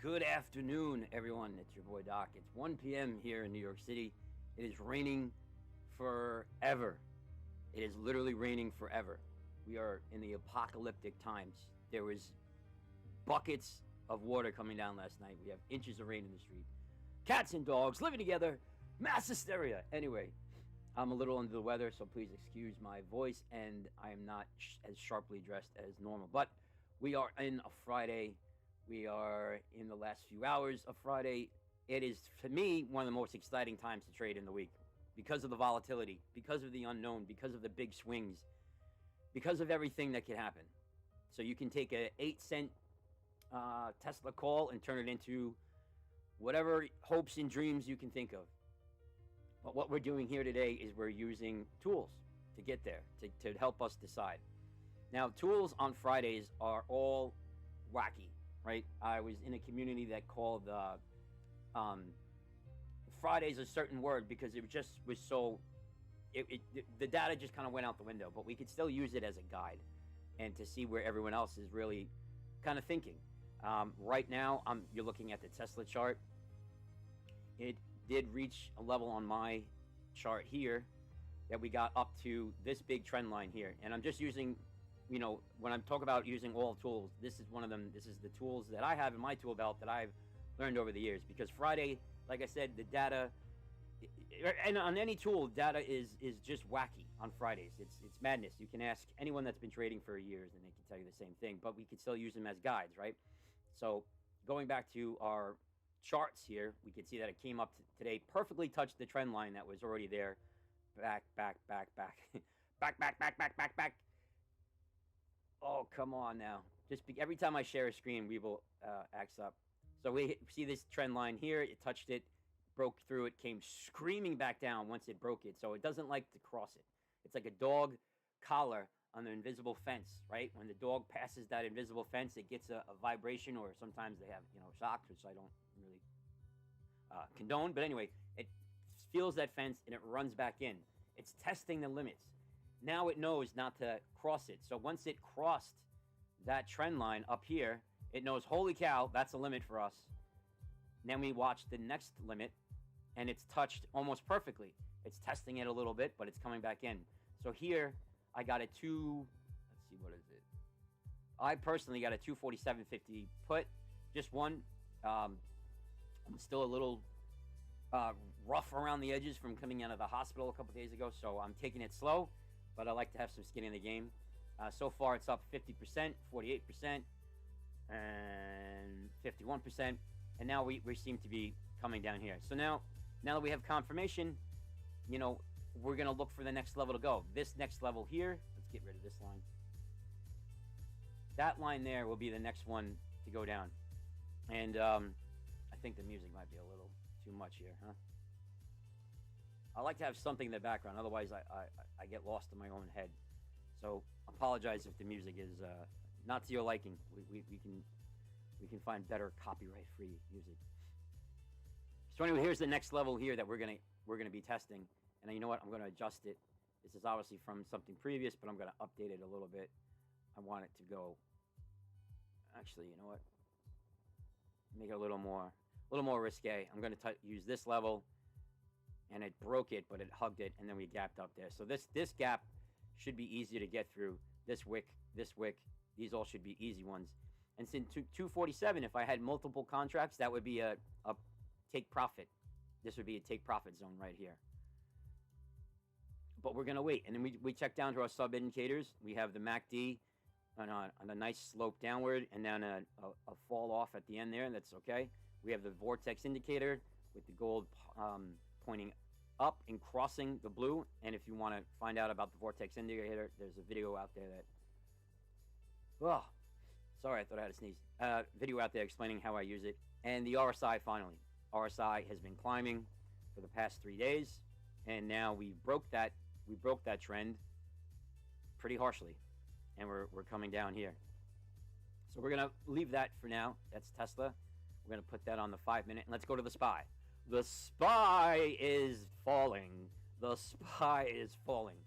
Good afternoon, everyone. It's your boy Doc. It's 1 p.m. here in New York City. It is raining forever. It is literally raining forever. We are in the apocalyptic times. There was buckets of water coming down last night. We have inches of rain in the street. Cats and dogs living together. Mass hysteria. Anyway, I'm a little under the weather, so please excuse my voice, and I am not as sharply dressed as normal. But we are in a Friday. We are in the last few hours of Friday. It is, for me, one of the most exciting times to trade in the week because of the volatility, because of the unknown, because of the big swings, because of everything that can happen. So you can take a 8-cent Tesla call and turn it into whatever hopes and dreams you can think of. But what we're doing here today is we're using tools to get there, to help us decide. Now, tools on Fridays are all wacky, right? I was in a community that called Friday's a certain word because it just was so, the data just kind of went out the window, but we could still use it as a guide and to see where everyone else is really kind of thinking. Right now, you're looking at the Tesla chart. It did reach a level on my chart here that we got up to this big trend line here. And I'm just using, when I'm talking about using all tools, this is one of them. This is the tools that I have in my tool belt that I've learned over the years. Because Friday, like I said, the data, and on any tool, data is just wacky on Fridays. It's madness. You can ask anyone that's been trading for years and they can tell you the same thing, but we could still use them as guides, right? So going back to our charts here, we can see that it came up today, perfectly touched the trend line that was already there. Back. Back. Oh, come on now. Every time I share a screen, Webull acts up. So we see this trend line here. It touched it, broke through it, came screaming back down once it broke it. So it doesn't like to cross it. It's like a dog collar on the invisible fence, right? When the dog passes that invisible fence, it gets a vibration, or sometimes they have, shocks, which I don't really condone. But anyway, it feels that fence and it runs back in. It's testing the limits. Now it knows not to cross it. So once it crossed that trend line up here, it knows, holy cow, that's a limit for us. And then we watch the next limit, and it's touched almost perfectly. It's testing it a little bit, but it's coming back in. So here, I got let's see, what is it? I personally got a 247.50 put, just one. I'm still a little rough around the edges from coming out of the hospital a couple days ago, so I'm taking it slow, but I like to have some skin in the game. So far, it's up 50%, 48%, and 51%, and now we seem to be coming down here. So now that we have confirmation, we're going to look for the next level to go. This next level here, let's get rid of this line. That line there will be the next one to go down. And I think the music might be a little too much here, huh? I like to have something in the background, otherwise I get lost in my own head. So apologize if the music is not to your liking. We can find better copyright-free music. So anyway, here's the next level here that we're gonna be testing. And you know what? I'm going to adjust it. This is obviously from something previous, but I'm going to update it a little bit. I want it to go. Actually, you know what? Make it a little more risque. I'm going to use this level, and it broke it, but it hugged it, and then we gapped up there. So this gap should be easier to get through. This wick, these all should be easy ones. And since 247, if I had multiple contracts, that would be a take profit. This would be a take profit zone right here. But we're going to wait. And then we check down to our sub indicators. We have the MACD on a nice slope downward, and then a fall off at the end there. That's okay. We have the vortex indicator with the gold pointing up and crossing the blue. And if you want to find out about the vortex indicator, there's a video out there that... Oh, sorry, I thought I had a sneeze. Video out there explaining how I use it. And the RSI finally. RSI has been climbing for the past 3 days. And now we broke that trend pretty harshly, and we're coming down here. So we're gonna leave that for now. That's Tesla. We're gonna put that on the 5-minute, and let's go to the SPY. The SPY is falling. The SPY is falling.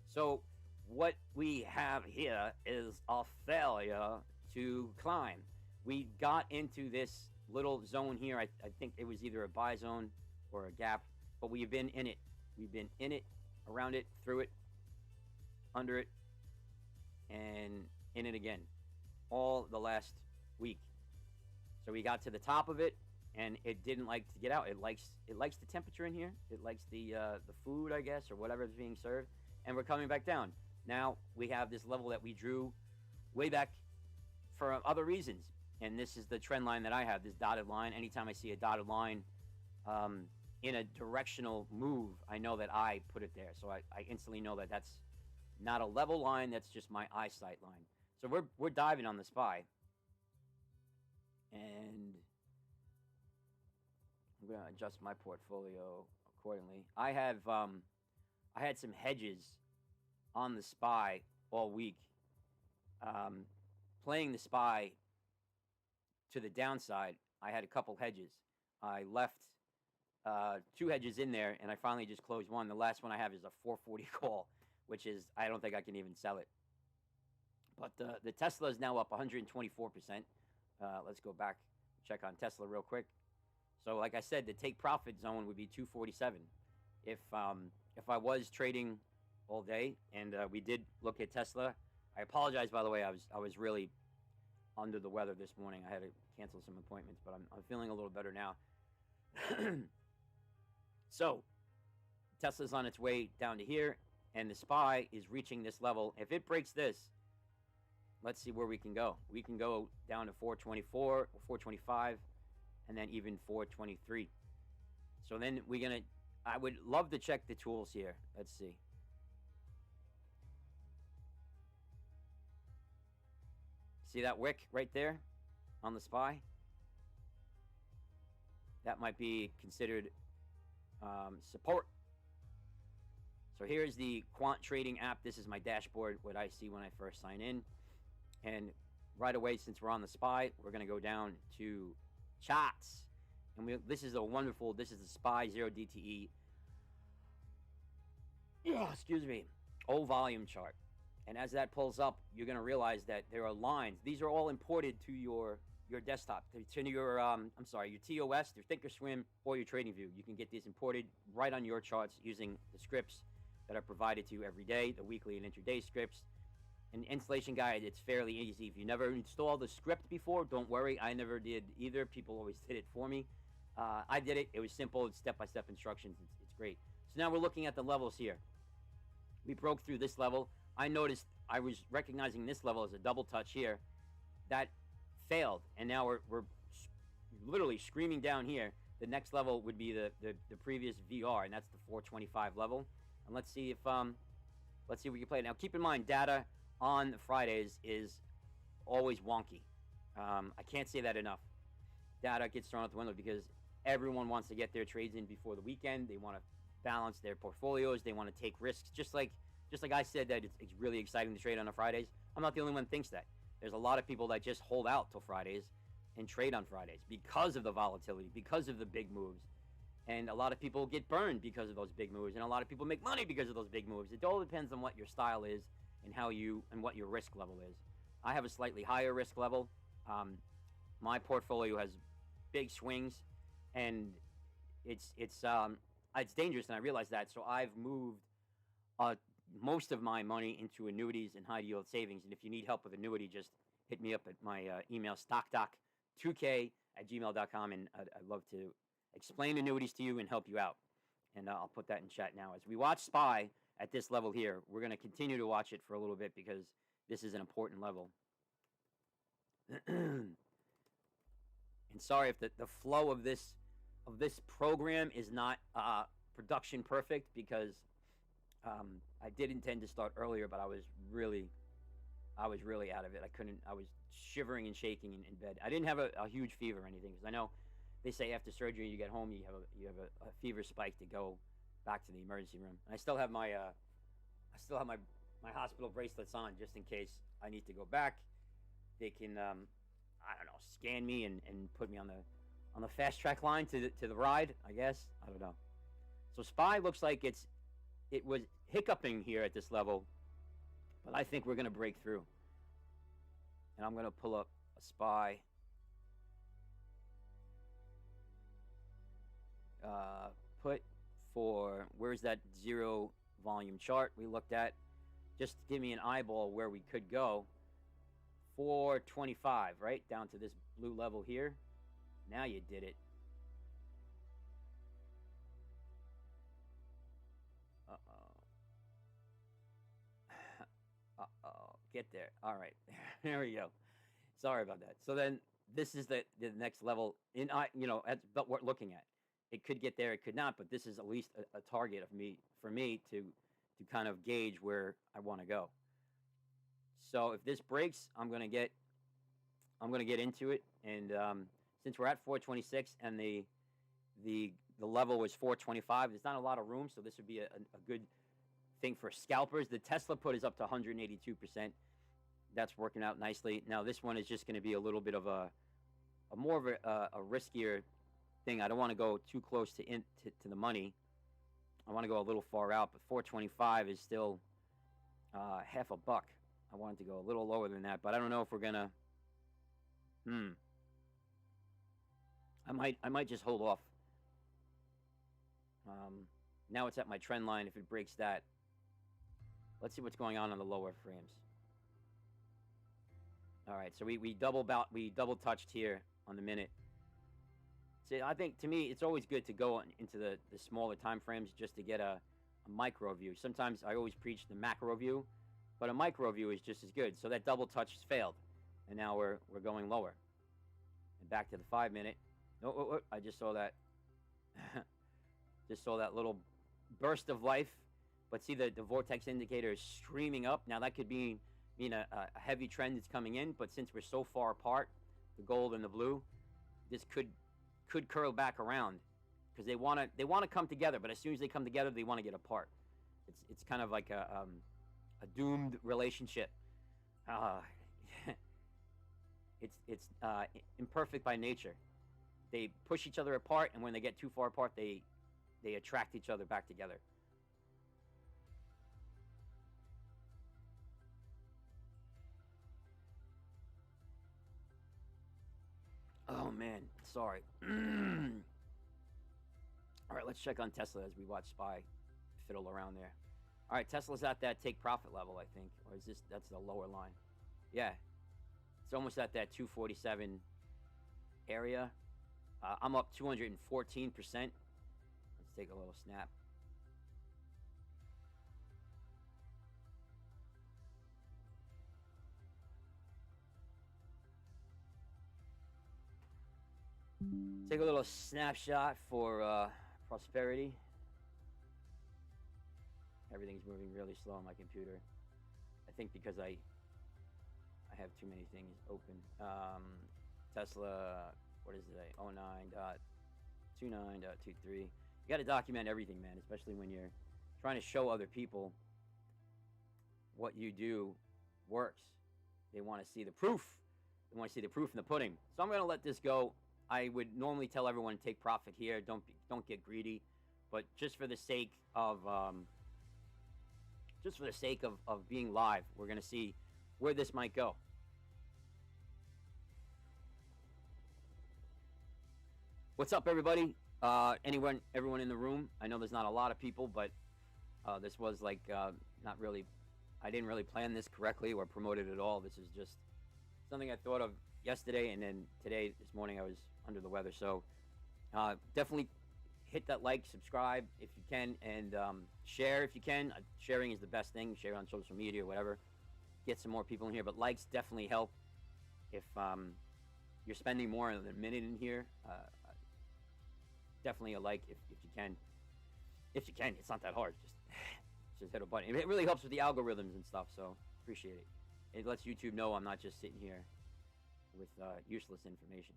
So what we have here is a failure to climb. We got into this little zone here. I think it was either a buy zone or a gap, but we've been in it. We've been in it, around it, through it, under it, and in it again, all the last week. So we got to the top of it, and it didn't like to get out. It likes the temperature in here. It likes the food, I guess, or whatever is being served. And we're coming back down. Now we have this level that we drew way back for other reasons. And this is the trend line that I have, this dotted line. Anytime I see a dotted line in a directional move, I know that I put it there. So I instantly know that that's not a level line, that's just my eyesight line. So we're diving on the SPY. And I'm going to adjust my portfolio accordingly. I had some hedges on the SPY all week. Playing the SPY to the downside, I had a couple hedges. I left 2 hedges in there, and I finally just closed one. The last one I have is a 440 call, which is, I don't think I can even sell it. But the Tesla is now up 124%. Let's go back, check on Tesla real quick. So like I said, the take profit zone would be 247. If I was trading all day, and we did look at Tesla, I apologize, by the way, I was really under the weather this morning. I had to cancel some appointments, but I'm feeling a little better now. So Tesla's on its way down to here, and the SPY is reaching this level. If it breaks this, let's see where we can go. We can go down to 424 or 425, and then even 423. So then I would love to check the tools here. Let's see. See that wick right there on the SPY? That might be considered support. So here's the quant trading app. This is my dashboard, what I see when I first sign in. And right away, since we're on the SPY, we're going to go down to charts. And this is the SPY 0 DTE, excuse me, O volume chart. And as that pulls up, you're going to realize that there are lines. These are all imported to your desktop, to your your TOS, your Thinkorswim, or your TradingView. You can get these imported right on your charts using the scripts that are provided to you every day, the weekly and intraday scripts. An installation guide, it's fairly easy. If you never installed the script before, don't worry. I never did either. People always did it for me. I did it. It was simple. It's step-by-step instructions. It's great. So now we're looking at the levels here. We broke through this level. I noticed I was recognizing this level as a double touch here. That failed, and now we're literally screaming down here. The next level would be the previous VR, and that's the 425 level. And let's see if we can play it. Now keep in mind, data on Fridays is always wonky. I can't say that enough. Data gets thrown out the window because everyone wants to get their trades in before the weekend. They want to balance their portfolios. They want to take risks. Just like I said that it's really exciting to trade on Fridays. I'm not the only one that thinks that. There's a lot of people that just hold out till Fridays and trade on Fridays because of the volatility, because of the big moves. And a lot of people get burned because of those big moves, and a lot of people make money because of those big moves. It all depends on what your style is and what your risk level is. I have a slightly higher risk level. My portfolio has big swings, and it's dangerous, and I realize that. So I've moved most of my money into annuities and high yield savings. And if you need help with annuity, just hit me up at my email, stockdoc2k@gmail.com, and I'd love to explain annuities to you and help you out. And I'll put that in chat now. As we watch SPY at this level here, we're going to continue to watch it for a little bit because this is an important level. And sorry if the flow of this program is not production perfect, because I did intend to start earlier, but I was really out of it. I was shivering and shaking in bed. I didn't have a huge fever or anything, because I know they say after surgery you get home, you have a fever spike to go back to the emergency room. And I still have my hospital bracelets on just in case I need to go back. They can scan me and put me on the fast track line to the ride, I guess. I don't know. So SPY looks like it was hiccuping here at this level, but I think we're going to break through. And I'm going to pull up a SPY put for, where's that zero volume chart we looked at? Just give me an eyeball where we could go. 425, right? Down to this blue level here. Now you did it. Uh-oh. Get there. All right. There we go. Sorry about that. So then this is the next level in but we're looking at. It could get there, it could not, but this is at least a target of me for me to kind of gauge where I want to go. So if this breaks, I'm gonna get into it, and since we're at 426 and the level was 425, there's not a lot of room, so this would be a good thing for scalpers. The Tesla put is up to 182%. That's working out nicely. Now this one is just going to be a little bit of a more of a riskier thing. I don't want to go too close to the money. I want to go a little far out, but 425 is still half a buck. I wanted to go a little lower than that, but I don't know if we're gonna. I might just hold off. Now it's at my trend line. If it breaks that, let's see what's going on the lower frames. All right, so we double touched here on the minute. See, I think to me it's always good to go into the smaller time frames just to get a micro view. Sometimes I always preach the macro view, but a micro view is just as good. So that double touch has failed, and now we're going lower. And back to the 5 minute. Oh, I just saw that. Just saw that little burst of life, but see the vortex indicator is streaming up. Now that could mean a heavy trend is coming in, but since we're so far apart, the gold and the blue, this could curl back around because they want to come together, but as soon as they come together, they want to get apart. It's kind of like a doomed relationship. It's imperfect by nature. They push each other apart, and when they get too far apart, they attract each other back together. Oh man, sorry. All right, let's check on Tesla as we watch Spy fiddle around there. All right, Tesla's at that take profit level, I think, or is this that's the lower line? Yeah, it's almost at that 247 area. I'm up 214%. Let's take a little snap. Take a little snapshot for prosperity. Everything's moving really slow on my computer. I think because I have too many things open. Tesla, what is it? 09.29.23. You got to document everything, man, especially when you're trying to show other people what you do works. They want to see the proof. They want to see the proof in the pudding. So I'm going to let this go. I would normally tell everyone to take profit here. Don't get greedy, but just for the sake of being live, we're going to see where this might go. What's up, everybody? Everyone in the room. I know there's not a lot of people, but this was like not really. I didn't really plan this correctly or promote it at all. This is just something I thought of yesterday, and then today, this morning, I was under the weather. So definitely hit that like, subscribe if you can, and share if you can. Sharing is the best thing. Share on social media or whatever. Get some more people in here, but likes definitely help. If you're spending more than a minute in here, definitely a like if you can. If you can, it's not that hard. Just hit a button. It really helps with the algorithms and stuff, so appreciate it. It lets YouTube know I'm not just sitting here with useless information.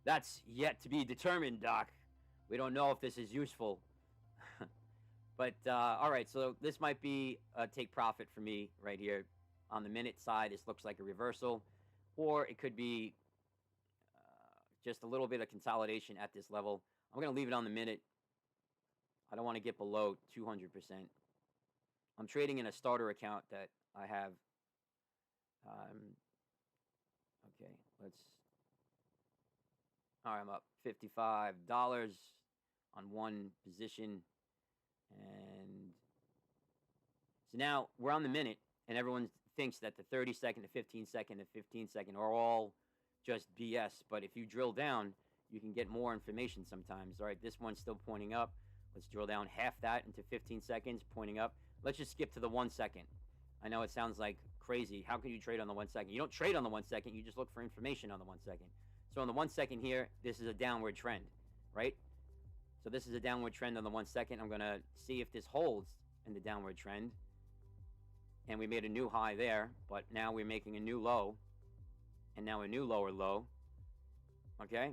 That's yet to be determined, Doc. We don't know if this is useful. But, all right, so this might be a take profit for me right here. On the minute side, this looks like a reversal. Or it could be just a little bit of consolidation at this level. I'm going to leave it on the minute. I don't want to get below 200%. I'm trading in a starter account that I have. Okay, let's... All right, I'm up $55 on one position. And so now we're on the minute, and everyone thinks that the 30-second, the 15-second, the 15-second are all just BS. But if you drill down, you can get more information sometimes. All right, this one's still pointing up. Let's drill down half that into 15 seconds, pointing up. Let's just skip to the 1 second. I know it sounds like crazy. How can you trade on the 1 second? You don't trade on the 1 second. You just look for information on the 1 second. So on the 1 second here, this is a downward trend, right? So this is a downward trend on the 1 second. I'm going to see if this holds in the downward trend. And we made a new high there, but now we're making a new low. And now a new lower low. Okay?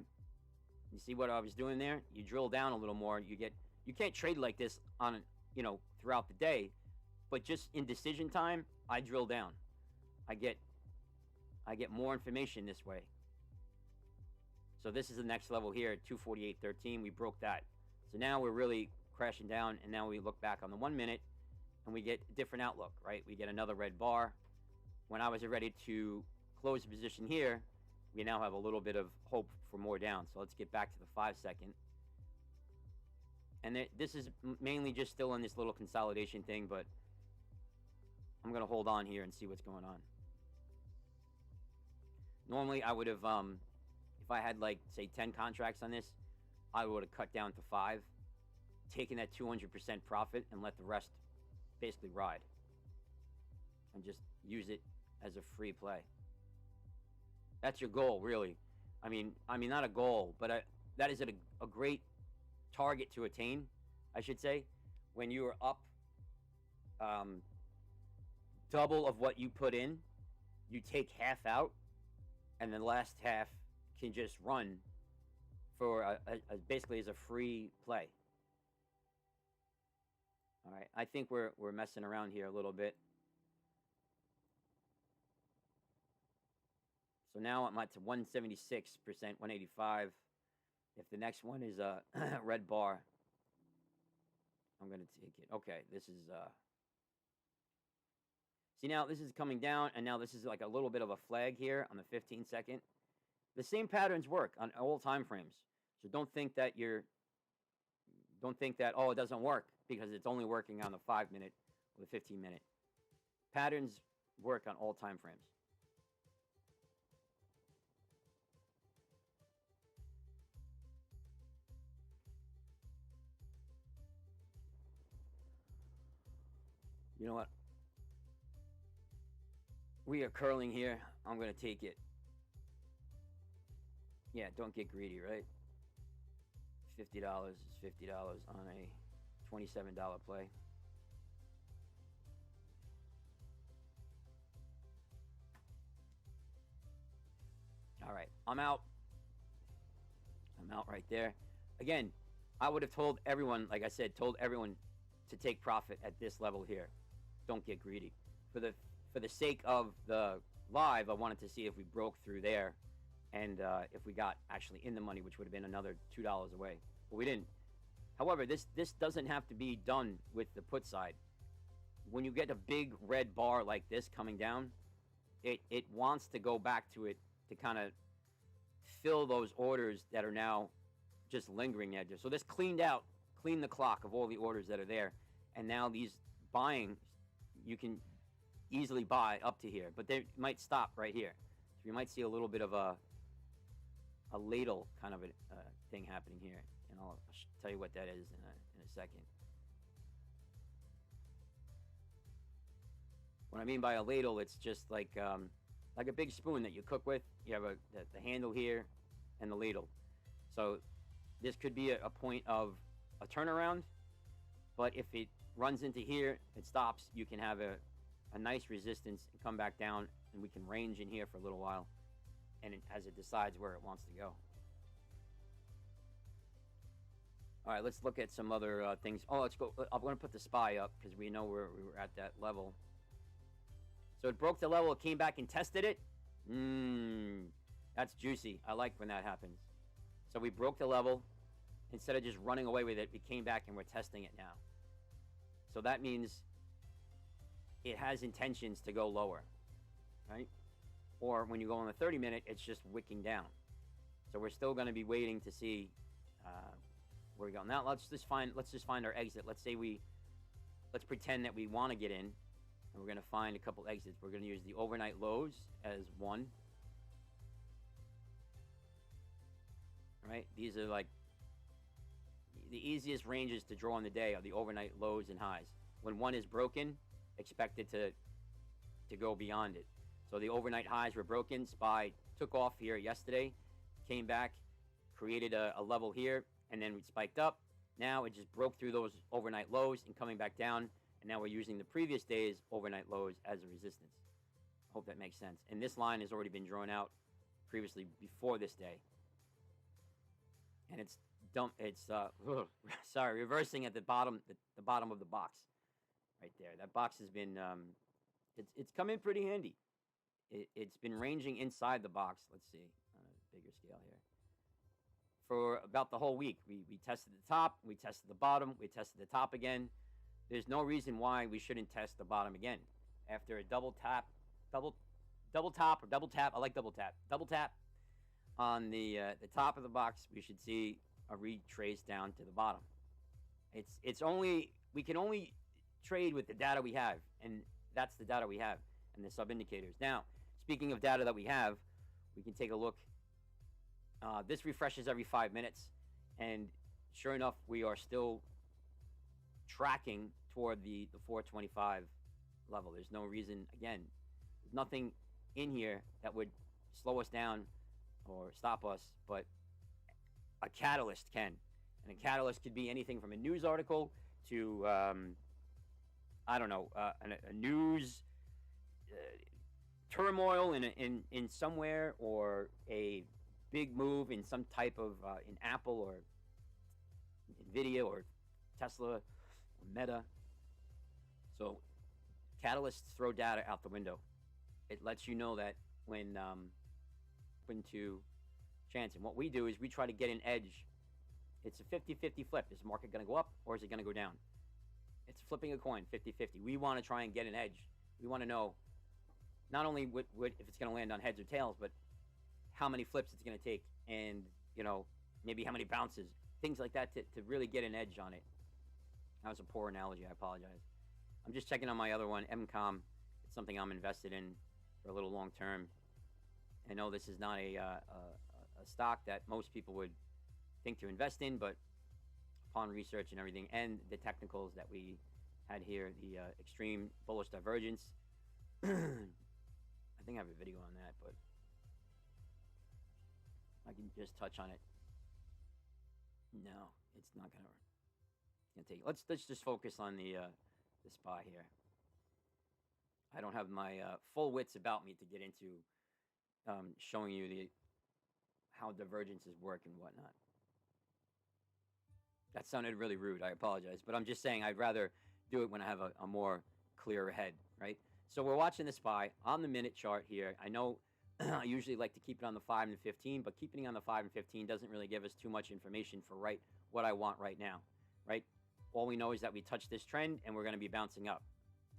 You see what I was doing there? You drill down a little more. You can't trade like this on, throughout the day. But just in decision time, I drill down. I get more information this way. So this is the next level here at 248.13. We broke that. So now we're really crashing down, and now we look back on the 1 minute, and we get a different outlook, right? We get another red bar. When I was ready to close the position here, we now have a little bit of hope for more down. So let's get back to the 5 second. And this is mainly just still in this little consolidation thing, but I'm going to hold on here and see what's going on. Normally, I would have, if I had like, say, 10 contracts on this, I would have cut down to 5, taken that 200% profit, and let the rest basically ride. And just use it as a free play. That's your goal, really. I mean, not a goal, but that is a great target to attain, I should say. When you are up double of what you put in, you take half out, and the last half can just run for basically as a free play. All right, I think we're messing around here a little bit. So now I'm at 176%, 185. If the next one is a red bar, I'm going to take it. Okay, this is... See, now this is coming down, and now this is like a little bit of a flag here on the 15 second. The same patterns work on all time frames. So don't think that oh, it doesn't work because it's only working on the 5 minute or the 15 minute. Patterns work on all time frames. You know what? We are curling here. I'm going to take it. Yeah, don't get greedy, right? $50 is $50 on a $27 play. All right, I'm out. I'm out right there. Again, I would have told everyone, like I said, told everyone to take profit at this level here. Don't get greedy. For the sake of the live, I wanted to see if we broke through there and if we got actually in the money, which would have been another $2 away. But we didn't. However, this doesn't have to be done with the put side. When you get a big red bar like this coming down, it wants to go back to it to kind of fill those orders that are now just lingering edges. So this cleaned the clock of all the orders that are there. And now these buying, you can easily buy up to here, but they might stop right here. So you might see a little bit of a ladle kind of a thing happening here, and I'll tell you what that is in a second. What I mean by a ladle, it's just like a big spoon that you cook with. You have the handle here and the ladle. So this could be a point of a turnaround, but if it runs into here, it stops, you can have a nice resistance and come back down, and we can range in here for a little while, and as it decides where it wants to go. All right, let's look at some other things. Oh, let's go. I'm going to put the SPY up because we know we were at that level. So it broke the level, it came back and tested it. That's juicy. I like when that happens. So we broke the level. Instead of just running away with it, we came back and we're testing it now. So that means it has intentions to go lower, right? Or when you go on the 30 minute, it's just wicking down. So we're still going to be waiting to see where we go. Now let's just find our exit. Let's pretend that we want to get in, and we're going to find a couple exits. We're going to use the overnight lows as one. Right? These are like the easiest ranges to draw on the day are the overnight lows and highs. When one is broken, expect it to go beyond it. So the overnight highs were broken. SPY took off here yesterday, came back, created a level here, and then we spiked up. Now it just broke through those overnight lows and coming back down, and now we're using the previous day's overnight lows as a resistance. Hope that makes sense. And this line has already been drawn out previously before this day. And it's reversing at the bottom of the box right there. That box has been it's come in pretty handy. It's been ranging inside the box. Let's see on a bigger scale here. For about the whole week, we tested the top, we tested the bottom, we tested the top again. There's no reason why we shouldn't test the bottom again. After a double tap, I like double tap on the top of the box, we should see a retrace down to the bottom. We can only trade with the data we have, and that's the data we have and the sub indicators. Now, speaking of data that we have, we can take a look. This refreshes every 5 minutes, and sure enough, we are still tracking toward the 425 level. There's no reason, again, there's nothing in here that would slow us down or stop us, but a catalyst can. And a catalyst could be anything from a news article to, I don't know, a news turmoil in somewhere, or a big move in some type of, in Apple or NVIDIA or Tesla or Meta. So catalysts throw data out the window. It lets you know that when to chance. And what we do is we try to get an edge. It's a 50-50 flip. Is the market going to go up or is it going to go down? It's flipping a coin, 50-50. We want to try and get an edge. We want to know not only what if it's going to land on heads or tails, but how many flips it's going to take, and maybe how many bounces, things like that, to really get an edge on it. That was a poor analogy. I apologize. I'm just checking on my other one, MCOM. It's something I'm invested in for a little long term. I know this is not a stock that most people would think to invest in, but upon research and everything, and the technicals that we had here, the extreme bullish divergence. I think I have a video on that, but I can just touch on it. No, it's not gonna take. Let's just focus on the SPY here. I don't have my full wits about me to get into showing you how divergences work and whatnot. That sounded really rude. I apologize, but I'm just saying I'd rather do it when I have a more clear head, right? So we're watching the SPY on the minute chart here. I know I usually like to keep it on the 5 and the 15, but keeping it on the 5 and 15 doesn't really give us too much information for what I want right now, right? All we know is that we touched this trend and we're going to be bouncing up.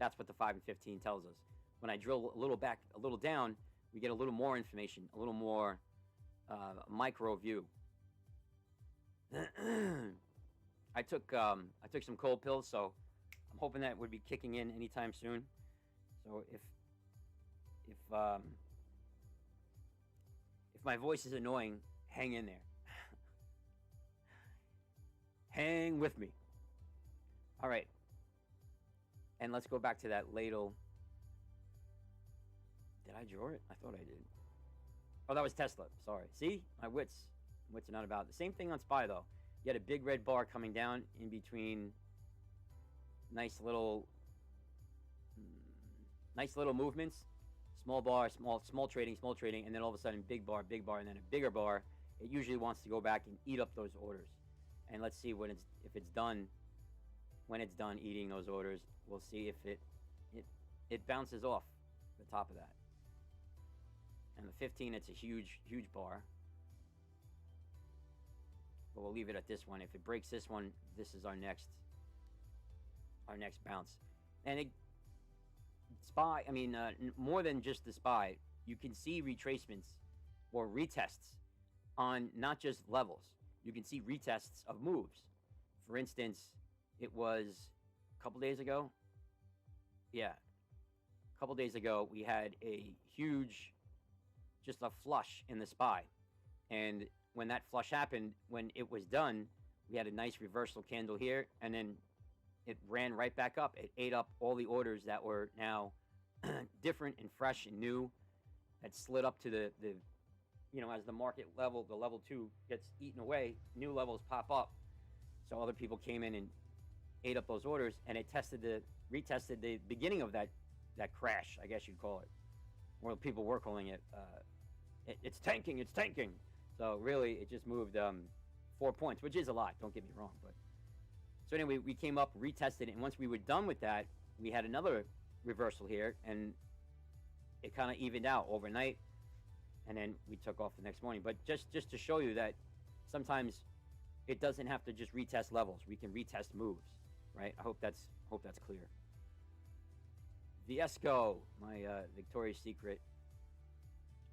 That's what the 5 and 15 tells us. When I drill a little back, a little down, we get a little more information, a little more micro view. I took some cold pills, so I'm hoping that would be kicking in anytime soon. So if my voice is annoying, hang in there. Hang with me. All right. And let's go back to that ladle. Did I draw it? I thought I did. Oh, that was Tesla. Sorry. See? My wits are not about it. The same thing on SPY, though. You had a big red bar coming down in between nice little movements. Small bar, small trading, and then all of a sudden big bar, and then a bigger bar. It usually wants to go back and eat up those orders. And let's see when it's done eating those orders. We'll see if it bounces off the top of that. And the 15, it's a huge bar. But we'll leave it at this one. If it breaks this one, this is our next bounce. And SPY, more than just the SPY, you can see retracements or retests on not just levels. You can see retests of moves. For instance, it was a couple days ago. Yeah, a couple days ago, we had a huge, just a flush in the SPY. And when that flush happened, when it was done, we had a nice reversal candle here, and then it ran right back up. It ate up all the orders that were now different and fresh and new. That slid up to the as the market level, the level 2 gets eaten away, new levels pop up. So other people came in and ate up those orders, and it retested the beginning of that crash, I guess you'd call it. Or people were calling it, it's tanking, it's tanking. So really, it just moved 4 points, which is a lot, don't get me wrong. But so anyway, we came up, retested it, and once we were done with that, we had another reversal here, and it kind of evened out overnight, and then we took off the next morning. But just to show you that sometimes it doesn't have to just retest levels. We can retest moves, right? I hope that's clear. Viesco, my Victoria's Secret.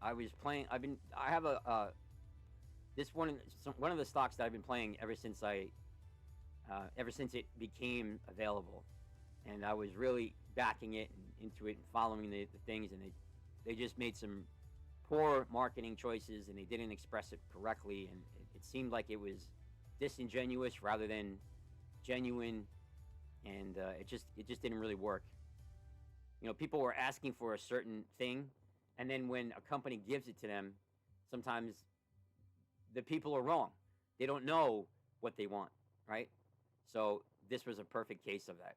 I was playing. I have this one of the stocks that I've been playing ever since it became available, and I was really backing it and into it and following the things, and they just made some poor marketing choices, and they didn't express it correctly, and it seemed like it was disingenuous rather than genuine, and it just didn't really work. People were asking for a certain thing, and then when a company gives it to them, sometimes the people are wrong. They don't know what they want, right? So this was a perfect case of that.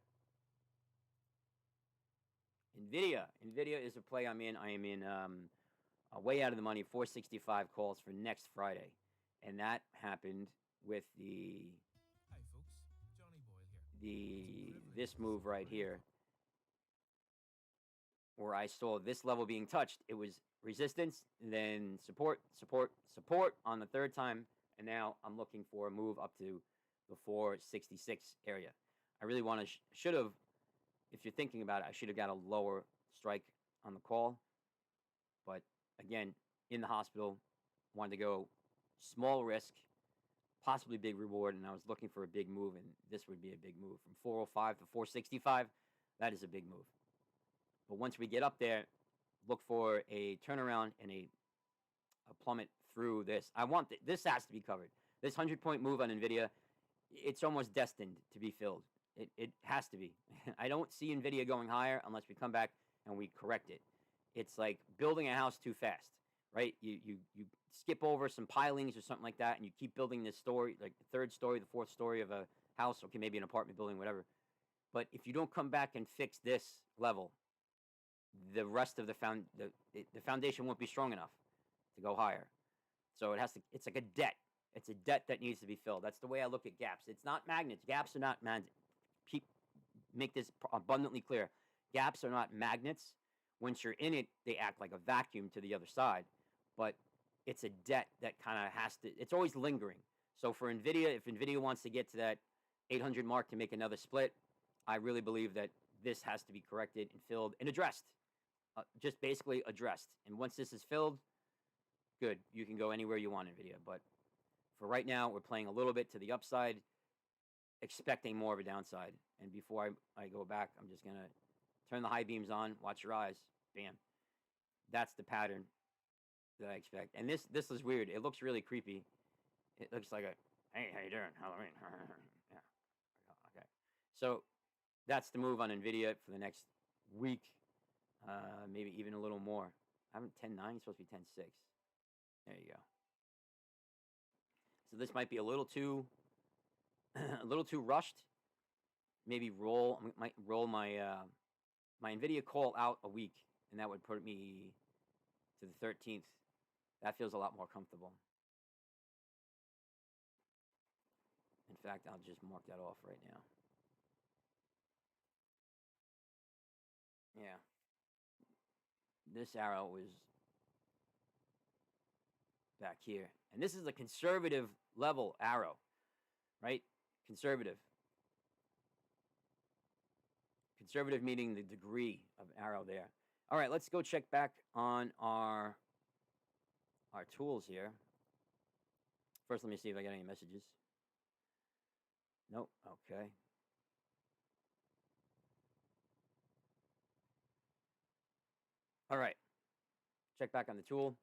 NVIDIA is a play I'm in. I am in way out of the money, 465 calls for next Friday. And that happened with Hi folks, Johnny Boyle here. this move right here, where I saw this level being touched. It was resistance, then support, support, support on the third time, and now I'm looking for a move up to the 466 area. I really want to should have, if you're thinking about it, I should have got a lower strike on the call, but again, in the hospital, wanted to go small risk, possibly big reward, and I was looking for a big move, and this would be a big move. From 405 to 465, that is a big move. But once we get up there, look for a turnaround and a plummet through this. This has to be covered. This 100-point move on NVIDIA, it's almost destined to be filled. It has to be. I don't see NVIDIA going higher unless we come back and we correct it. It's like building a house too fast, right? You skip over some pilings or something like that, and you keep building this story, like the third story, the fourth story of a house, okay, maybe an apartment building, whatever. But if you don't come back and fix this level, the rest of the foundation won't be strong enough to go higher. So it's like a debt. It's a debt that needs to be filled. That's the way I look at gaps. It's not magnets. Gaps are not magnets. Make this abundantly clear. Gaps are not magnets. Once you're in it, they act like a vacuum to the other side. But it's a debt that kind of it's always lingering. So for NVIDIA, if NVIDIA wants to get to that 800 mark to make another split, I really believe that this has to be corrected and filled and addressed. Just basically addressed. And once this is filled, good. You can go anywhere you want, NVIDIA. But for right now, we're playing a little bit to the upside, expecting more of a downside. And before I go back, I'm just going to turn the high beams on, watch your eyes. Bam. That's the pattern that I expect. And this is weird. It looks really creepy. It looks like hey, how you doing? Halloween. Yeah. Okay. So that's the move on NVIDIA for the next week, maybe even a little more. I haven't 10.9, it's supposed to be 10.6. There you go. So this might be a little too rushed. Maybe might roll my NVIDIA call out a week, and that would put me to the 13th. That feels a lot more comfortable. In fact, I'll just mark that off right now. Yeah. This arrow was back here. And this is a conservative level arrow, right? Conservative. Conservative meaning the degree of arrow there. All right, let's go check back on our tools here. First, let me see if I got any messages. Nope. Okay. All right. Check back on the tool.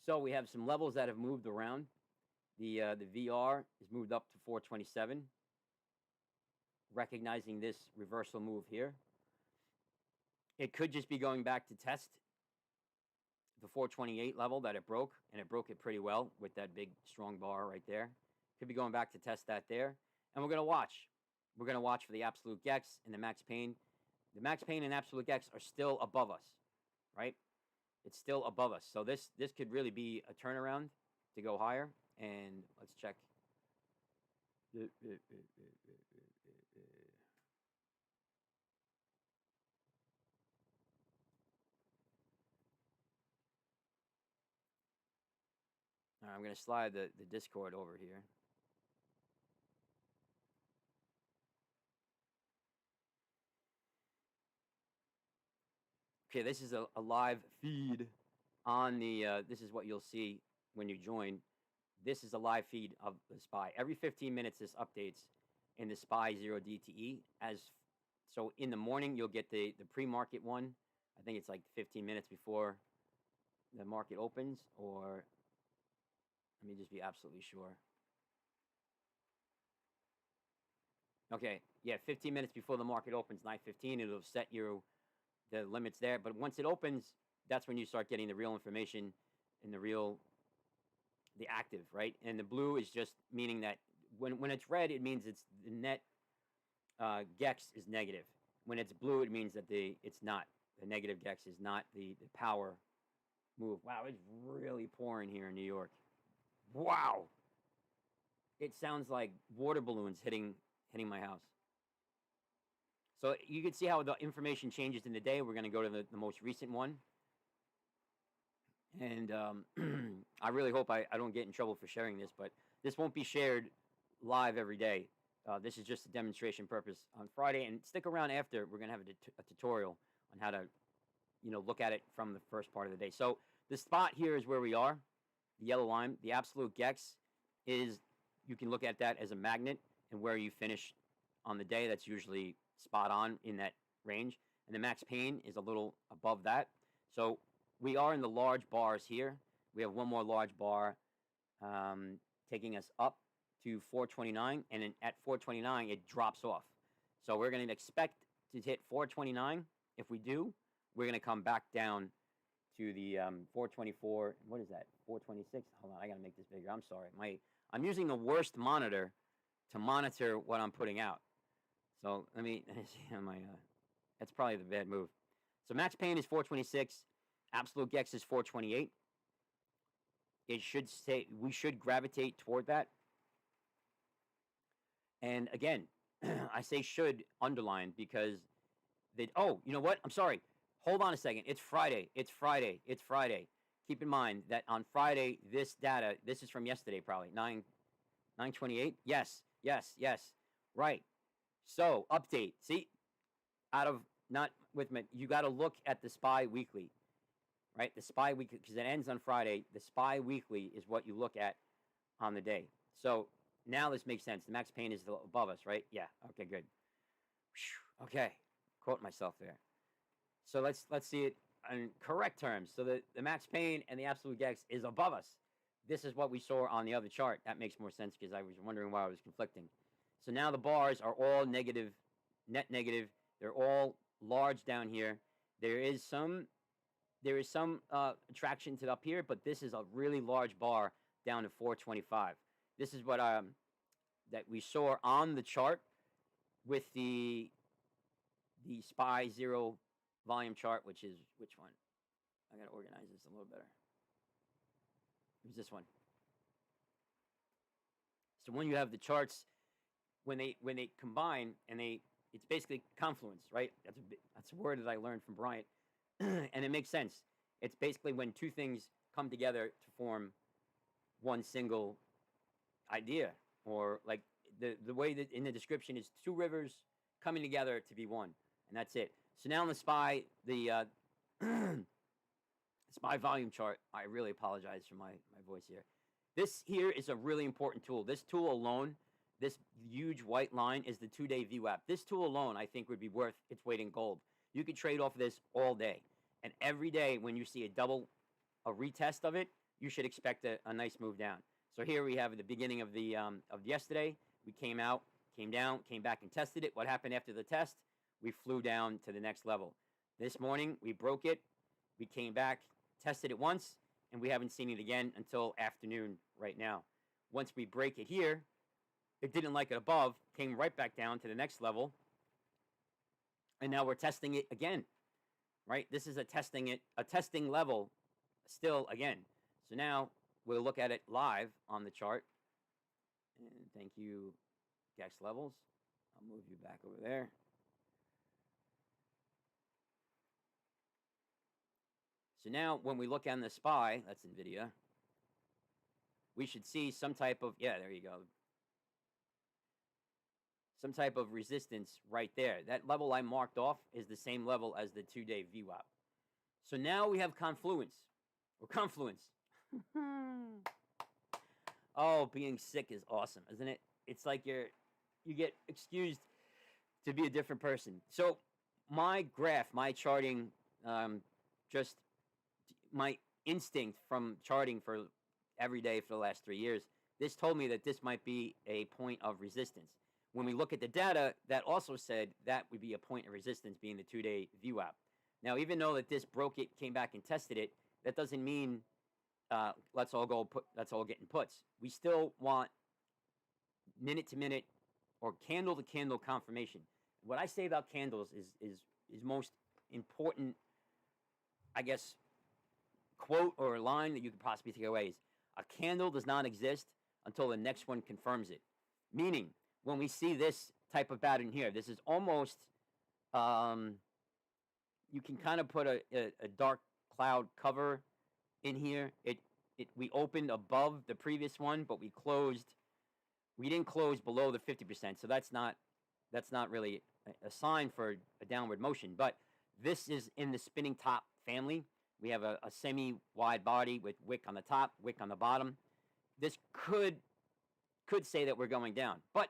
So we have some levels that have moved around. The VR is moved up to 427, recognizing this reversal move here. It could just be going back to test the 428 level that it broke, and it broke it pretty well with that big strong bar right there. Could be going back to test that there, and we're going to watch. We're going to watch for the absolute gex and the max pain. The max pain and absolute gex are still above us, right? It's still above us. So this could really be a turnaround to go higher. And let's check. All right, I'm going to slide the Discord over here. Okay, this is a live feed on the, this is what you'll see when you join. This is a live feed of the SPY. Every 15 minutes, this updates in the SPY 0 DTE. So in the morning, you'll get the pre-market one. I think it's like 15 minutes before the market opens, or let me just be absolutely sure. Okay, yeah, 15 minutes before the market opens, 9:15, it'll set the limits there. But once it opens, that's when you start getting the real information and the active, right? And the blue is just meaning that when it's red, it means it's the net gex is negative. When it's blue, it means that it's not. The negative gex is not the power move. Wow, it's really pouring here in New York. Wow. It sounds like water balloons hitting my house. So you can see how the information changes in the day. We're going to go to the most recent one. And I really hope I don't get in trouble for sharing this, but this won't be shared live every day. This is just a demonstration purpose on Friday. And stick around after. We're going to have a tutorial on how to, look at it from the first part of the day. So the spot here is where we are, the yellow line. The absolute gex is, you can look at that as a magnet, and where you finish on the day, that's usually spot on in that range. And the max pain is a little above that. So we are in the large bars here. We have one more large bar taking us up to 429, and then at 429, it drops off. So we're going to expect to hit 429. If we do, we're going to come back down to the 424. What is that? 426? Hold on, I got to make this bigger. I'm sorry. I'm using the worst monitor to monitor what I'm putting out. So let me see on my, that's probably the bad move. So max pain is 426. Absolute gex is 428. It should say, we should gravitate toward that. And again, I say should underline because oh, you know what? I'm sorry. Hold on a second. It's Friday. It's Friday. It's Friday. Keep in mind that on Friday, this data, this is from yesterday probably, 9/28. Yes. Right. So update. See, not with me, you got to look at the SPY weekly, right? The SPY weekly, because it ends on Friday. The SPY weekly is what you look at on the day. So now this makes sense. The max pain is above us, right? Yeah. Okay, good. Okay. Quote myself there. So let's see it in correct terms. So the max pain and the absolute gex is above us. This is what we saw on the other chart. That makes more sense because I was wondering why I was conflicting. So now the bars are all negative, net negative. They're all large down here. There is some attraction to up here, but this is a really large bar down to 425. This is what that we saw on the chart with the SPY 0 volume chart, which is which one? I got to organize this a little better. Here's this one. So when you have the charts, when they combine and it's basically confluence, right? That's a word that I learned from Bryant, and it makes sense. It's basically when two things come together to form one single idea, or like the way that in the description is two rivers coming together to be one, and that's it. So now in the SPY, the SPY volume chart, I really apologize for my my voice here. This here is a really important tool. This tool alone, this huge white line is the 2-day VWAP. This tool alone, I think, would be worth its weight in gold. You could trade off of this all day. And every day when you see a retest of it, you should expect a nice move down. So here we have the beginning of yesterday. We came out, came down, came back and tested it. What happened after the test? We flew down to the next level. This morning, we broke it. We came back, tested it once, and we haven't seen it again until afternoon right now. Once we break it here, it didn't like it above, came right back down to the next level, and now we're testing it again, right? This is a testing level still again. So now we'll look at it live on the chart. And thank you, Gex Levels. I'll move you back over there. So now when we look on the SPY, that's NVIDIA, we should see some type of, yeah, there you go. Some type of resistance right there. That level I marked off is the same level as the 2-day VWAP. So now we have confluence, or confluence. Oh, being sick is awesome, isn't it? It's like you get excused to be a different person. So my graph, my charting, just my instinct from charting for every day for the last 3 years, this told me that this might be a point of resistance. When we look at the data, that also said that would be a point of resistance being the 2-day VWAP. Now, even though that this broke it, came back and tested it, that doesn't mean let's all get in puts. We still want minute to minute or candle to candle confirmation. What I say about candles is most important, I guess, quote or line that you could possibly take away is a candle does not exist until the next one confirms it. Meaning, when we see this type of pattern here, this is almost, you can kind of put a dark cloud cover in here. We opened above the previous one, but we didn't close below the 50%. So that's not really a sign for a downward motion. But this is in the spinning top family. We have a semi-wide body with wick on the top, wick on the bottom. This could say that we're going down, but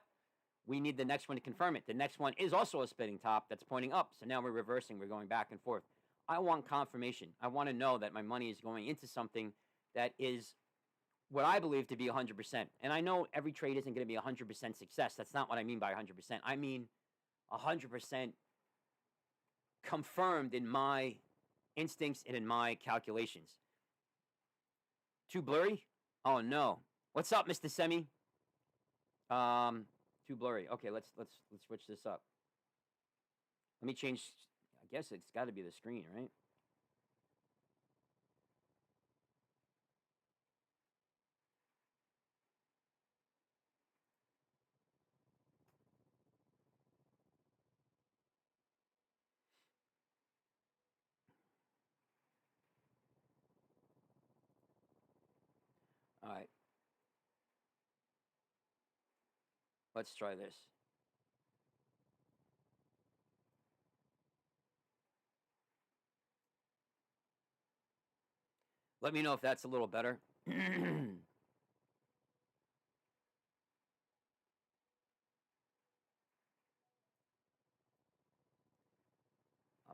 we need the next one to confirm it. The next one is also a spinning top that's pointing up. So now we're reversing. We're going back and forth. I want confirmation. I want to know that my money is going into something that is what I believe to be 100%. And I know every trade isn't going to be 100% success. That's not what I mean by 100%. I mean 100% confirmed in my instincts and in my calculations. Too blurry? Oh no. What's up, Mr. Semi? Too blurry. Okay, let's switch this up. Let me change. I guess it's got to be the screen, right? All right. Let's try this. Let me know if that's a little better. I'll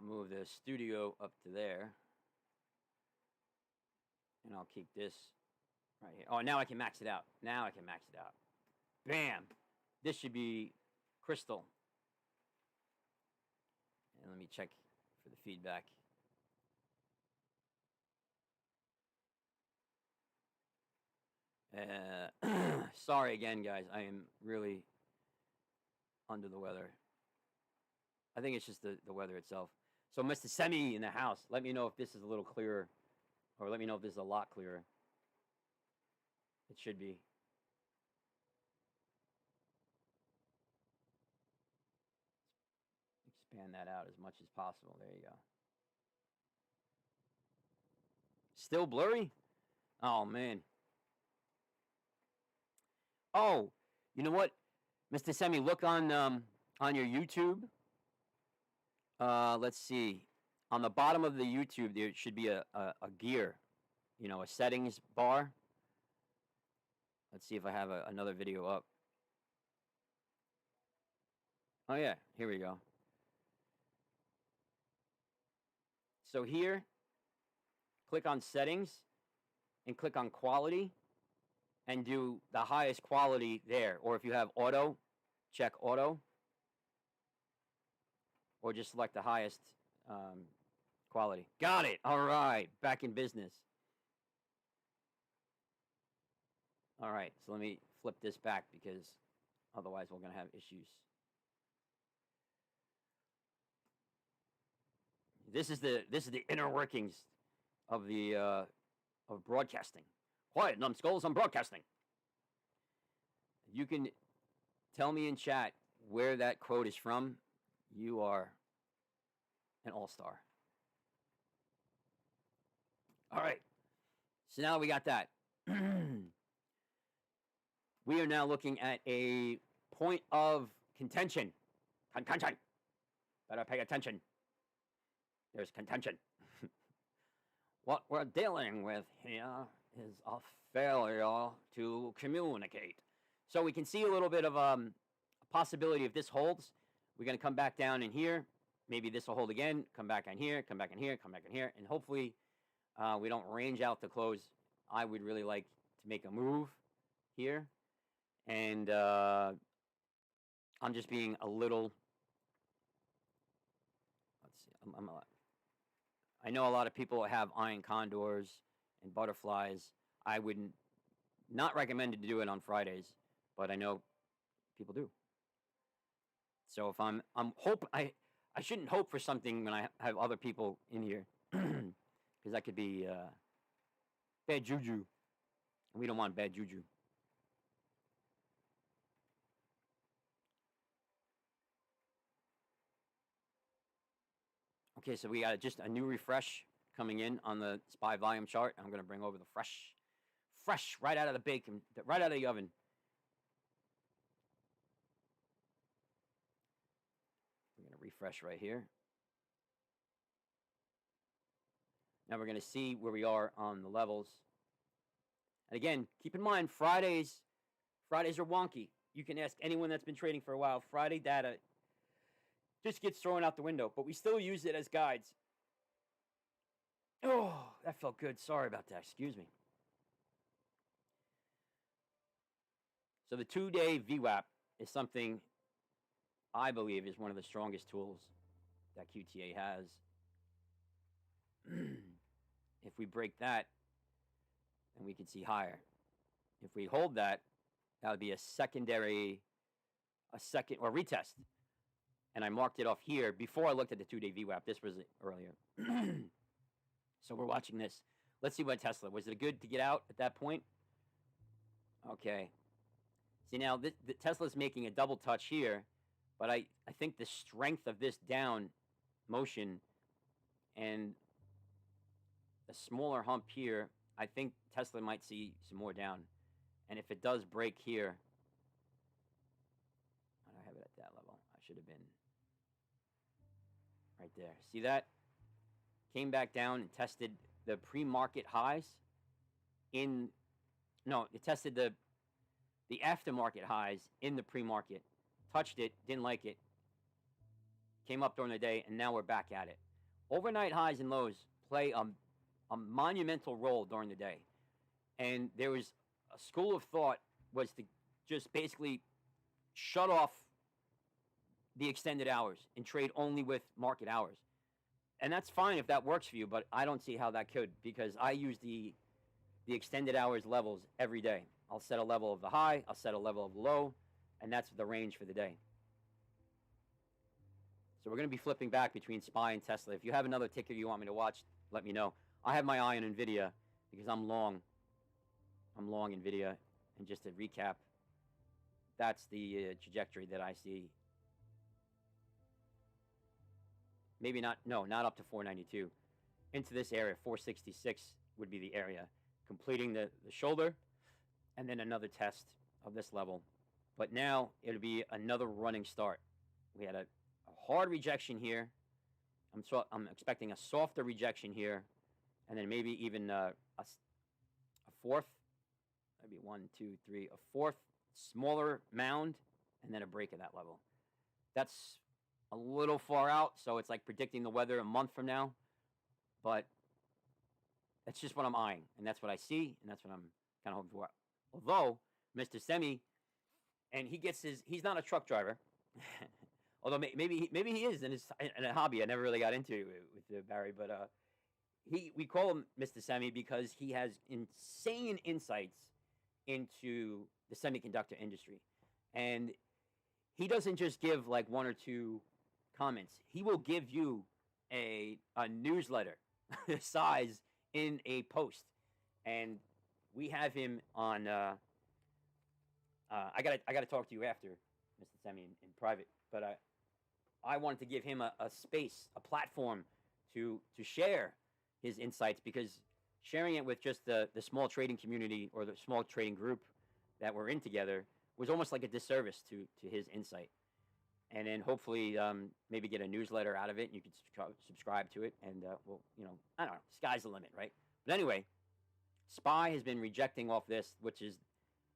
move the studio up to there. And I'll keep this right here. Oh, now I can max it out. Now I can max it out. Bam! This should be crystal. And let me check for the feedback. Sorry again, guys. I am really under the weather. I think it's just the weather itself. So, Mr. Semi in the house, let me know if this is a little clearer, or let me know if this is a lot clearer. It should be. Expand that out as much as possible. There you go. Still blurry? Oh, man. Oh, you know what, Mr. Semi, look on your YouTube. Let's see. On the bottom of the YouTube, there should be a gear, a settings bar. Let's see if I have another video up. Oh yeah, here we go. So here, click on settings and click on quality and do the highest quality there. Or if you have auto, check auto. Or just select the highest quality. Got it. All right. Back in business. All right. So let me flip this back because otherwise we're going to have issues. This is the inner workings of the of broadcasting. Quiet, numbskulls, I'm broadcasting. You can tell me in chat where that quote is from. You are an all-star. All right. So now we got that. We are now looking at a point of contention. Contention. Better pay attention. There's contention. What we're dealing with here is a failure to communicate. So we can see a little bit of a possibility if this holds. We're going to come back down in here. Maybe this will hold again. Come back in here, come back in here, come back in here. And hopefully we don't range out the close. I would really like to make a move here. And I'm just being a little... Let's see. I know a lot of people have iron condors and butterflies. I would not recommend to do it on Fridays, but I know people do. So if I'm I shouldn't hope for something when I have other people in here, because that could be bad juju. We don't want bad juju. Okay, so we got just a new refresh coming in on the SPY volume chart. I'm going to bring over the fresh, right out of the bacon, right out of the oven. I'm going to refresh right here. Now we're going to see where we are on the levels. And again, keep in mind, Fridays are wonky. You can ask anyone that's been trading for a while. Friday data just gets thrown out the window, but we still use it as guides. Oh, that felt good. Sorry about that. Excuse me. So the 2-day VWAP is something I believe is one of the strongest tools that QTA has. If we break that, then we can see higher. If we hold that, that would be a second or retest. And I marked it off here before I looked at the 2-day VWAP. This was earlier. So we're watching this. Let's see what Tesla. Was it good to get out at that point? Okay. See, now the Tesla's making a double touch here, but I think the strength of this down motion and a smaller hump here, I think Tesla might see some more down. And if it does break here, I don't have it at that level. I should have been right there. See that? Came back down and tested the pre-market highs it tested the aftermarket highs in the pre-market. Touched it, didn't like it. Came up during the day, and now we're back at it. Overnight highs and lows play a monumental role during the day. And there was a school of thought was to just basically shut off the extended hours and trade only with market hours. And that's fine if that works for you, but I don't see how that could, because I use the extended hours levels every day. I'll set a level of the high, I'll set a level of the low, and that's the range for the day. So we're going to be flipping back between SPY and Tesla. If you have another ticker you want me to watch, let me know. I have my eye on NVIDIA because I'm long. I'm long NVIDIA. And just to recap, that's the trajectory that I see. Maybe not up to 492. Into this area, 466 would be the area. Completing the shoulder, and then another test of this level. But now it'll be another running start. We had a hard rejection here. I'm expecting a softer rejection here, and then maybe even a fourth That'd be 1, 2, 3, a fourth smaller mound, and then a break at that level. That's a little far out, so it's like predicting the weather a month from now. But that's just what I'm eyeing, and that's what I see, and that's what I'm kind of hoping for. Although Mr. Semi, and he's not a truck driver. Although maybe he is in a hobby I never really got into with Barry, but we call him Mr. Semi because he has insane insights into the semiconductor industry, and he doesn't just give like one or two comments. He will give you a newsletter size in a post, and we have him on. I gotta talk to you after, Mr. Semi, in private, but I wanted to give him a space, a platform to share his insights, because sharing it with just the small trading community or the small trading group that we're in together was almost like a disservice to his insight. And then hopefully maybe get a newsletter out of it, and you can subscribe to it, and well, I don't know, sky's the limit, right? But anyway, SPY has been rejecting off this, which is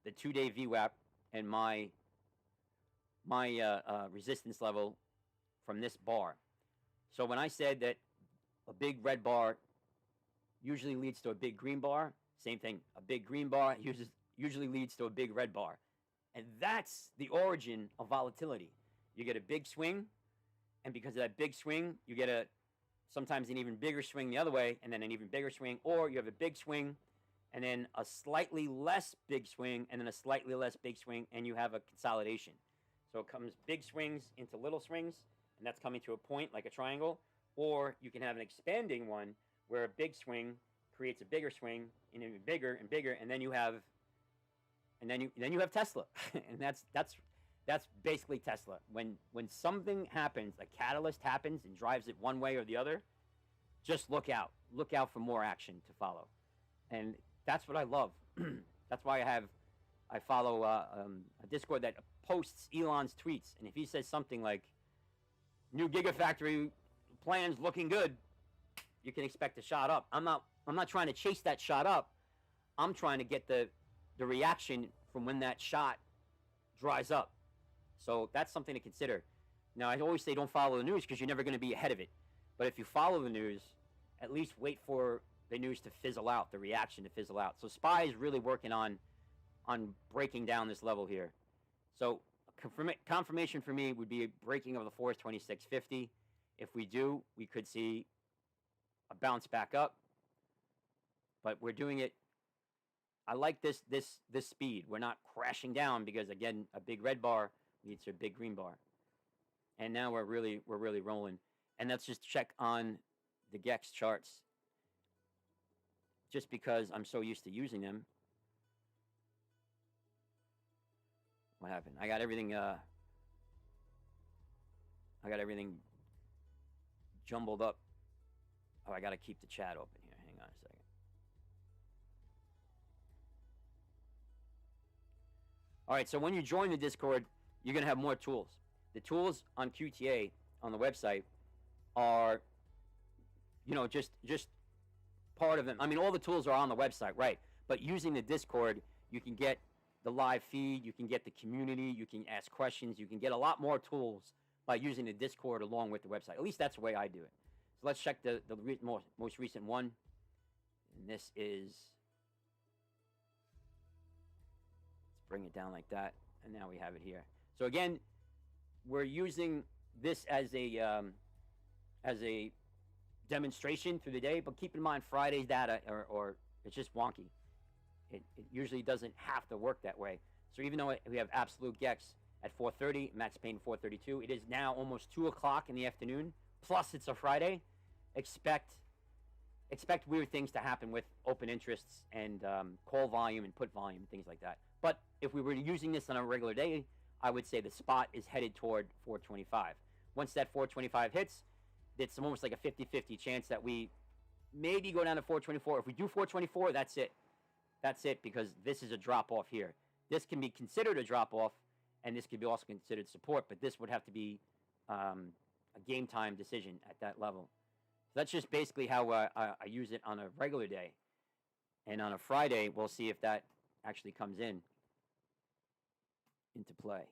the 2-day VWAP, and my resistance level from this bar. So when I said that a big red bar usually leads to a big green bar, same thing. A big green bar usually leads to a big red bar. And that's the origin of volatility. You get a big swing, and because of that big swing, you get sometimes an even bigger swing the other way, and then an even bigger swing, or you have a big swing, and then a slightly less big swing, and then a slightly less big swing, and you have a consolidation. So it comes big swings into little swings, and that's coming to a point like a triangle, or you can have an expanding one where a big swing creates a bigger swing, and even bigger and bigger, and then you have Tesla, and that's basically Tesla. When something happens, a catalyst happens and drives it one way or the other, just look out. Look out for more action to follow, and that's what I love. That's why I follow a Discord that posts Elon's tweets, and if he says something like "New Gigafactory plans looking good," you can expect a shot up. I'm not trying to chase that shot up. I'm trying to get the reaction from when that shot dries up. So that's something to consider. Now, I always say don't follow the news because you're never going to be ahead of it. But if you follow the news, at least wait for the news to fizzle out, the reaction to fizzle out. So SPY is really working on breaking down this level here. So confirmation for me would be a breaking of the 426.50. If we do, we could see a bounce back up. But we're doing it. I like this speed. We're not crashing down because, again, a big red bar leads to a big green bar. And now we're really rolling. And let's just check on the GEX charts. Just because I'm so used to using them. What happened? I got everything jumbled up. Oh, I got to keep the chat open here. Hang on a second. All right, so when you join the Discord, you're going to have more tools. The tools on QTA on the website are, just part of them. I mean, all the tools are on the website, right? But using the Discord, you can get the live feed, you can get the community, you can ask questions, you can get a lot more tools by using the Discord along with the website. At least that's the way I do it. So let's check the most recent one. And this is, let's bring it down like that. And now we have it here. So again, we're using this as a demonstration through the day, but keep in mind Friday's data or it's just wonky. It usually doesn't have to work that way. So even though we have absolute GEX at 4:30, Max Payne 4:32, it is now almost 2 o'clock in the afternoon. Plus it's a Friday. Expect weird things to happen with open interests and call volume and put volume, things like that. But if we were using this on a regular day, I would say the spot is headed toward 425. Once that 425 hits, it's almost like a 50-50 chance that we maybe go down to 424. If we do 424, that's it. That's it, because this is a drop-off here. This can be considered a drop-off, and this could be also considered support, but this would have to be a game-time decision at that level. So that's just basically how I use it on a regular day. And on a Friday, we'll see if that actually comes into play.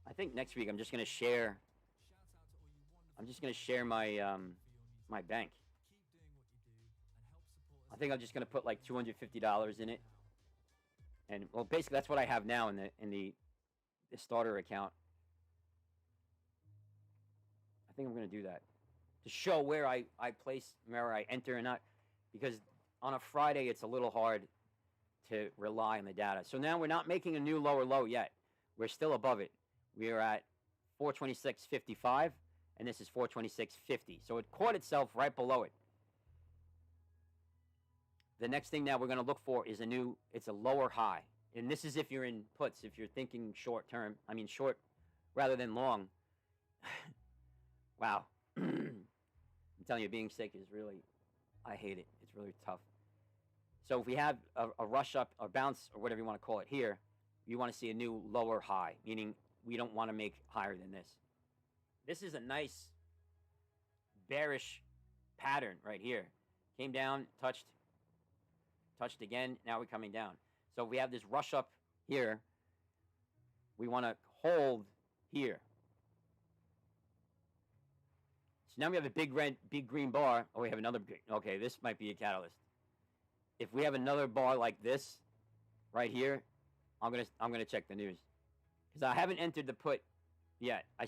I think next week I'm just going to share. I'm just going to share my my bank. I think I'm just going to put like $250 in it, and well, basically that's what I have now in the starter account. I think I'm going to do that to show where I place, where I enter or not, because on a Friday it's a little hard to rely on the data. So now we're not making a new lower low yet. We're still above it. We are at 426.55, and this is 426.50. So it caught itself right below it. The next thing now we're going to look for is it's a lower high. And this is if you're in puts, if you're thinking short term, I mean short rather than long. Wow. I'm telling you, being sick is really, I hate it. It's really tough. So if we have a rush up or bounce or whatever you want to call it here, you want to see a new lower high, meaning we don't want to make higher than this. This is a nice bearish pattern right here. Came down, touched again, now we're coming down. So we have this rush up here. We want to hold here. So now we have a big green bar. Oh, we have another green. Okay, this might be a catalyst. If we have another bar like this right here, I'm gonna check the news, because I haven't entered the put yet. I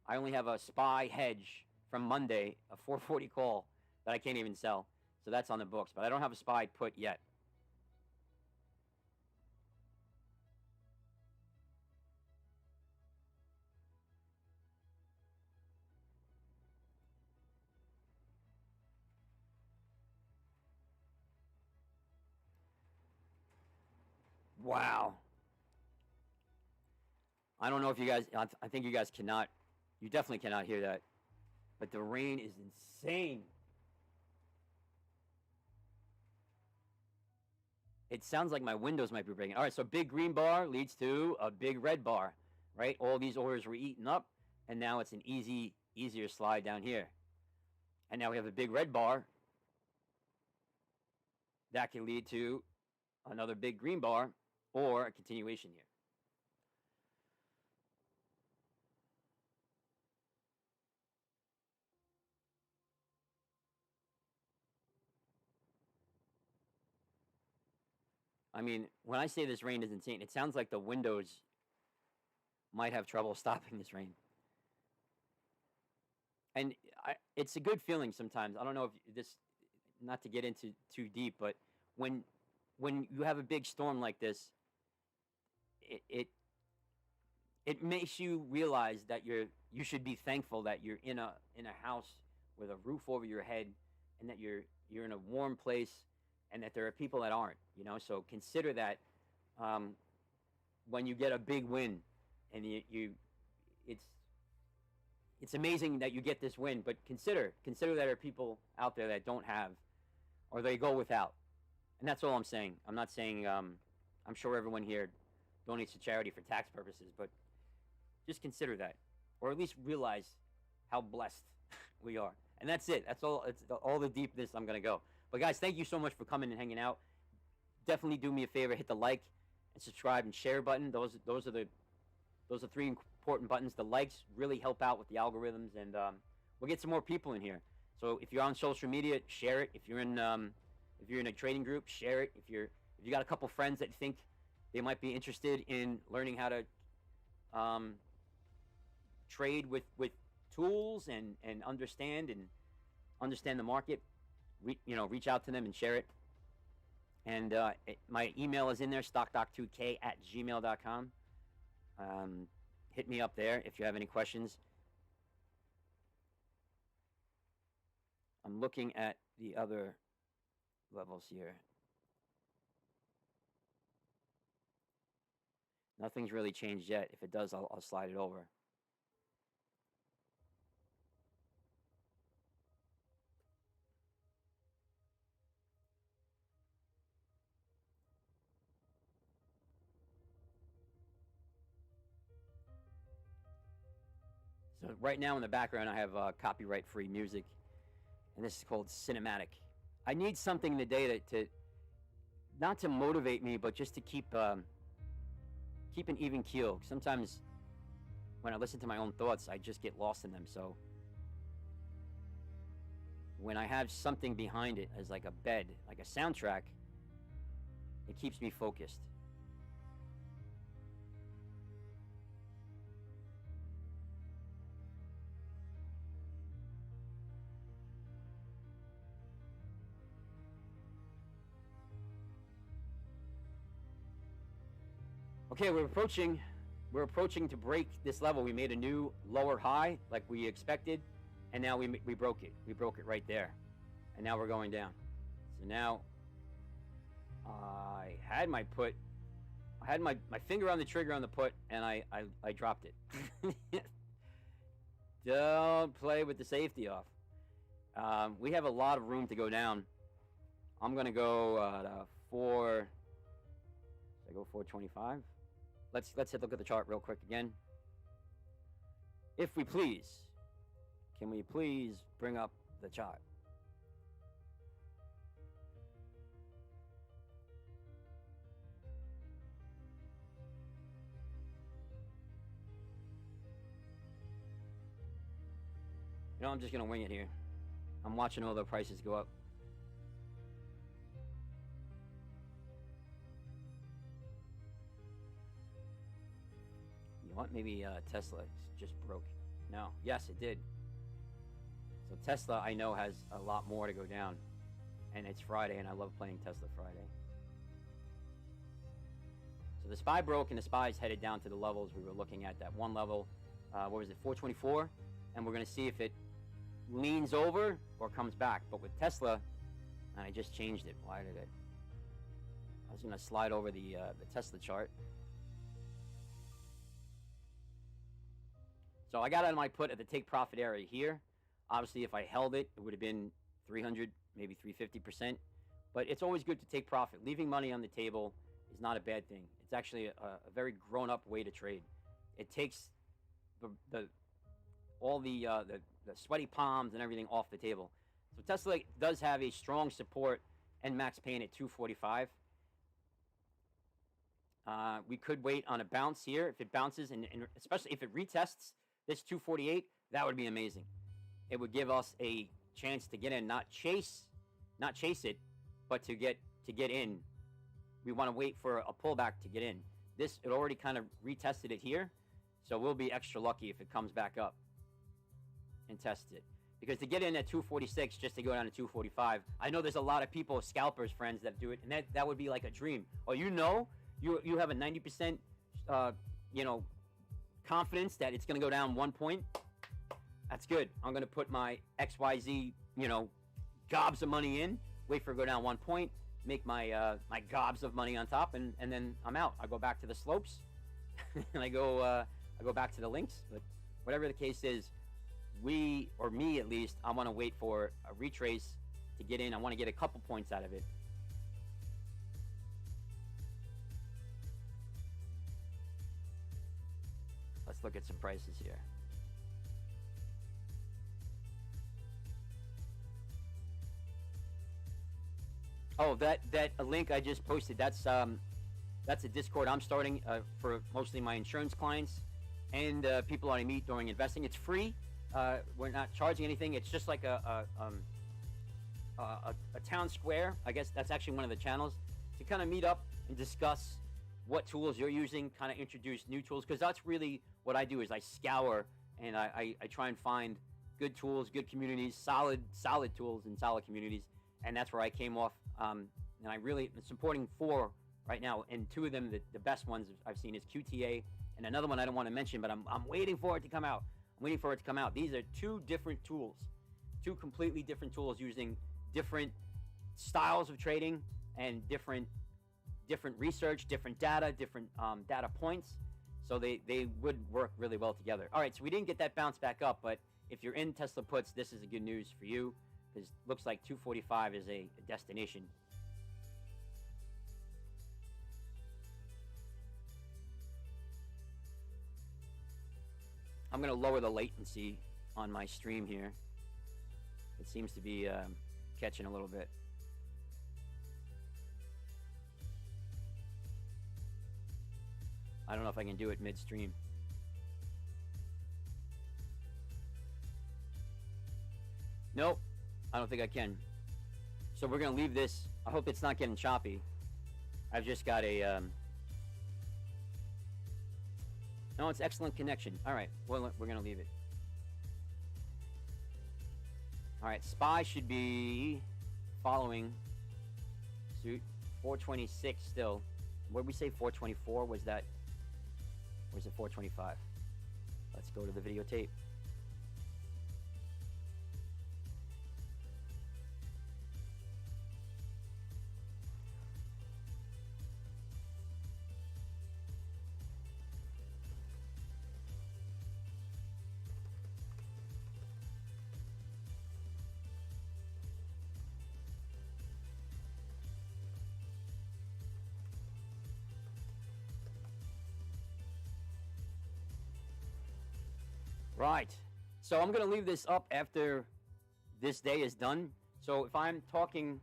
only have a SPY hedge from Monday, a 440 call that I can't even sell. So that's on the books, but I don't have a SPY put yet. Wow. I don't know if you guys, I think you guys cannot, you definitely cannot hear that. But the rain is insane. It sounds like my windows might be breaking. All right, so big green bar leads to a big red bar, right? All these orders were eaten up, and now it's an easier slide down here. And now we have a big red bar. That can lead to another big green bar or a continuation here. I mean, when I say this rain is insane, it sounds like the windows might have trouble stopping this rain. And it's a good feeling sometimes. I don't know if this, not to get into too deep, but when you have a big storm like this, it makes you realize that you should be thankful that you're in a house with a roof over your head, and that you're in a warm place, and that there are people that aren't. So consider that when you get a big win, and it's amazing that you get this win, but consider that there are people out there that don't have, or they go without. And that's all I'm saying. I'm not saying I'm sure everyone here donates to charity for tax purposes, but just consider that, or at least realize how blessed we are. And that's it. That's all. It's all the deepness I'm going to go. But guys, thank you so much for coming and hanging out. Definitely do me a favor, hit the like and subscribe and share button. Those are three important buttons. The likes really help out with the algorithms, and we'll get some more people in here. So if you're on social media, share it. If you're in a trading group, share it. If you got a couple friends that think they might be interested in learning how to trade with tools and understand the market, reach out to them and share it. And my email is in there, stockdoc2k@gmail.com. Hit me up there if you have any questions. I'm looking at the other levels here. Nothing's really changed yet. If it does, I'll slide it over. So right now in the background, I have copyright-free music, and this is called Cinematic. I need something today to not to motivate me, but just to keep keep an even keel. Sometimes when I listen to my own thoughts, I just get lost in them. So when I have something behind it as like a bed, like a soundtrack, it keeps me focused. Okay, we're approaching to break this level. We made a new lower high like we expected, and now we broke it. We broke it right there, and now we're going down. So now I had my finger on the trigger on the put, and I dropped it. Don't play with the safety off. We have a lot of room to go down. I'm gonna go 4. I go 425. Let's take a look at the chart real quick again. If we please, can we please bring up the chart? You know, I'm just gonna wing it here. I'm watching all the prices go up. What? Maybe Tesla just broke. No. Yes, it did. So Tesla, I know, has a lot more to go down. And it's Friday, and I love playing Tesla Friday. So the SPY broke, and the SPY's headed down to the levels we were looking at. That one level, what was it, 424? And we're going to see if it leans over or comes back. But with Tesla, and I just changed it. Why did it? I was going to slide over the Tesla chart. So I got out of my put at the take profit area here. Obviously, if I held it, it would have been 300, maybe 350%. But it's always good to take profit. Leaving money on the table is not a bad thing. It's actually a very grown-up way to trade. It takes all the sweaty palms and everything off the table. So Tesla does have a strong support and max pain at 245. We could wait on a bounce here. If it bounces, and especially if it retests this 248, that would be amazing. It would give us a chance to get in, not chase it, but to get in. We want to wait for a pullback to get in. It already kind of retested it here, so we'll be extra lucky if it comes back up and tests it. Because to get in at 246 just to go down to 245, I know there's a lot of people, scalpers, friends that do it, and that would be like a dream. Oh, you have a 90% confidence that it's going to go down 1 point. That's good. I'm going to put my XYZ, gobs of money in, wait for it to go down 1 point, make my my gobs of money on top, and then I'm out. I go back to the slopes, and I go back to the links. But whatever the case is, me at least, I want to wait for a retrace to get in. I want to get a couple points out of it. Let's look at some prices here. Oh, that link I just posted, that's a Discord I'm starting for mostly my insurance clients and people I meet during investing. It's free. We're not charging anything. It's just like a town square. I guess that's actually one of the channels to kind of meet up and discuss what tools you're using, kind of introduce new tools, because that's really what I do is I scour and I try and find good tools, good communities, solid tools and solid communities, and that's where I came off. And I really am supporting 4 right now, and 2 of them, the best ones I've seen is QTA, and another one I don't want to mention, but I'm waiting for it to come out. These are 2 different tools, 2 completely different tools using different styles of trading and different research, different data, different data points. So they would work really well together. All right, so we didn't get that bounce back up, but if you're in Tesla puts, this is a good news for you, because it looks like 245 is a destination. I'm going to lower the latency on my stream here. It seems to be catching a little bit. I don't know if I can do it midstream. Nope, I don't think I can. So we're gonna leave this. I hope it's not getting choppy. I've just got a no, it's excellent connection. All right, well, we're gonna leave it. All right, SPY should be following suit. 426 still. What did we say? 424 was that? Or was it 425? Let's go to the videotape. Right. So I'm going to leave this up after this day is done. So if I'm talking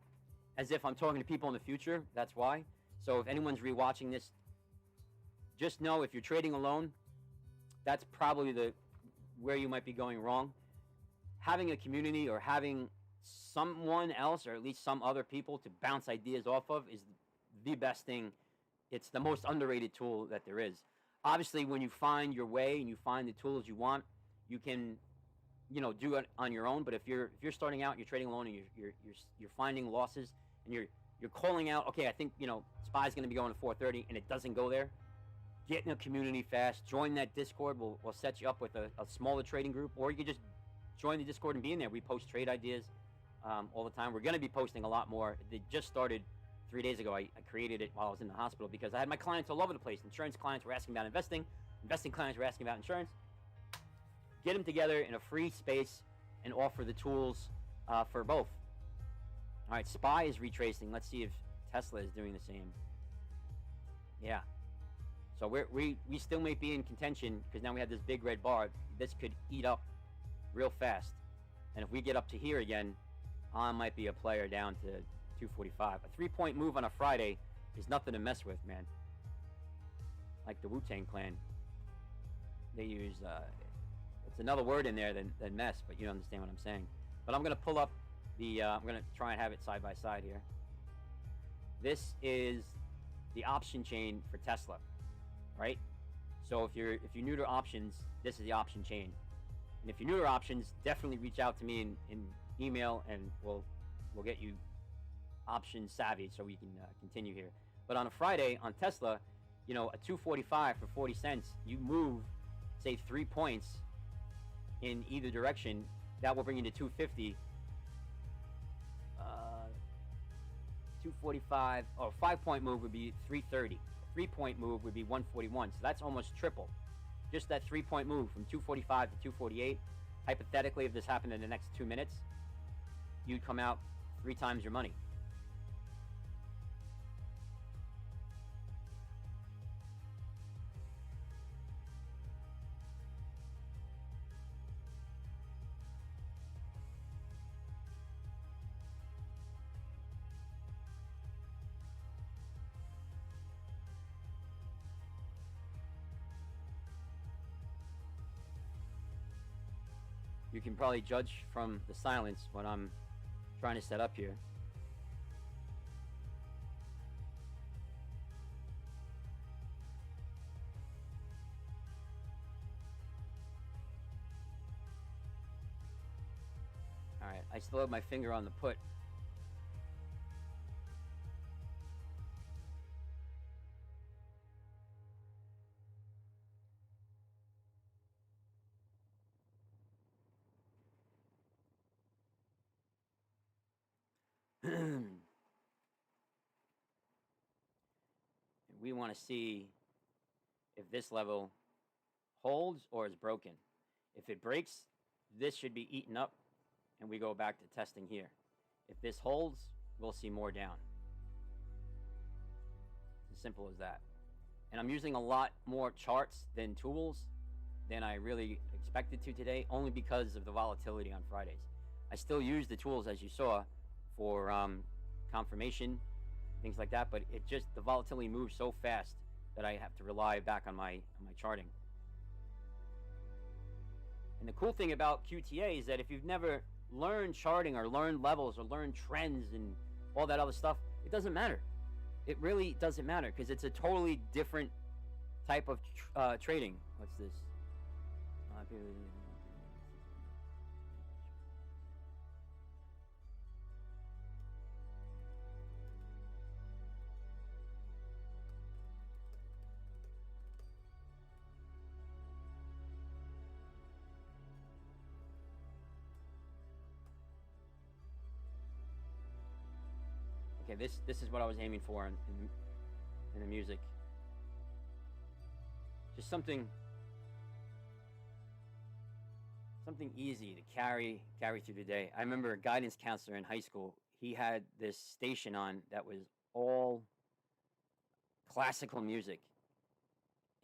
as if I'm talking to people in the future, that's why. So if anyone's rewatching this, just know if you're trading alone, that's probably where you might be going wrong. Having a community or having someone else or at least some other people to bounce ideas off of is the best thing. It's the most underrated tool that there is. Obviously, when you find your way and you find the tools you want, you can, do it on your own. But if you're starting out, you're trading alone, and you're finding losses, and you're calling out, okay, I think SPY's going to be going to 430, and it doesn't go there. Get in a community fast. Join that Discord. We'll set you up with a smaller trading group, or you can just join the Discord and be in there. We post trade ideas all the time. We're going to be posting a lot more. It just started 3 days ago. I created it while I was in the hospital because I had my clients all over the place. Insurance clients were asking about investing. Investing clients were asking about insurance. Get them together in a free space and offer the tools for both. All right, SPY is retracing. Let's see if Tesla is doing the same. Yeah. So we still may be in contention because now we have this big red bar. This could eat up real fast. And if we get up to here again, I might be a player down to 245. A 3-point move on a Friday is nothing to mess with, man. Like the Wu-Tang Clan. They use, it's another word in there than mess, but you understand what I'm saying. But I'm going to pull up I'm going to try and have it side by side here. This is the option chain for Tesla, right? So if you're new to options, this is the option chain. And if you're new to options, definitely reach out to me in email, and we'll get you option savvy so we can continue here. But on a Friday on Tesla, a 245 for 40 cents, you move, say, 3 points in either direction, that will bring you to 250. 245, 5-point move would be 330. 3-point move would be 141. So that's almost triple. Just that 3-point move from 245 to 248. Hypothetically, if this happened in the next 2 minutes, you'd come out 3 times your money. You can probably judge from the silence what I'm trying to set up here. All right, I still have my finger on the put. We want to see if this level holds or is broken. If it breaks, this should be eaten up, and we go back to testing here. If this holds, we'll see more down. It's as simple as that. And I'm using a lot more charts than tools than I really expected to today, only because of the volatility on Fridays. I still use the tools, as you saw, for confirmation, things like that, but the volatility moves so fast that I have to rely back on my charting. And the cool thing about QTA is that if you've never learned charting or learned levels or learned trends and all that other stuff, it doesn't matter. It really doesn't matter because it's a totally different type of trading. What's this? Okay, this is what I was aiming for in the music. Just something easy to carry through the day. I remember a guidance counselor in high school. He had this station on that was all classical music.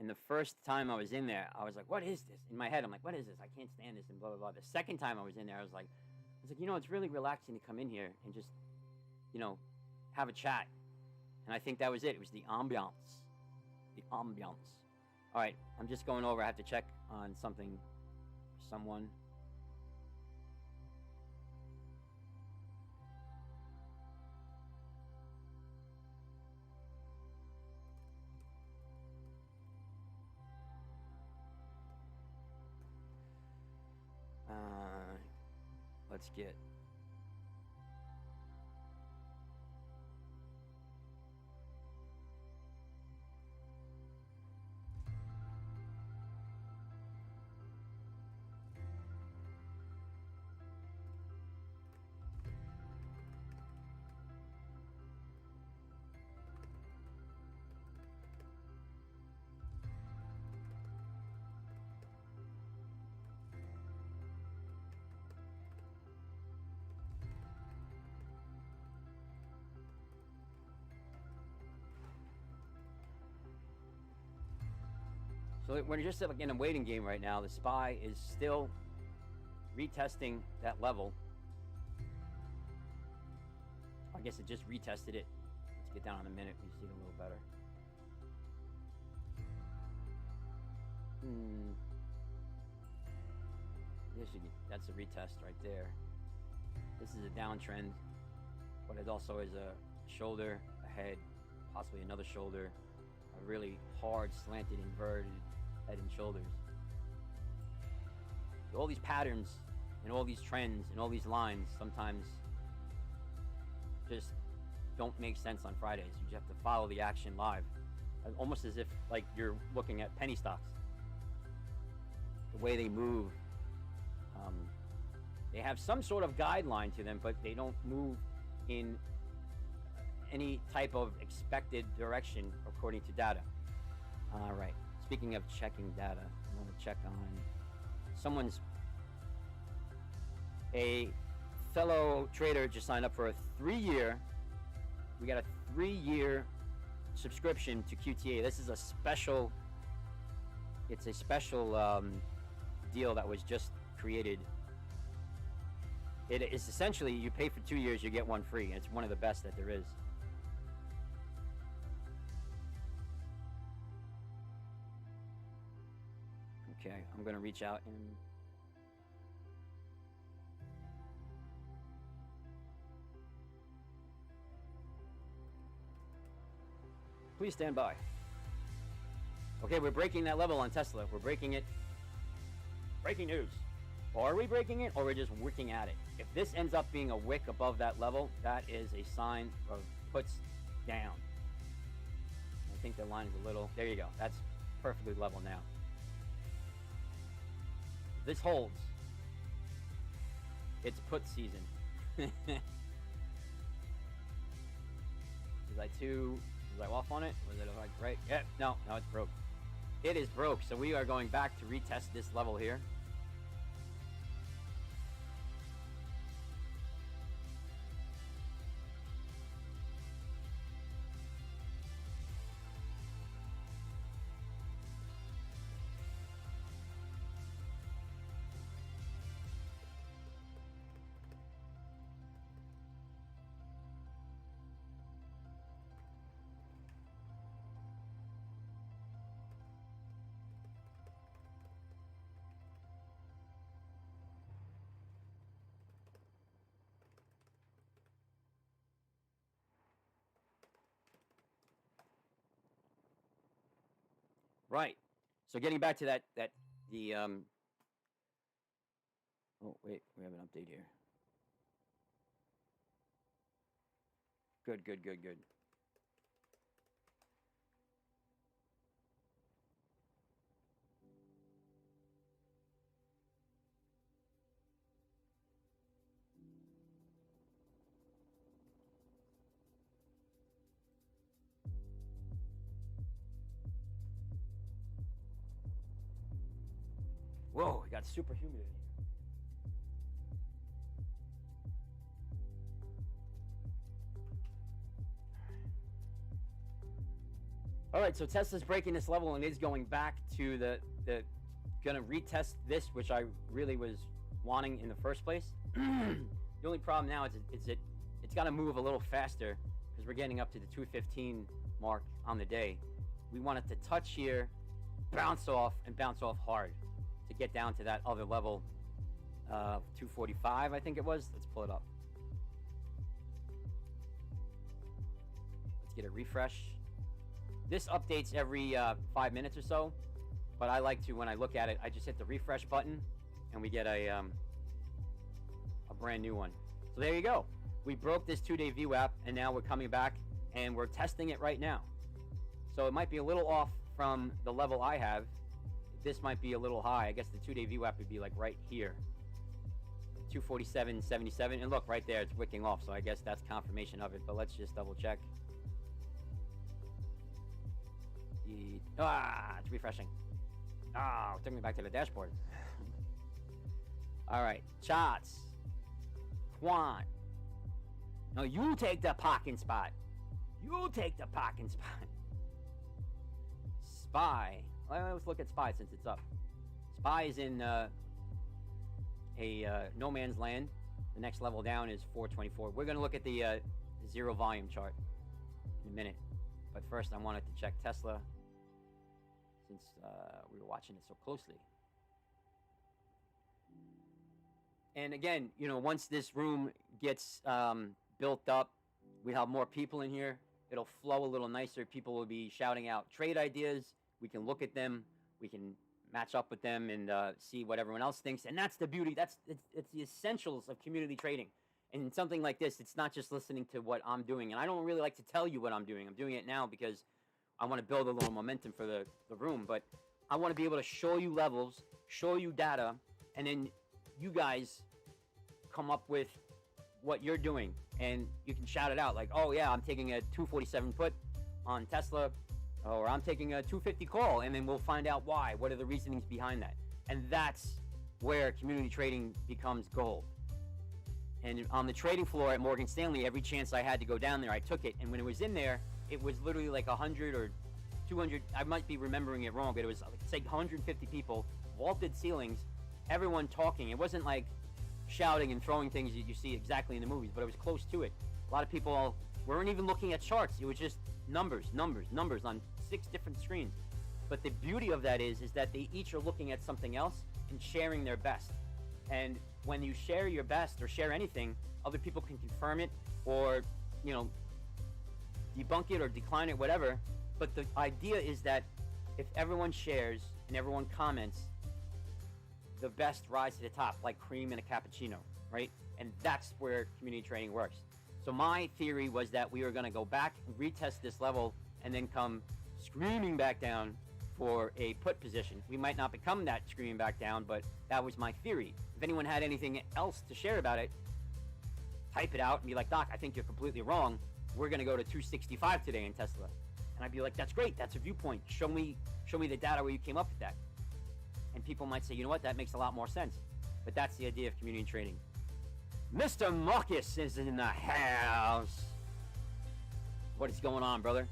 And the first time I was in there, I was like, "What is this?" In my head, I'm like, "What is this? I can't stand this," and blah blah blah. The second time I was in there, I was like, you know, it's really relaxing to come in here and just, you know, have a chat. And I think that was it. It was the ambiance. The ambiance. All right, I'm just going over. I have to check on something, someone. Let's get. So we're just like in a waiting game right now. The spy is still retesting that level. I guess it just retested it. Let's get down in a minute. We see it a little better. That's a retest right there. This is a downtrend, but it also is a shoulder, a head, possibly another shoulder, a really hard, slanted, inverted head and shoulders. All these patterns and all these trends and all these lines sometimes just don't make sense on Fridays. You just have to follow the action live, almost as if like you're looking at penny stocks. The way they move, they have some sort of guideline to them, but they don't move in any type of expected direction according to data. All right. Speaking of checking data, I'm going to check on a fellow trader just signed up for a 3-year. We got a 3-year subscription to QTA. This is a special. It's a special deal that was just created. It is essentially you pay for 2 years, you get one free. And it's one of the best that there is. Okay, I'm going to reach out and please stand by. Okay, we're breaking that level on Tesla. We're breaking it. Breaking news. Are we breaking it or we're just wicking at it? If this ends up being a wick above that level, that is a sign of puts down. I think the line is a little. There you go. That's perfectly level now. If this holds, it's put season. Was I off on it? Was it like right? Yeah, no, it's broke. It is broke. So we are going back to retest this level here. Right. So getting back to the oh wait, we have an update here. Good, good, good, good. Whoa, it got super humid in here. All right, so Tesla's breaking this level and is going back to the gonna retest this, which I really was wanting in the first place. The only problem now is it's got to move a little faster because we're getting up to the 215 mark on the day. We want it to touch here, bounce off, and bounce off hard to get down to that other level, 245, I think it was. Let's pull it up. Let's get a refresh. This updates every 5 minutes or so, but I like to, when I look at it, I just hit the refresh button, and we get a brand new one. So there you go. We broke this 2-day VWAP, and now we're coming back, and we're testing it right now. So it might be a little off from the level I have. This might be a little high. I guess the 2-day VWAP would be like right here, 247.77, and look right there, it's wicking off. So I guess that's confirmation of it. But let's just double check. It's refreshing. It took me back to the dashboard. All right, charts. Quant. No, you take the parking spot. You take the parking spot. Spy. Let's look at Spy since it's up. Spy is in a no man's land. The next level down is 424. We're going to look at the zero volume chart in a minute. But first, I wanted to check Tesla since we were watching it so closely. And again, you know, once this room gets built up, we have more people in here. It'll flow a little nicer. People will be shouting out trade ideas. We can look at them. We can match up with them and see what everyone else thinks. And that's the beauty. It's the essentials of community trading. And in something like this, it's not just listening to what I'm doing. And I don't really like to tell you what I'm doing. I'm doing it now because I want to build a little momentum for the room. But I want to be able to show you levels, show you data, and then you guys come up with what you're doing. And you can shout it out like, oh, yeah, I'm taking a 247 put on Tesla, or I'm taking a 250 call, and then we'll find out why. What are the reasonings behind that? And that's where community trading becomes gold. And on the trading floor at Morgan Stanley, every chance I had to go down there, I took it. And when it was in there, it was literally like 100 or 200. I might be remembering it wrong, but it was like 150 people, vaulted ceilings, everyone talking. It wasn't like shouting and throwing things that you see exactly in the movies, but it was close to it. A lot of people weren't even looking at charts. It was just numbers on 6 different screens. But the beauty of that is that they each are looking at something else and sharing their best. And when you share your best or share anything, other people can confirm it or, you know, debunk it or decline it, whatever. But the idea is that if everyone shares and everyone comments, the best rise to the top, like cream in a cappuccino, right? And that's where community trading works. So my theory was that we were going to go back and retest this level and then come screaming back down for a put position. We might not become that screaming back down, but that was my theory. If anyone had anything else to share about it, type it out and be like, Doc, I think you're completely wrong. We're going to go to 265 today in Tesla. And I'd be like, that's great. That's a viewpoint. Show me the data where you came up with that. And people might say, you know what, that makes a lot more sense. But that's the idea of community trading. Mr. Marcus is in the house. What is going on, brother?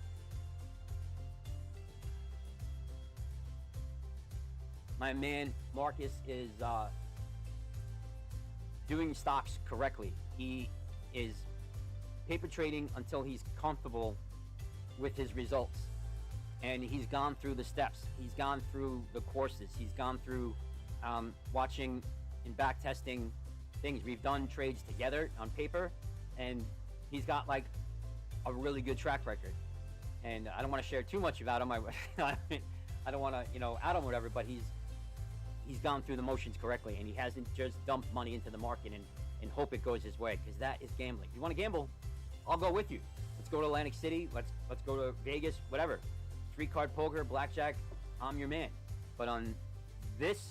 My man Marcus is doing stocks correctly. He is paper trading until he's comfortable with his results. And he's gone through the steps. He's gone through the courses. He's gone through watching and back testing things. We've done trades together on paper, and he's got like a really good track record. And I don't want to share too much about him. I don't want to, out him or whatever, but he's gone through the motions correctly, and he hasn't just dumped money into the market and hope it goes his way, because that is gambling. If you want to gamble, I'll go with you. Let's go to Atlantic City. Let's go to Vegas, whatever. 3-card poker, blackjack, I'm your man. But on this,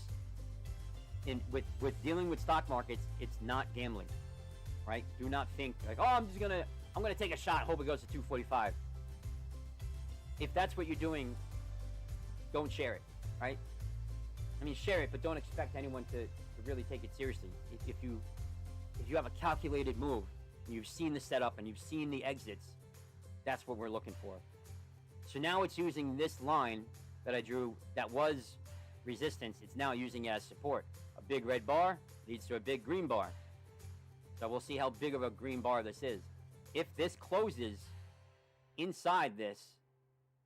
with dealing with stock markets, it's not gambling, right? Do not think like, oh, I'm gonna take a shot, hope it goes to 245. If that's what you're doing, don't share it, right? I mean, share it, but don't expect anyone to really take it seriously. If you have a calculated move, and you've seen the setup and you've seen the exits, that's what we're looking for. So now it's using this line that I drew that was resistance. It's now using it as support. A big red bar leads to a big green bar. So we'll see how big of a green bar this is. If this closes inside this,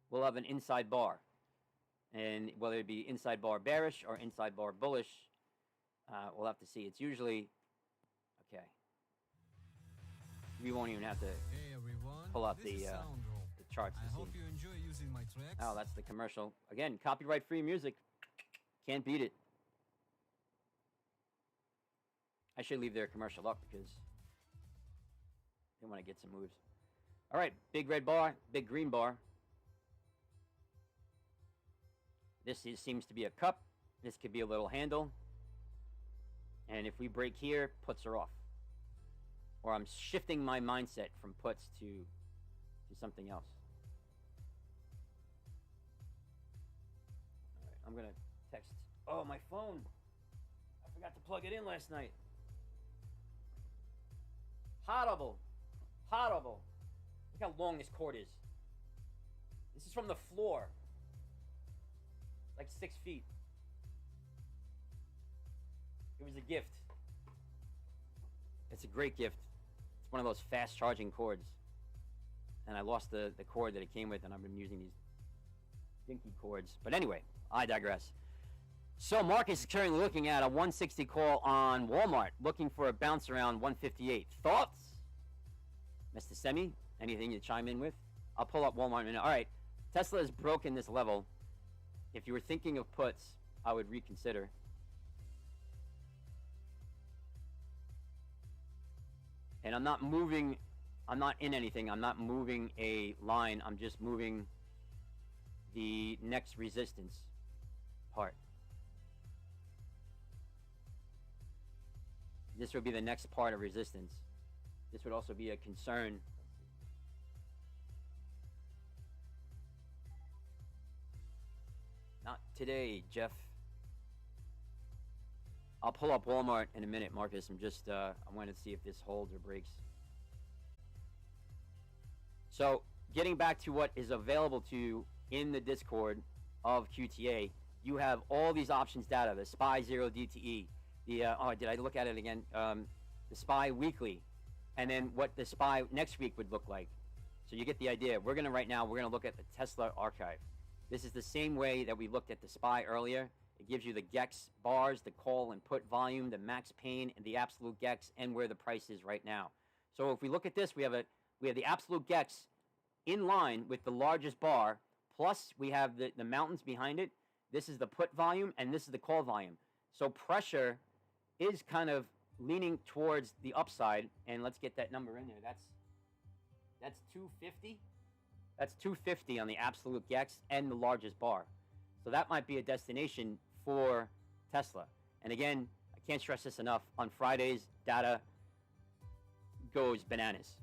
we'll have an inside bar. And whether it be inside bar bearish or inside bar bullish, we'll have to see. It's usually, okay. We won't even have to pull up the charts to I see. hope you enjoy using my tracks. Oh, that's the commercial. Again, copyright-free music. Can't beat it. I should leave their commercial up because they want to get some moves. All right, big red bar, big green bar. This seems to be a cup. This could be a little handle. And if we break here, puts are off. Or I'm shifting my mindset from puts to something else. All right, I'm going to text. Oh, my phone. I forgot to plug it in last night. Horrible. Horrible. Look how long this cord is. This is from the floor. Like 6 feet. It was a gift. It's a great gift. It's one of those fast charging cords. And I lost the cord that it came with, and I've been using these dinky cords. But anyway, I digress. So Marcus is currently looking at a 160 call on Walmart, looking for a bounce around 158. Thoughts? Mr. Semi, anything to chime in with? I'll pull up Walmart in a minute. All right, Tesla has broken this level. If you were thinking of puts, I would reconsider. And I'm not moving, I'm not in anything. I'm not moving a line. I'm just moving the next resistance part. This would be the next part of resistance. This would also be a concern. Not today, Jeff. I'll pull up Walmart in a minute, Marcus. I'm just, I want to see if this holds or breaks. So, getting back to what is available to you in the Discord of QTA, you have all these options data, the SPY 0 DTE, the, oh, did I look at it again? The SPY weekly, and then what the SPY next week would look like. So you get the idea. We're going to, right now, we're going to look at the Tesla archive. This is the same way that we looked at the SPY earlier. It gives you the GEX bars, the call and put volume, the max pain, and the absolute GEX, and where the price is right now. So if we look at this, we have the absolute GEX in line with the largest bar, plus we have the mountains behind it. This is the put volume, and this is the call volume. So pressure is kind of leaning towards the upside, and let's get that number in there. That's 250. That's 250 on the absolute GEX and the largest bar. So that might be a destination for Tesla. And again, I can't stress this enough. On Fridays, data goes bananas.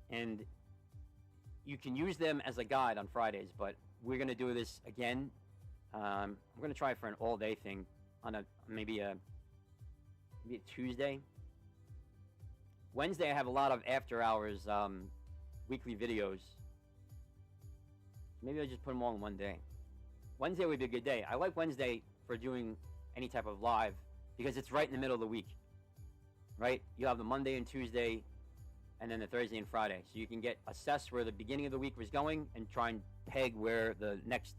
And you can use them as a guide on Fridays, but we're going to do this again. I'm going to try for an all-day thing on maybe a Tuesday. Wednesday, I have a lot of after-hours weekly videos. Maybe I'll just put them all in one day. Wednesday would be a good day. I like Wednesday for doing any type of live because it's right in the middle of the week, right? You have the Monday and Tuesday and then the Thursday and Friday. So you can assess where the beginning of the week was going and try and peg where the next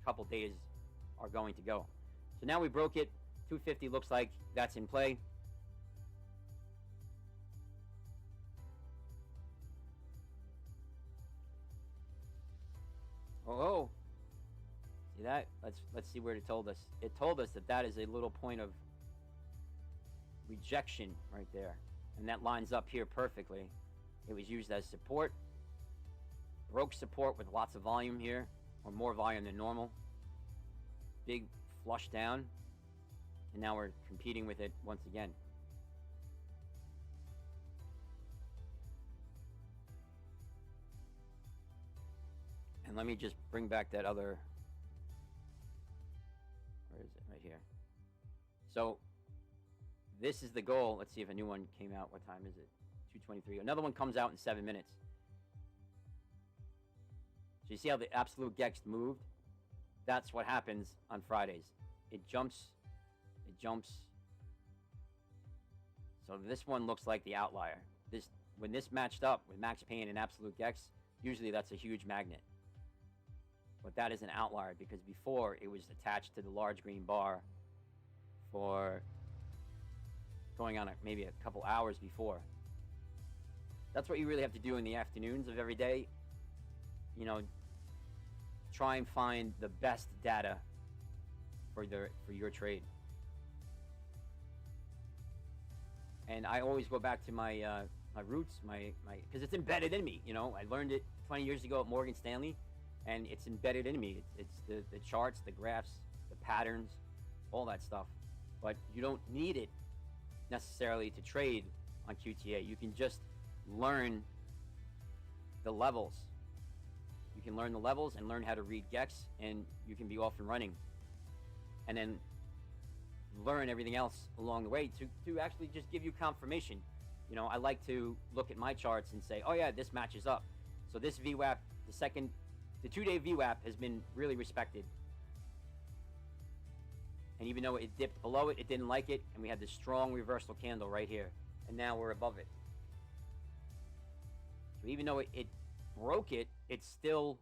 couple days are going to go. So now we broke it. 250 looks like that's in play. Oh, see See that? Let's see where it told us. It told us that that is a little point of rejection right there, and that lines up here perfectly. It was used as support, broke support with lots of volume here, or more volume than normal. Big flush down, and now we're competing with it once again. And let me just bring back that other, where is it? Right here. So this is the goal. Let's see if a new one came out. What time is it? 2:23. Another one comes out in 7 minutes. So you see how the absolute gex moved? That's what happens on Fridays. It jumps. It jumps. So this one looks like the outlier. When this matched up with max pain and absolute gex, usually that's a huge magnet. But that is an outlier because before it was attached to the large green bar for going on maybe a couple hours before. That's what you really have to do in the afternoons of every day. You know, try and find the best data for your trade. And I always go back to my my roots, because it's embedded in me. You know, I learned it 20 years ago at Morgan Stanley, and it's embedded in me. It's the charts, the graphs, the patterns, all that stuff. But you don't need it necessarily to trade on QTA. You can just learn the levels. You can learn the levels and learn how to read gex, and you can be off and running. And then learn everything else along the way to actually just give you confirmation. You know, I like to look at my charts and say, oh yeah, this matches up. So this VWAP, the 2-day VWAP has been really respected. And even though it dipped below it, it didn't like it, and we had this strong reversal candle right here. And now we're above it. So even though it broke it, it's still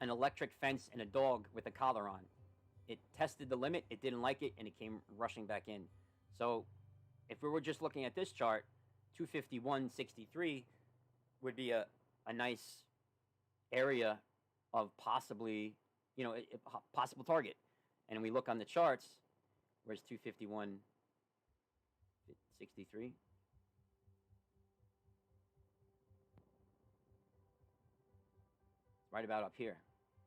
an electric fence and a dog with a collar on. It tested the limit, it didn't like it, and it came rushing back in. So if we were just looking at this chart, 251.63 would be a nice area of possibly, you know, a possible target. And we look on the charts, where's 251.63? Right about up here.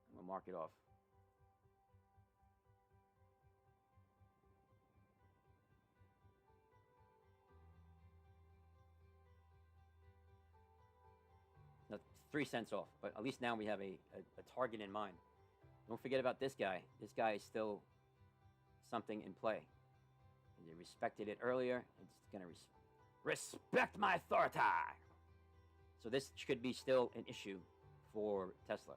I'm gonna mark it off. Now, 3 cents off, but at least now we have a target in mind. Don't forget about this guy. This guy is still something in play. They respected it earlier. It's gonna respect my authority. So this could be still an issue for Tesla.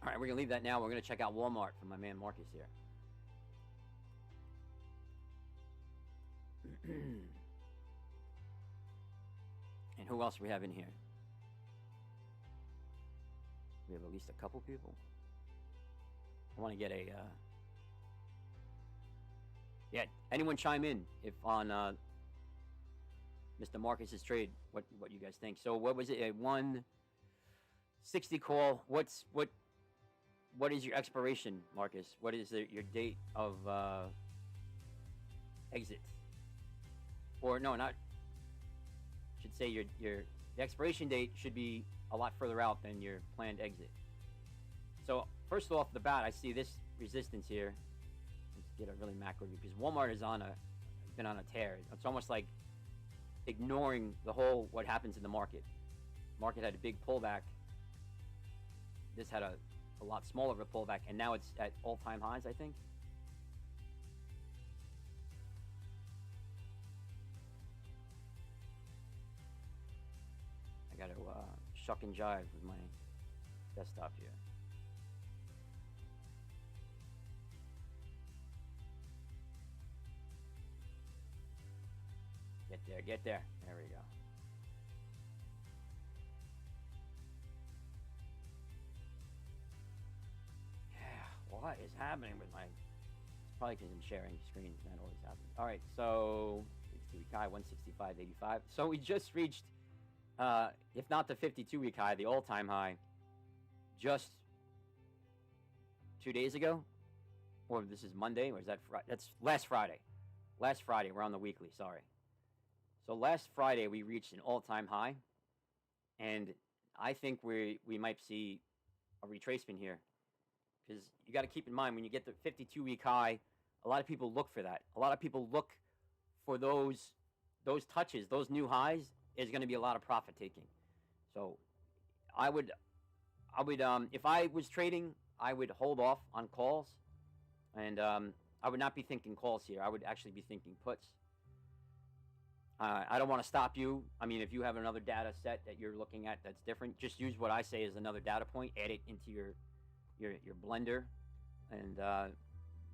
All right, we're gonna leave that now. We're gonna check out Walmart from my man Marcus here. And who else we have in here? We have at least a couple people. I want to get a yeah, anyone chime in if on Mr. Marcus's trade, what you guys think. So what was it, a 160 call? What is your expiration, Marcus? What is your date of exit? Or no, not, should say the expiration date should be a lot further out than your planned exit. So first off the bat, I see this resistance here. Let's get a really macro view because Walmart is been on a tear. It's almost like ignoring the whole what happens in the market. Market had a big pullback. This had a lot smaller of a pullback, and now it's at all-time highs, I think. I gotta shuck and jive with my desktop here. Get there. There we go. happening with my... It's probably because I'm sharing screens. That always happens. All right, so 52-week high, 165.85. So we just reached, if not the 52-week high, the all-time high, just 2 days ago. Or this is Monday, or is that Friday? That's last Friday. Last Friday, we're on the weekly, sorry. So last Friday, we reached an all-time high. And I think we might see a retracement here. Because you got to keep in mind, when you get the 52-week high, a lot of people look for that. A lot of people look for those touches, those new highs. Is going to be a lot of profit taking. So I would, if I was trading, I would hold off on calls. And I would not be thinking calls here. I would actually be thinking puts. I don't want to stop you. I mean, if you have another data set that you're looking at that's different, just use what I say as another data point. Add it into your blender, and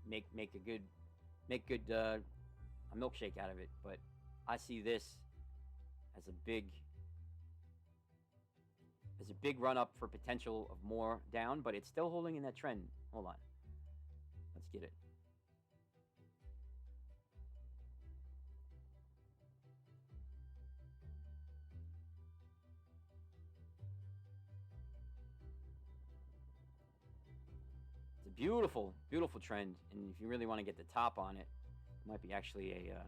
make a milkshake out of it. But I see this as a big run up for potential of more down, but it's still holding in that trend. Hold on. Let's get it. It's a beautiful, beautiful trend, and if you really want to get the top on it, it might be actually a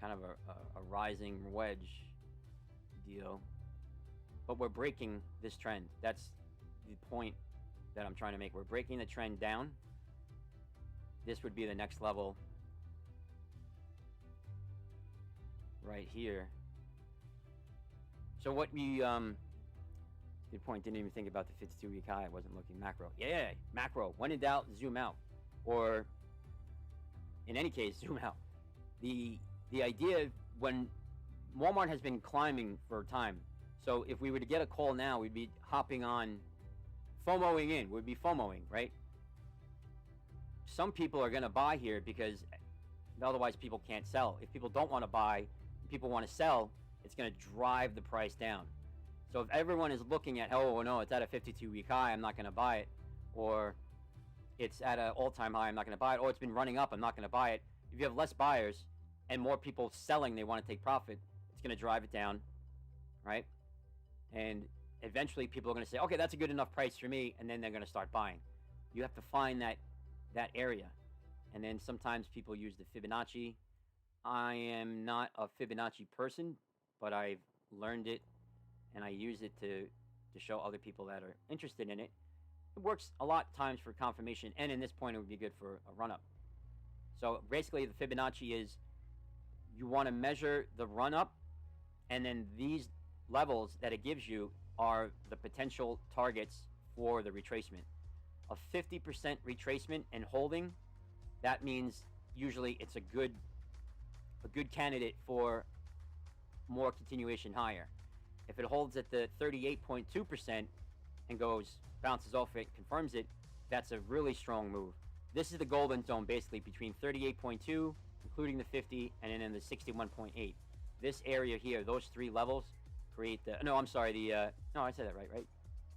kind of a rising wedge deal. But we're breaking this trend. That's the point that I'm trying to make. We're breaking the trend down. This would be the next level right here. So what we good point, didn't even think about the 52-week high. I wasn't looking macro. Yeah, macro. When in doubt, zoom out. Or in any case, zoom out. The idea, when Walmart has been climbing for time, so if we were to get a call now, we'd be hopping on, FOMOing in. We'd be FOMOing, right? Some people are going to buy here because otherwise people can't sell. If people don't want to buy, people want to sell, it's going to drive the price down. So if everyone is looking at, oh no, it's at a 52-week high, I'm not going to buy it, or it's at an all-time high, I'm not going to buy it, or it's been running up, I'm not going to buy it. If you have less buyers and more people selling, they want to take profit, it's going to drive it down, right? And eventually people are going to say, okay, that's a good enough price for me, and then they're going to start buying. You have to find that area. And then sometimes people use the Fibonacci. I am not a Fibonacci person, but I've learned it, and I use it to show other people that are interested in it. It works a lot of times for confirmation, and in this point it would be good for a run-up. So basically the Fibonacci is, you want to measure the run-up, and then these levels that it gives you are the potential targets for the retracement. A 50% retracement and holding, that means usually it's a good candidate for more continuation higher. If it holds at the 38.2% and bounces off it, confirms it, that's a really strong move. This is the golden zone, basically between 38.2, including the 50, and then in the 61.8. This area here, those three levels create the, no, I'm sorry, no, I said that right?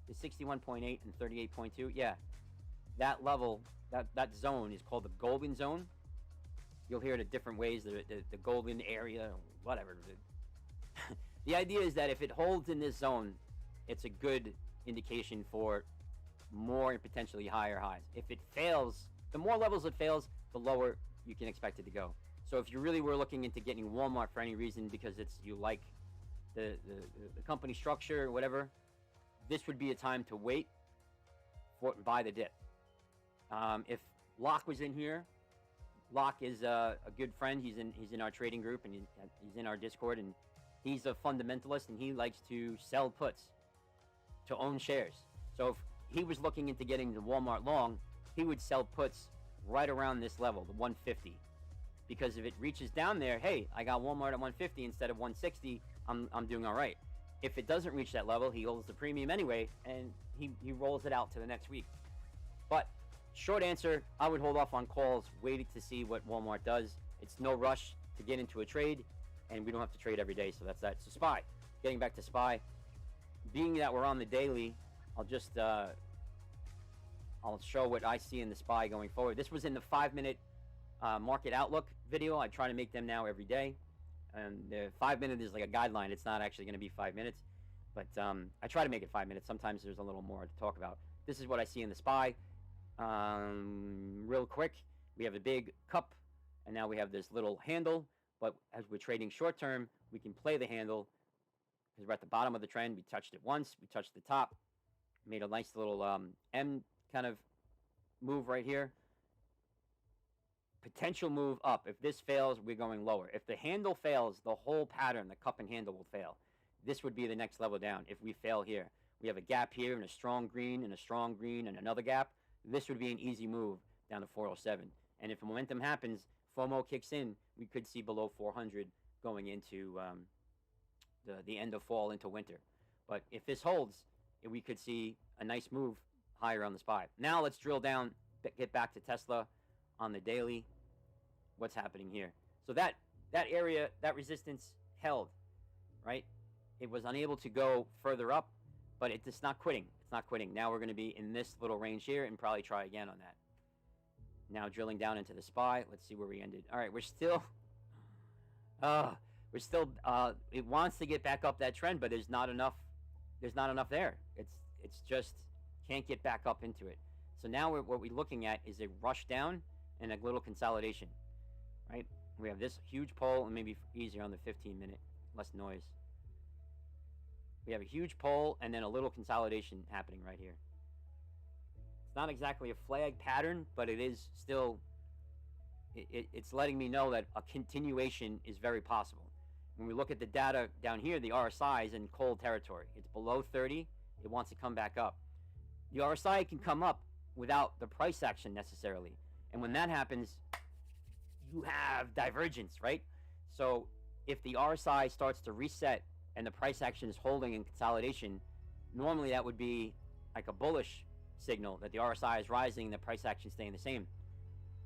The 61.8 and 38.2, yeah. That level, that zone is called the golden zone. You'll hear it in different ways, the golden area, whatever. The idea is that if it holds in this zone, it's a good indication for more and potentially higher highs. If it fails, the more levels it fails, the lower you can expect it to go. So if you really were looking into getting Walmart for any reason because you like the company structure or whatever, this would be a time to wait for buy the dip. If Locke was in here, Locke is a good friend. He's in our trading group, and he's in our Discord, and he's a fundamentalist, and he likes to sell puts to own shares. So if he was looking into getting the Walmart long, he would sell puts right around this level, the 150. Because if it reaches down there, hey, I got Walmart at 150 instead of 160, I'm doing all right. If it doesn't reach that level, he holds the premium anyway, and he rolls it out to the next week. But short answer, I would hold off on calls, waiting to see what Walmart does. It's no rush to get into a trade, and we don't have to trade every day, so that's that. So SPY, getting back to SPY, being that we're on the daily, I'll just I'll show what I see in the SPY going forward. This was in the 5-minute market outlook video. I try to make them now every day, and the 5-minute is like a guideline. It's not actually going to be 5 minutes, but I try to make it 5 minutes. Sometimes there's a little more to talk about. This is what I see in the SPY. Real quick, we have a big cup, and now we have this little handle, but as we're trading short term, we can play the handle because we're at the bottom of the trend. We touched it once, we touched the top, made a nice little M kind of move right here. Potential move up. If this fails, we're going lower. If the handle fails, the whole pattern, the cup and handle, will fail. This would be the next level down if we fail here. We have a gap here and a strong green and a strong green and another gap. This would be an easy move down to 407. And if momentum happens, FOMO kicks in, we could see below 400 going into the end of fall into winter. But if this holds, we could see a nice move higher on the SPY. Now let's drill down, get back to Tesla on the daily. What's happening here? So that area, that resistance held, right? It was unable to go further up, but it's not quitting. It's not quitting. Now we're going to be in this little range here and probably try again on that. Now drilling down into the SPY. Let's see where we ended. All right, we're still, it wants to get back up that trend, but there's not enough there. It's just can't get back up into it. So now what we're looking at is a rush down and a little consolidation, right? We have this huge pull, and maybe easier on the 15-minute, less noise. We have a huge pull and then a little consolidation happening right here. It's not exactly a flag pattern, but it is still, it's letting me know that a continuation is very possible. When we look at the data down here, the RSI is in cold territory. It's below 30. It wants to come back up. The RSI can come up without the price action necessarily. And when that happens, you have divergence, right? So if the RSI starts to reset and the price action is holding in consolidation, normally that would be like a bullish signal that the RSI is rising and the price action staying the same.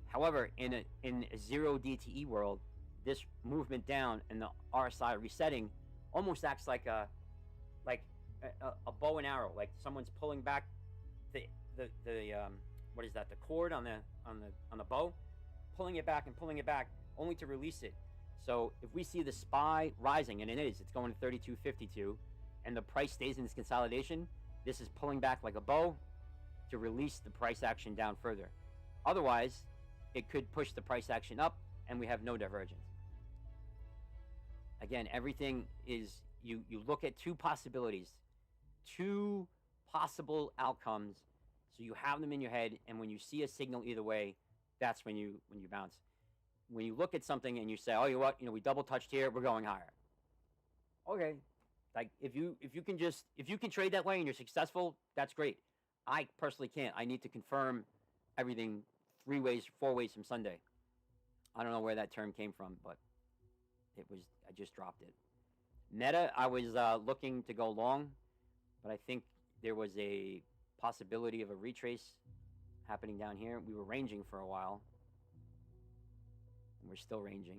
However, in a zero DTE world, this movement down and the RSI resetting almost acts like a bow and arrow, like someone's pulling back the what is that? The cord on the bow, pulling it back and pulling it back, only to release it. So if we see the SPY rising, and it is, it's going to 32.52, and the price stays in this consolidation, this is pulling back like a bow to release the price action down further. Otherwise, it could push the price action up, and we have no divergence. Again, everything is, you look at two possibilities, two possible outcomes, so you have them in your head, and when you see a signal either way, that's when you bounce. When you look at something and you say, oh, you know what, we double touched here, we're going higher. Okay, like if you can trade that way and you're successful, that's great. I personally can't. I need to confirm everything 3 ways, 4 ways from Sunday. I don't know where that term came from, but I just dropped it. Meta, I was looking to go long, but I think there was a possibility of a retrace happening down here. We were ranging for a while, and we're still ranging.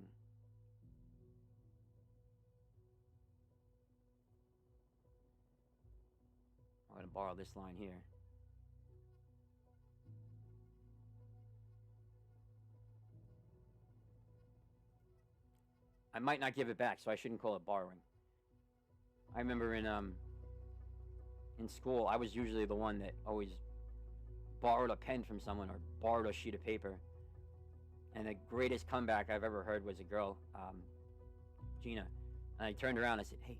I'm going to borrow this line here. I might not give it back, so I shouldn't call it borrowing. I remember in school, I was usually the one that always borrowed a pen from someone or borrowed a sheet of paper. And the greatest comeback I've ever heard was a girl, Gina. And I turned around and I said, hey,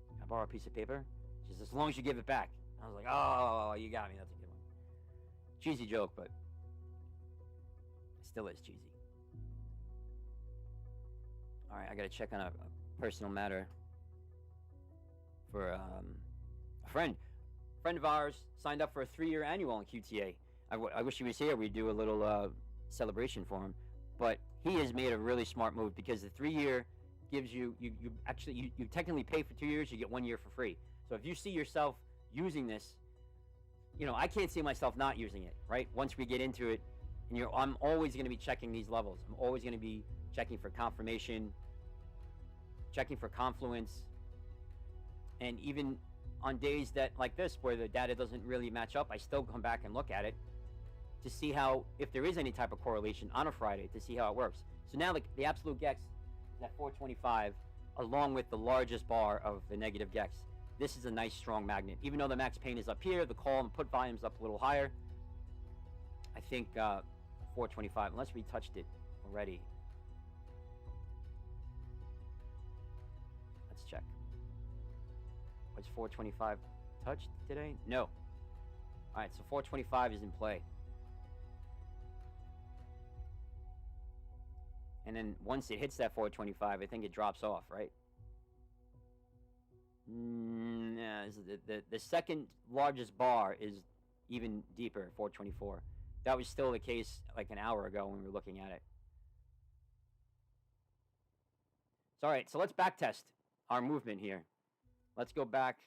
can I borrow a piece of paper? She says, as long as you give it back. I was like, oh, you got me. That's a good one. Cheesy joke, but it still is cheesy. All right, I got to check on a personal matter for a friend. A friend of ours signed up for a 3-year annual in QTA. I wish he was here. We'd do a little celebration for him. But he has made a really smart move because the 3-year gives you technically pay for 2 years, you get 1 year for free. So if you see yourself using this, I can't see myself not using it, right? Once we get into it, and I'm always going to be checking these levels. I'm always going to be checking for confirmation, checking for confluence, and even on days that like this where the data doesn't really match up, I still come back and look at it to see how, if there is any type of correlation on a Friday, to see how it works. So now the absolute gex is at 425, along with the largest bar of the negative gex. This is a nice strong magnet. Even though the max pain is up here, the call and put volume's up a little higher. I think 425, unless we touched it already. Let's check. Was 425 touched today? No. Alright, so 425 is in play. And then once it hits that 425, I think it drops off, right? Nah, the second largest bar is even deeper at 424. That was still the case like an hour ago when we were looking at it. So, all right, so let's back test our movement here. Let's go back.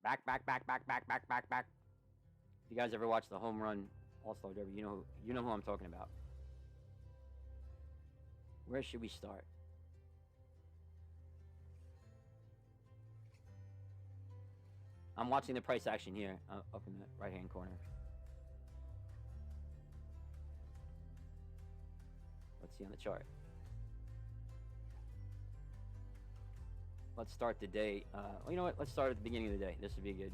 Back. If you guys ever watched the Home Run All-Star Derby, you know who I'm talking about. Where should we start? I'm watching the price action here, up in the right-hand corner. Let's see on the chart. Let's start the day. You know what? Let's start at the beginning of the day. This would be good.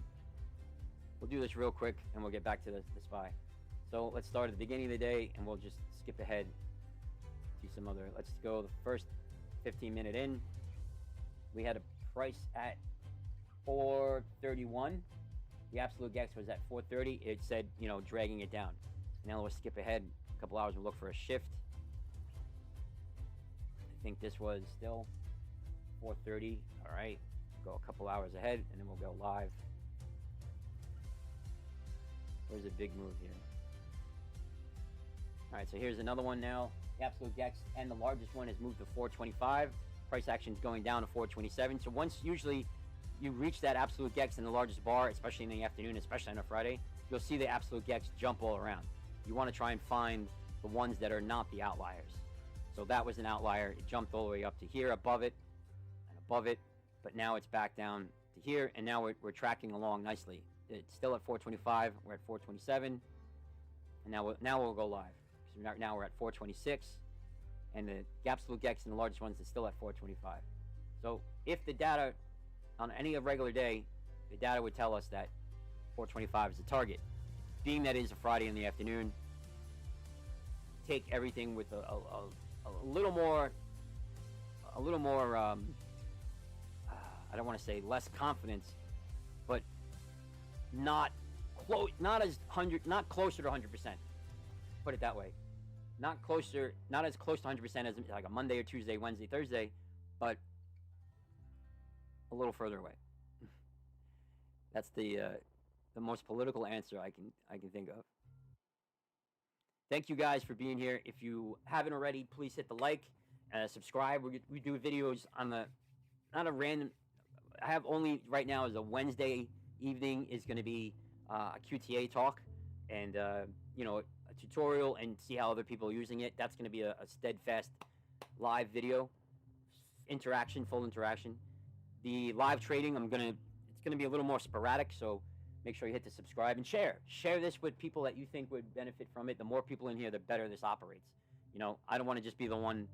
We'll do this real quick, and we'll get back to the SPY. So let's start at the beginning of the day, and we'll just skip ahead to some other. Let's go the first 15-minute in. We had a price at 431. The absolute gex was at 430. It said, you know, dragging it down. Now we'll skip ahead a couple hours and look for a shift. I think this was still 430. All right, go a couple hours ahead, and then we'll go live. Where's a big move here? All right, so here's another one now. The absolute gex and the largest one has moved to 425. Price action's going down to 427. So once usually you reach that absolute gex in the largest bar, especially in the afternoon, especially on a Friday, you'll see the absolute gex jump all around. You want to try and find the ones that are not the outliers. So that was an outlier. It jumped all the way up to here, above it, and above it, but now it's back down to here, and now we're tracking along nicely. It's still at 425. We're at 427, and now we'll go live. So now we're at 426, and the absolute gex and the largest ones is still at 425. So if the data on any regular day, the data would tell us that 425 is the target. Being that it is a Friday in the afternoon, take everything with a little more. I don't want to say less confidence, but not closer to 100%. Put it that way. Not as close to 100% as like a Monday or Tuesday, Wednesday, Thursday, but a little further away. That's the most political answer I can think of. Thank you guys for being here. If you haven't already, please hit the like, subscribe. We do videos on not a random. I have only right now is a Wednesday evening is going to be a QTA talk, and you know, a tutorial and see how other people are using it. That's going to be a steadfast live video, full interaction. The live trading, it's going to be a little more sporadic, so make sure you hit the subscribe and share. Share this with people that you think would benefit from it. The more people in here, the better this operates. You know, I don't want to just be the one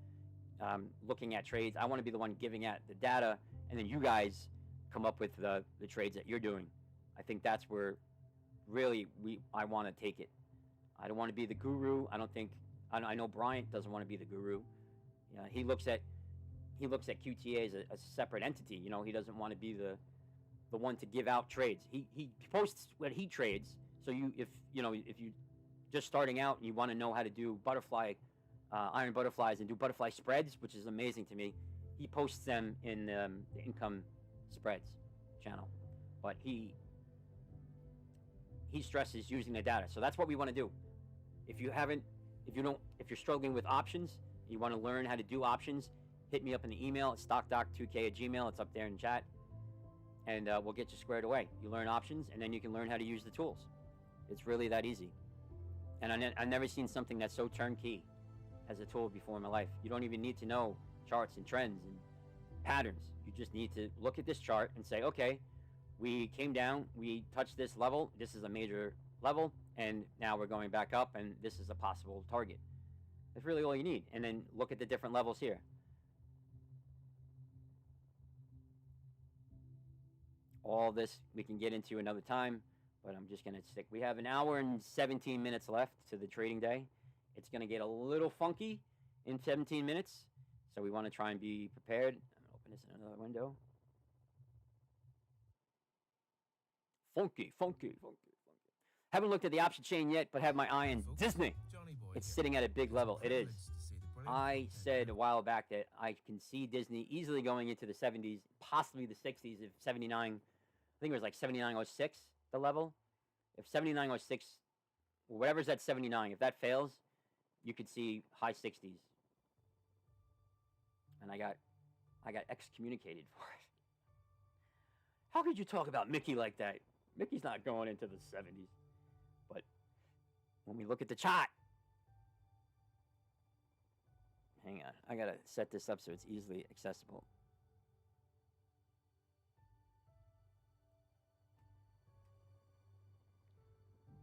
looking at trades. I want to be the one giving out the data, and then you guys come up with the trades that you're doing. I think that's where really I want to take it. I don't want to be the guru. I know Bryant doesn't want to be the guru. You know, he looks at QTA as a separate entity. You know, he doesn't want to be the one to give out trades. He posts what he trades. So if you just starting out and you want to know how to do iron butterflies and do butterfly spreads, which is amazing to me, he posts them in the income spreads channel. But he stresses using the data. So that's what we want to do. If you're struggling with options, you want to learn how to do options, hit me up in the email at stockdoc2k@gmail. It's up there in chat, and we'll get you squared away. You learn options, and then you can learn how to use the tools. It's really that easy. And I've never seen something that's so turnkey as a tool before in my life. You don't even need to know charts and trends and patterns. You just need to look at this chart and say, okay, We came down, we touched this level. This is a major level, and now we're going back up, and this is a possible target. That's really all you need. And then look at the different levels here. All this we can get into another time, but I'm just going to stick. We have an hour and 17 minutes left to the trading day. It's going to get a little funky in 17 minutes, so we want to try and be prepared. I'm going to open this in another window. Funky, funky, funky, funky. Haven't looked at the option chain yet, but have my eye on Disney. It's sitting at a big level. It is. I said a while back that I can see Disney easily going into the 70s, possibly the 60s, if 79, I think it was like 79.06, the level. If 79.06, whatever's at 79, if that fails, you could see high 60s. And I got excommunicated for it. How could you talk about Mickey like that? Mickey's not going into the 70s. But when we look at the chart, hang on, I gotta set this up so it's easily accessible.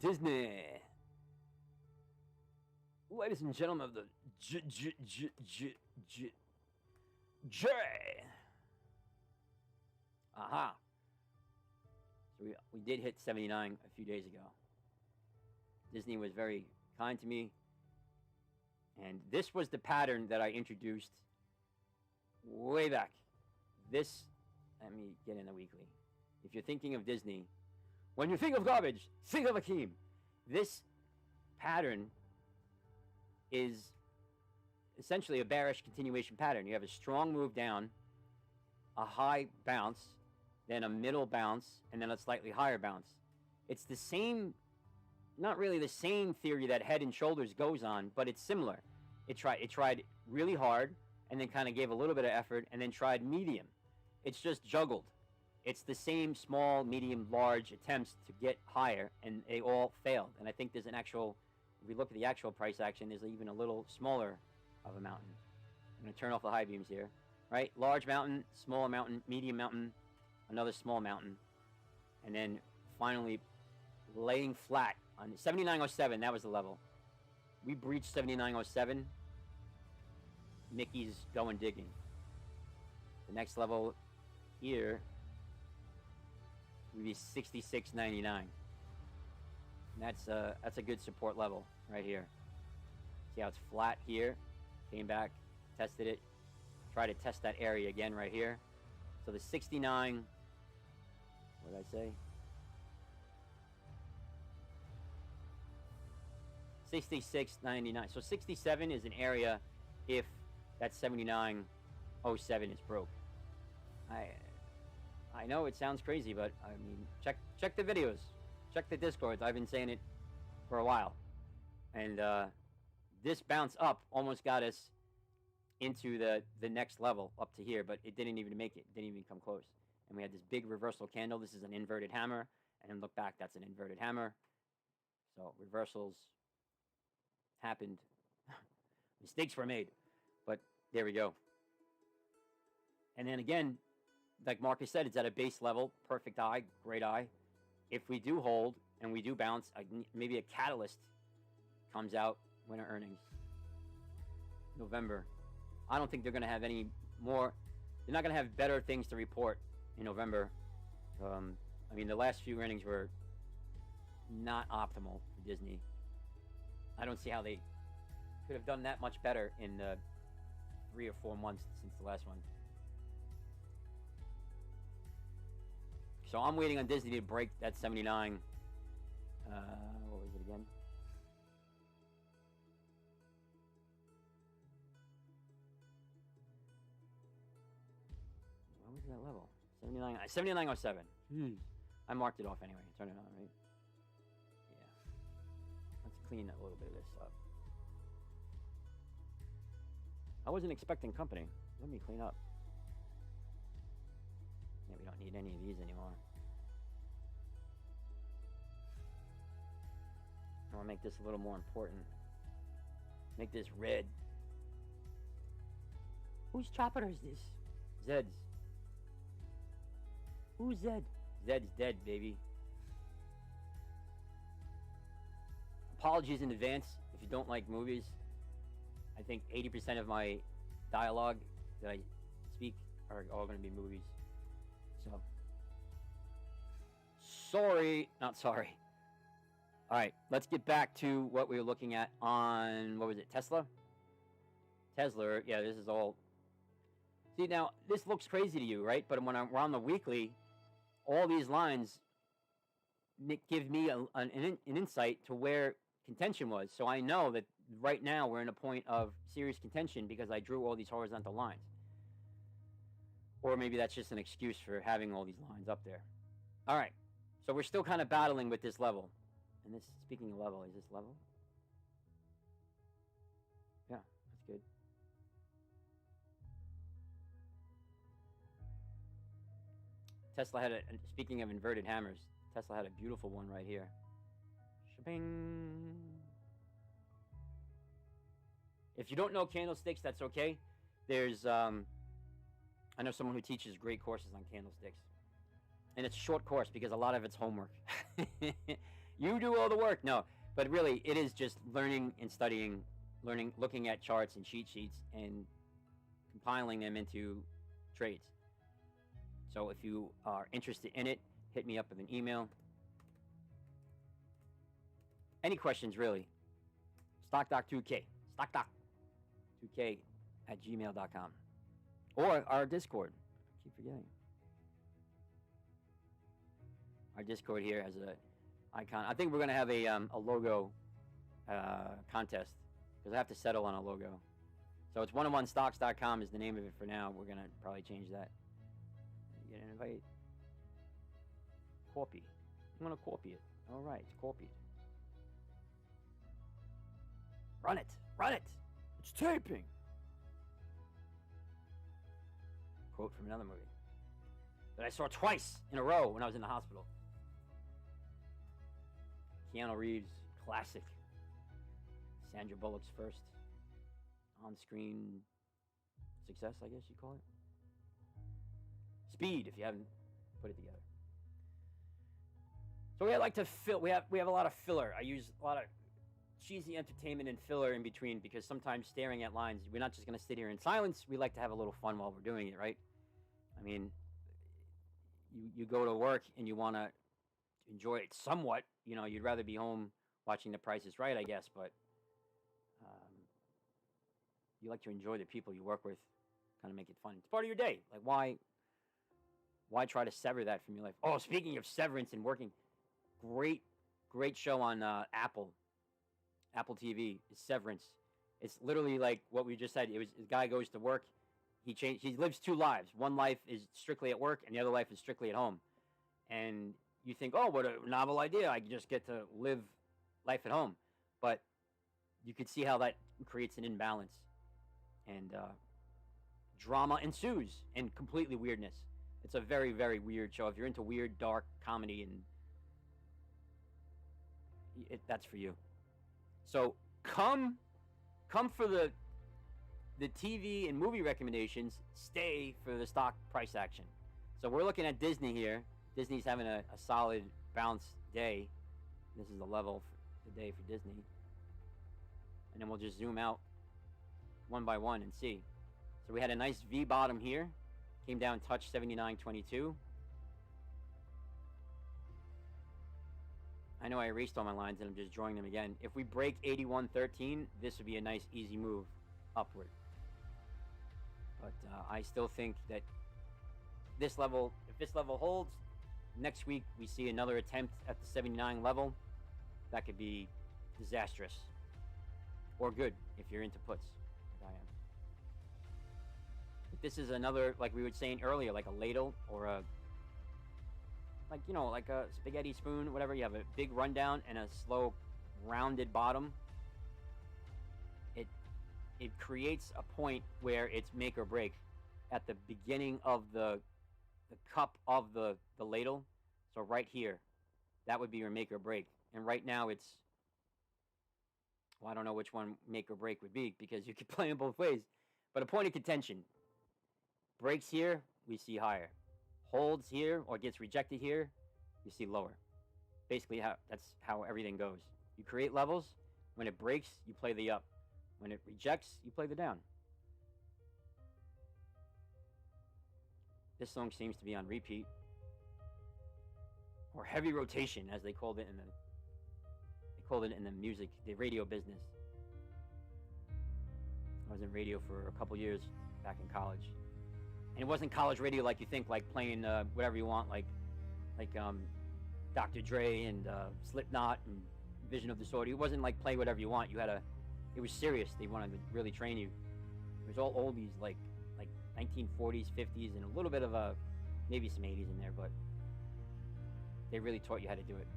Disney. Ladies and gentlemen of the J. Aha. So we did hit 79 a few days ago. Disney was very kind to me. And this was the pattern that I introduced way back. This, let me get in the weekly. If you're thinking of Disney, when you think of garbage, think of Akeem. This pattern is essentially a bearish continuation pattern. You have a strong move down, a high bounce, then a middle bounce, and then a slightly higher bounce. It's the same, not really the same theory that Head and Shoulders goes on, but it's similar. It tried really hard, and then kind of gave a little bit of effort, and then tried medium. It's just juggled. It's the same small, medium, large attempts to get higher, and they all failed. And I think there's an actual, if we look at the actual price action, there's even a little smaller of a mountain. I'm going to turn off the high beams here. Right? Large mountain, smaller mountain, medium mountain, another small mountain, and then finally laying flat on 79.07. That was the level. We breached 79.07. Mickey's going digging. The next level here would be 66.99. That's a good support level right here. See how it's flat here? Came back, tested it. Try to test that area again right here. So the 69. What did I say? 66.99. So 67 is an area if that 79.07 is broke. I know it sounds crazy, but I mean, check the videos, check the Discords. I've been saying it for a while, and this bounce up almost got us into the next level up to here, but it didn't even make it. Didn't even come close. And we had this big reversal candle. This is an inverted hammer, and then look back. That's an inverted hammer. So reversals happened. Mistakes were made, but there we go. And then again, like Marcus said, it's at a base level. Perfect eye, great eye. If we do hold and we do bounce, maybe a catalyst comes out winter earnings. November. I don't think they're going to have any more. They're not going to have better things to report in November. I mean, the last few earnings were not optimal for Disney. I don't see how they could have done that much better in the 3 or 4 months since the last one. So I'm waiting on Disney to break that 79. What was it again? What was that level? 79.07. I marked it off anyway. Turn it on, right? Yeah. Let's clean a little bit of this up. I wasn't expecting company. Let me clean up. Yeah, we don't need any of these anymore. I want to make this a little more important. Make this red. Whose chopper is this? Zed's. Who's Zed? Zed's dead, baby. Apologies in advance if you don't like movies. I think 80% of my dialogue that I speak are all going to be movies. So, not sorry. All right, let's get back to what we were looking at on, what was it, Tesla? Tesla, yeah, this is all. See, now, this looks crazy to you, right? But when we're on the weekly, all these lines give me an insight to where contention was. So I know that right now we're in a point of serious contention because I drew all these horizontal lines. Or maybe that's just an excuse for having all these lines up there. All right, so we're still kind of battling with this level. And this, speaking of level, is this level? Yeah, that's good. Tesla had speaking of inverted hammers, Tesla had a beautiful one right here. Shabing. If you don't know candlesticks, that's okay. There's, I know someone who teaches great courses on candlesticks. And it's a short course because a lot of it's homework. You do all the work. No, but really, it is just learning and studying, looking at charts and cheat sheets and compiling them into trades. So if you are interested in it, hit me up with an email. Any questions, really? StockDoc2K. StockDoc2K at gmail.com. Or our Discord. I keep forgetting. Our Discord here has a icon. I think we're going to have a logo contest because I have to settle on a logo. So it's 101stocks.com is the name of it for now. We're going to probably change that. You get an invite. Copy. I'm going to copy it. All right, it's copied. Run it. Run it. It's taping. Quote from another movie that I saw twice in a row when I was in the hospital. Keanu Reeves, classic. Sandra Bullock's first on-screen success, I guess you call it. Speed, if you haven't put it together. So we like to fill. We have a lot of filler. I use a lot of cheesy entertainment and filler in between because sometimes staring at lines, we're not just going to sit here in silence. We like to have a little fun while we're doing it, right? I mean, you go to work and you want to enjoy it somewhat. You know, you'd rather be home watching The Price is Right, I guess, but you like to enjoy the people you work with, kind of make it fun. It's part of your day. Like, why try to sever that from your life? Oh, speaking of severance and working, great show on Apple TV is Severance. It's literally like what we just said. It was the guy goes to work. He lives two lives. One life is strictly at work, and the other life is strictly at home. And you think, oh, what a novel idea. I just get to live life at home. But you could see how that creates an imbalance. And drama ensues and completely weirdness. It's a very, very weird show. If you're into weird, dark comedy, and that's for you. So come for the TV and movie recommendations. Stay for the stock price action. So we're looking at Disney here. Disney's having a solid bounce day. This is the level for the day for Disney. And then we'll just zoom out one by one and see. So we had a nice V bottom here. Came down, touched 79.22. I know I erased all my lines and I'm just drawing them again. If we break 81.13, this would be a nice easy move upward. But I still think that this level, if this level holds, next week we see another attempt at the 79 level. That could be disastrous. Or good if you're into puts, like I am. But this is another, like we were saying earlier, like a ladle or a like a spaghetti spoon, whatever. You have a big rundown and a slow rounded bottom. It creates a point where it's make or break at the beginning of the cup of the ladle. So right here, that would be your make or break. And right now it's, well, I don't know which one make or break would be because you could play them both ways. But a point of contention. Breaks here, we see higher. holds here or gets rejected here, you see lower. Basically, that's how everything goes. You create levels. When it breaks, you play the up. When it rejects, you play the down. This song seems to be on repeat. Or heavy rotation, as they called it in the music, the radio business. I was in radio for a couple years back in college. And it wasn't college radio like you think, like playing whatever you want, like Dr. Dre and Slipknot and Vision of Disorder. It wasn't like play whatever you want. It was serious. They wanted to really train you. It was all oldies, like 1940s, 50s, and a little bit of maybe some 80s in there, but they really taught you how to do it.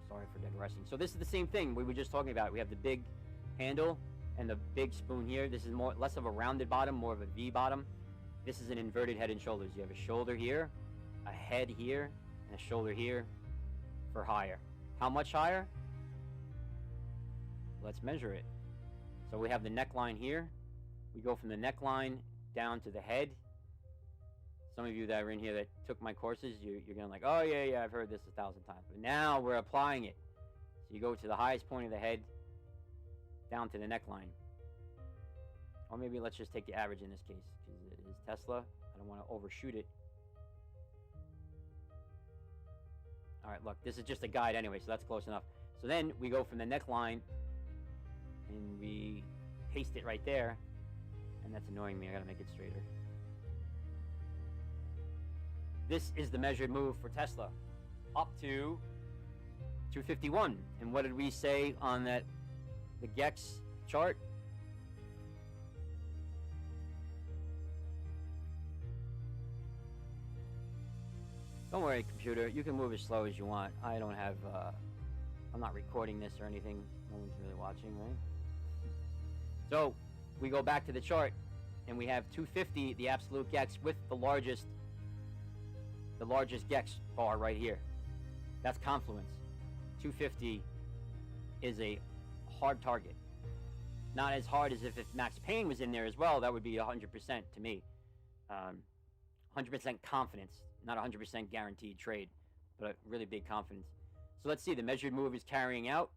Sorry for digressing. So this is the same thing we were just talking about. We have the big handle and the big spoon here. This is less of a rounded bottom, more of a V bottom. This is an inverted head and shoulders. You have a shoulder here, a head here, and a shoulder here for higher. How much higher? Let's measure it. So we have the neckline here. We go from the neckline down to the head. Some of you that are in here that took my courses, you're going to like, oh yeah, I've heard this 1,000 times. But now we're applying it. So you go to the highest point of the head, down to the neckline. Or maybe let's just take the average in this case, because it is Tesla. I don't want to overshoot it. All right, look, this is just a guide anyway, so that's close enough. So then we go from the neckline, and we paste it right there. And that's annoying me. I got to make it straighter. This is the measured move for Tesla, up to 251. And what did we say on the Gex chart? Don't worry, computer. You can move as slow as you want. I don't have, I'm not recording this or anything. No one's really watching, right? So we go back to the chart, and we have 250, the absolute Gex, with the largest Gex bar right here. That's confluence. 250 is a hard target. Not as hard as if Max Payne was in there as well. That would be 100% to me. 100% confidence, not 100% guaranteed trade, but a really big confidence. So let's see. The measured move is carrying out.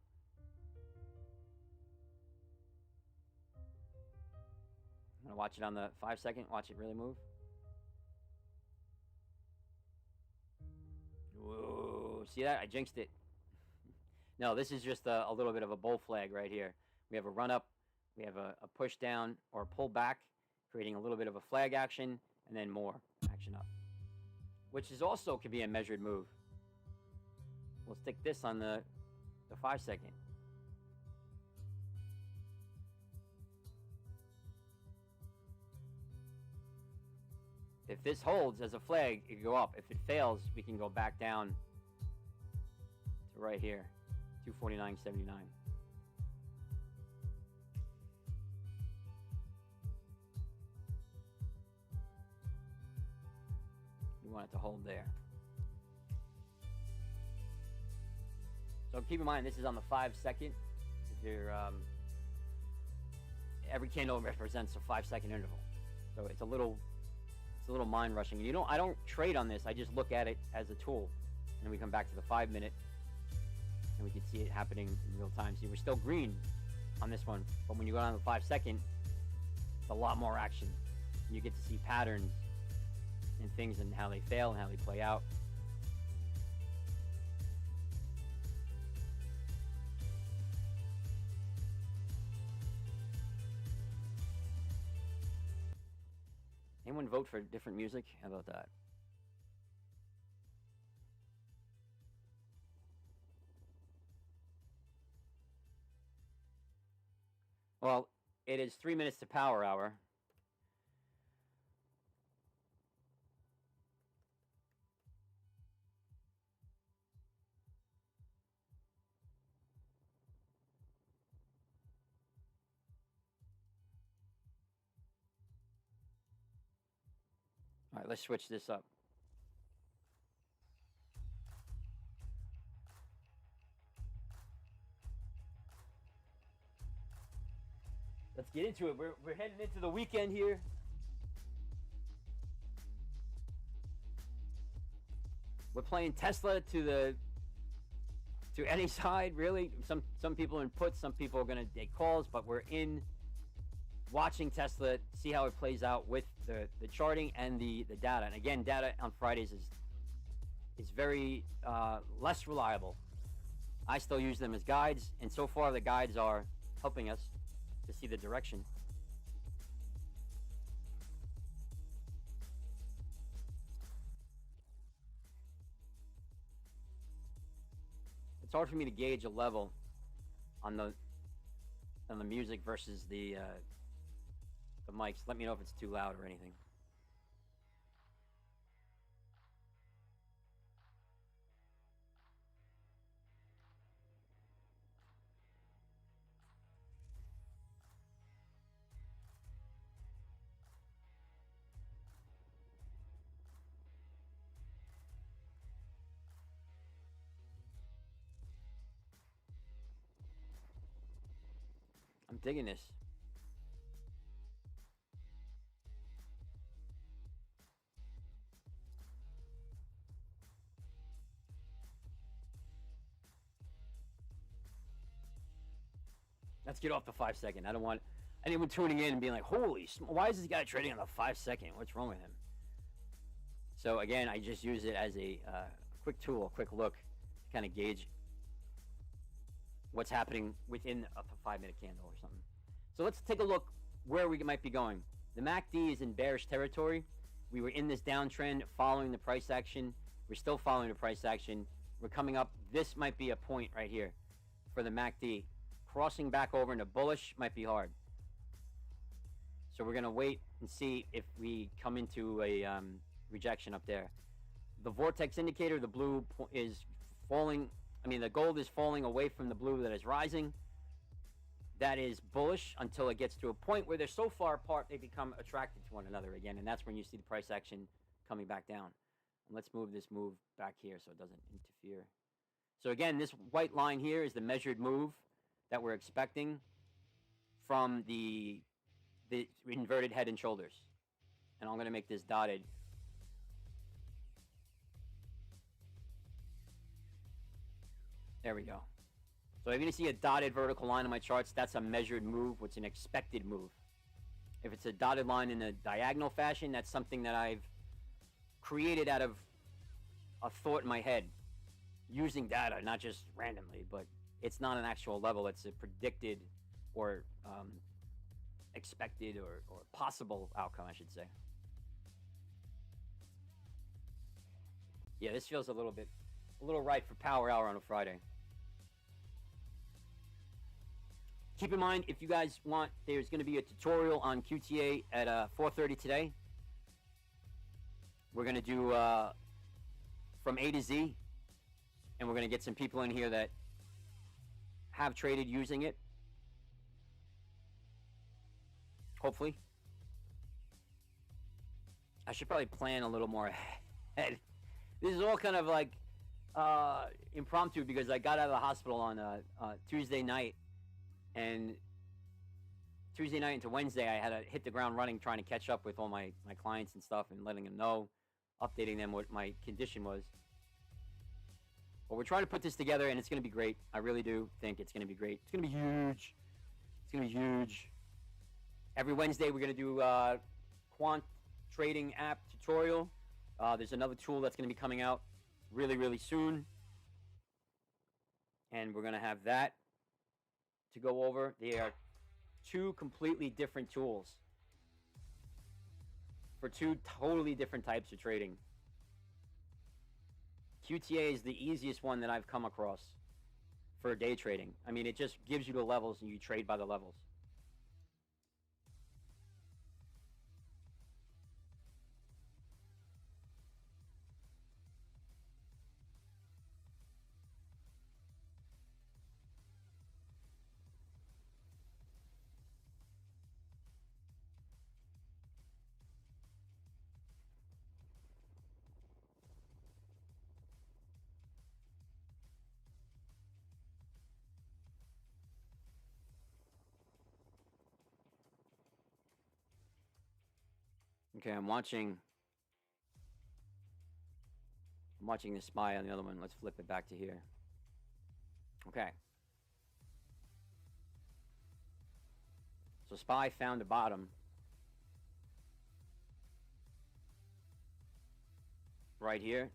I'm going to watch it on the 5 second. Watch it really move. Whoa, see that? I jinxed it. No, this is just a little bit of a bull flag right here. We have a run up, we have a push down or a pull back, creating a little bit of a flag action, and then more action up, which is also could be a measured move. We'll stick this on the 5 second. If this holds as a flag, it can go up. If it fails, we can go back down to right here, 249.79. You want it to hold there. So keep in mind, this is on the 5 second. If you're, every candle represents a 5 second interval. So it's a little mind rushing. I don't trade on this. I just look at it as a tool, and then we come back to the 5 minute, and we can see it happening in real time. See, we're still green on this one, but when you go down to the 5 second, it's a lot more action. And you get to see patterns and things and how they fail and how they play out. Anyone vote for different music? How about that? Well, it is 3 minutes to power hour. All right, let's switch this up. Let's get into it. We're heading into the weekend here. we're playing Tesla to any side, really. Some people in puts, some people are going to take calls, but we're in watching Tesla, see how it plays out with the charting and the data. And again, data on Fridays is very less reliable. I still use them as guides, and so far the guides are helping us to see the direction. It's hard for me to gauge a level on the music versus the mics. Let me know if it's too loud or anything. I'm digging this. Let's get off the 5 second. I don't want anyone tuning in and being like, holy, why is this guy trading on the 5 second? What's wrong with him? So again, I just use it as a quick tool, a quick look to kind of gauge what's happening within a 5 minute candle or something. So let's take a look where we might be going. The MACD is in bearish territory. We were in this downtrend following the price action. We're still following the price action. We're coming up. This might be a point right here for the MACD. Crossing back over into bullish might be hard. So we're going to wait and see if we come into a rejection up there. The vortex indicator, the blue is falling. I mean, the gold is falling away from the blue that is rising. That is bullish until it gets to a point where they're so far apart they become attracted to one another again, and that's when you see the price action coming back down. And let's move this move back here so it doesn't interfere. So again, this white line here is the measured move that we're expecting from the inverted head and shoulders. And I'm going to make this dotted. There we go. So if you see a dotted vertical line on my charts, that's a measured move. What's an expected move? If it's a dotted line in a diagonal fashion, that's something that I've created out of a thought in my head using data, not just randomly, but it's not an actual level. It's a predicted or expected or possible outcome, I should say. Yeah, this feels a little right for power hour on a Friday. Keep in mind, if you guys want, there's going to be a tutorial on QTA at 4:30 today. We're going to do from A to Z, and we're going to get some people in here that have traded using it. Hopefully. I should probably plan a little more ahead. This is all kind of like impromptu because I got out of the hospital on Tuesday night. And Tuesday night into Wednesday, I had to hit the ground running trying to catch up with all my clients and stuff and letting them know, updating them what my condition was. But we're trying to put this together, and it's going to be great. I really do think it's going to be great. It's going to be huge. It's going to be huge. Every Wednesday, we're going to do quant trading app tutorial. There's another tool that's going to be coming out really, really soon. And we're going to have that to go over. They are two completely different tools for two totally different types of trading. QTA is the easiest one that I've come across for day trading. I mean, it just gives you the levels and you trade by the levels. Okay, I'm watching I'm watching the SPY on the other one. Let's flip it back to here. Okay. So SPY found the bottom. Right here.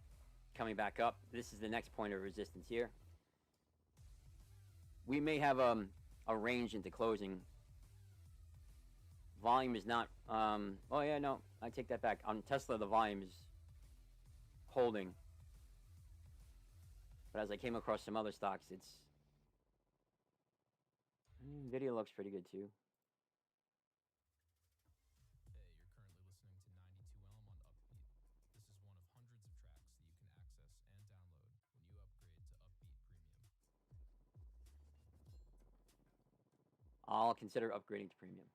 Coming back up. This is the next point of resistance here. We may have a range into closing. Volume is not... oh, yeah, no. I take that back. On Tesla, the volume is holding. But as I came across some other stocks, it's... Nvidia looks pretty good, too. I'll consider upgrading to premium.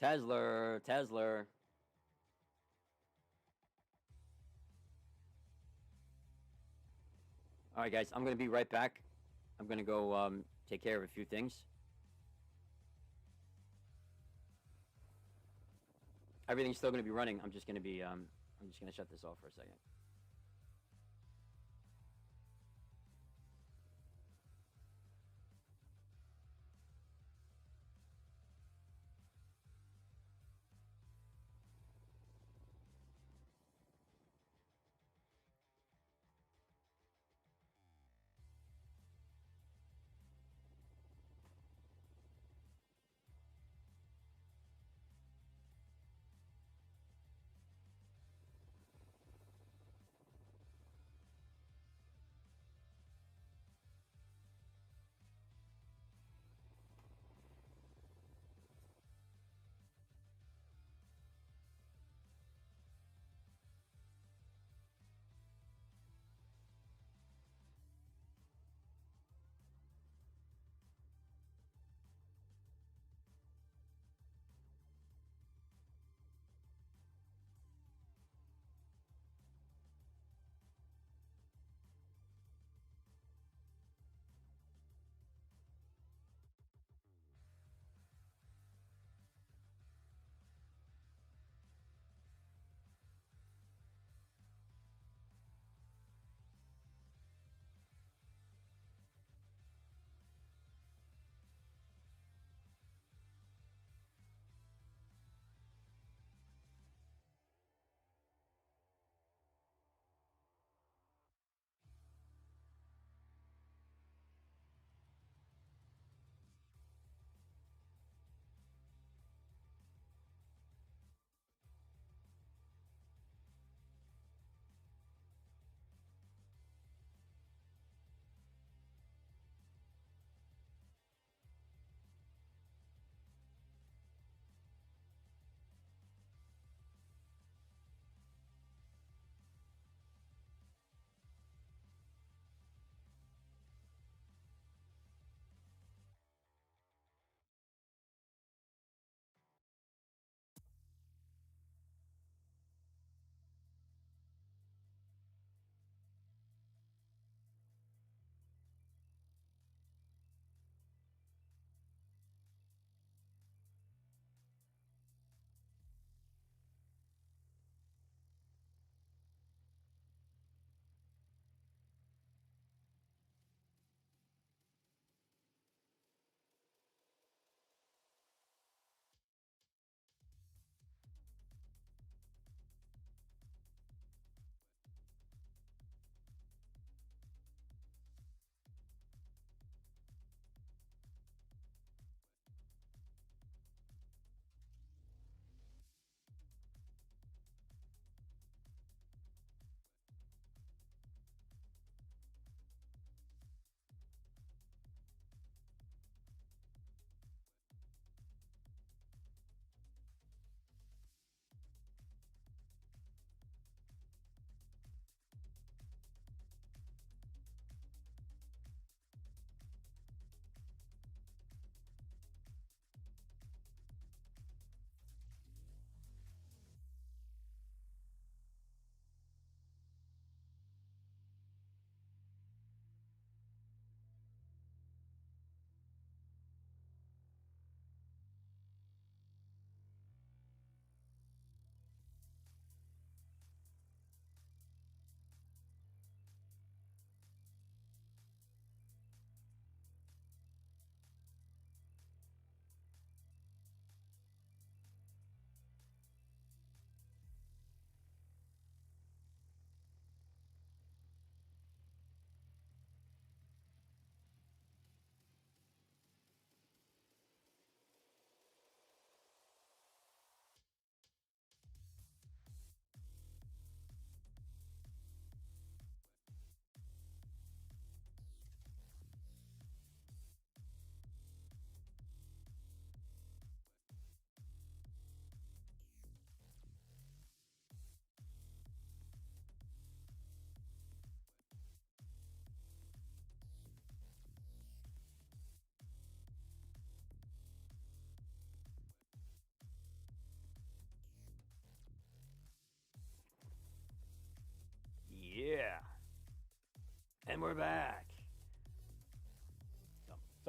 Tesla. All right, guys, I'm going to be right back. I'm going to go take care of a few things. Everything's still going to be running. I'm just going to shut this off for a second.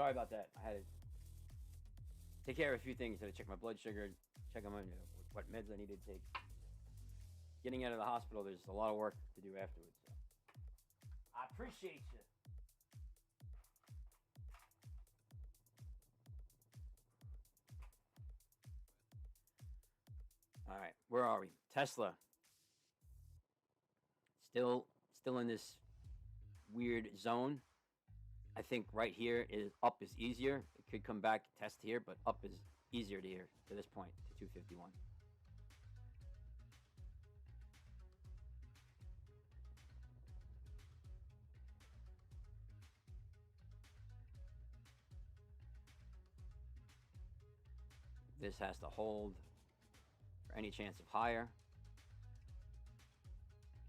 sorry about that. I had to take care of a few things. I had to check my blood sugar, check on what meds I needed to take. Getting out of the hospital, there's a lot of work to do afterwards. So. I appreciate you. All right, where are we? Tesla. Still in this weird zone. I think right here is up is easier. It could come back test here, but up is easier to here to this point to 251. This has to hold for any chance of higher.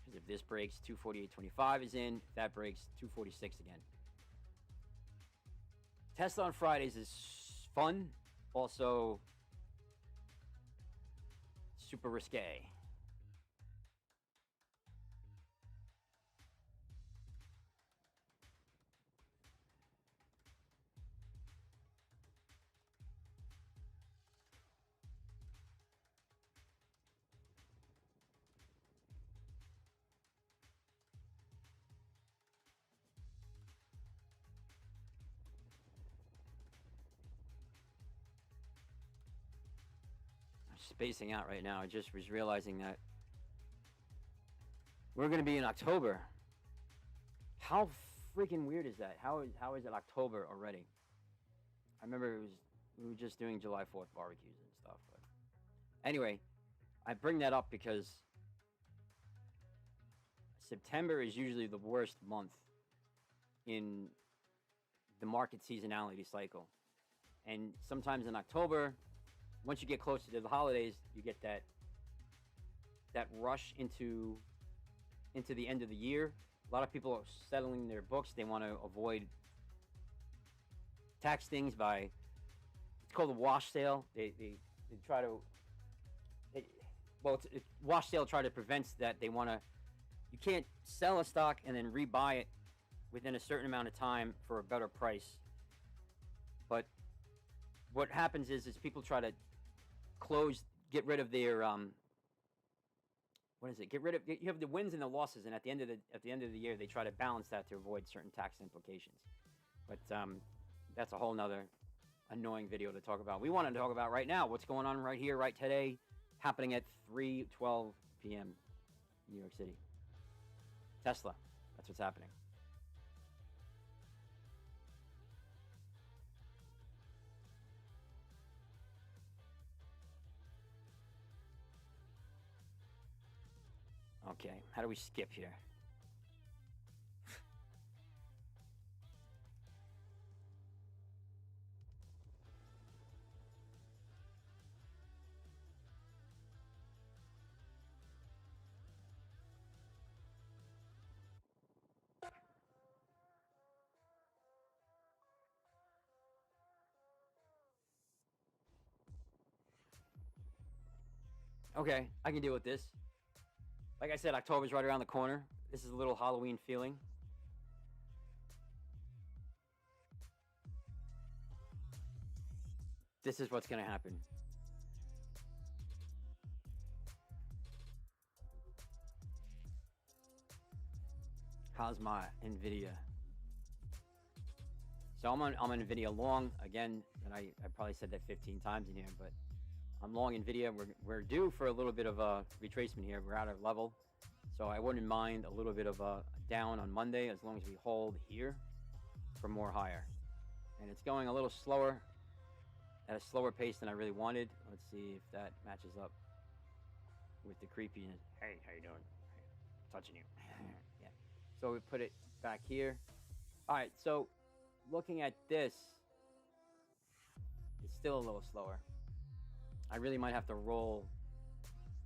Because if this breaks, 248.25 is in. If that breaks, 246 again. Tesla on Fridays is fun, also super risque. Spacing out right now. I just was realizing that we're going to be in October. How freaking weird is that? How is it October already? I remember we were just doing July 4th barbecues and stuff. But anyway, I bring that up because September is usually the worst month in the market seasonality cycle. And sometimes in October, once you get closer to the holidays, you get that rush into the end of the year. A lot of people are settling their books. They want to avoid tax things by, it's called a wash sale. They try to, wash sale try to prevent that. They want to, you can't sell a stock and then rebuy it within a certain amount of time for a better price. But what happens is people try to get rid of their you have the wins and the losses, and at the end of the year they try to balance that to avoid certain tax implications. But that's a whole nother annoying video to talk about. We wanted to talk about right now what's going on right here, right today, happening at 3:12 p.m. New York City. Tesla, that's what's happening. Okay, how do we skip here? Okay, I can deal with this. Like I said, October's right around the corner. This is a little Halloween feeling. This is what's going to happen. How's my NVIDIA? So I'm on NVIDIA long again, and I probably said that 15 times in here, but I'm long NVIDIA. We're due for a little bit of a retracement here. We're out of level, so I wouldn't mind a little bit of a down on Monday as long as we hold here for more higher. And it's going a little slower, at a slower pace than I really wanted. Let's see if that matches up with the creepiness. Hey, how you doing? Touching you. Yeah. So we put it back here. All right, so looking at this, it's still a little slower. I really might have to roll.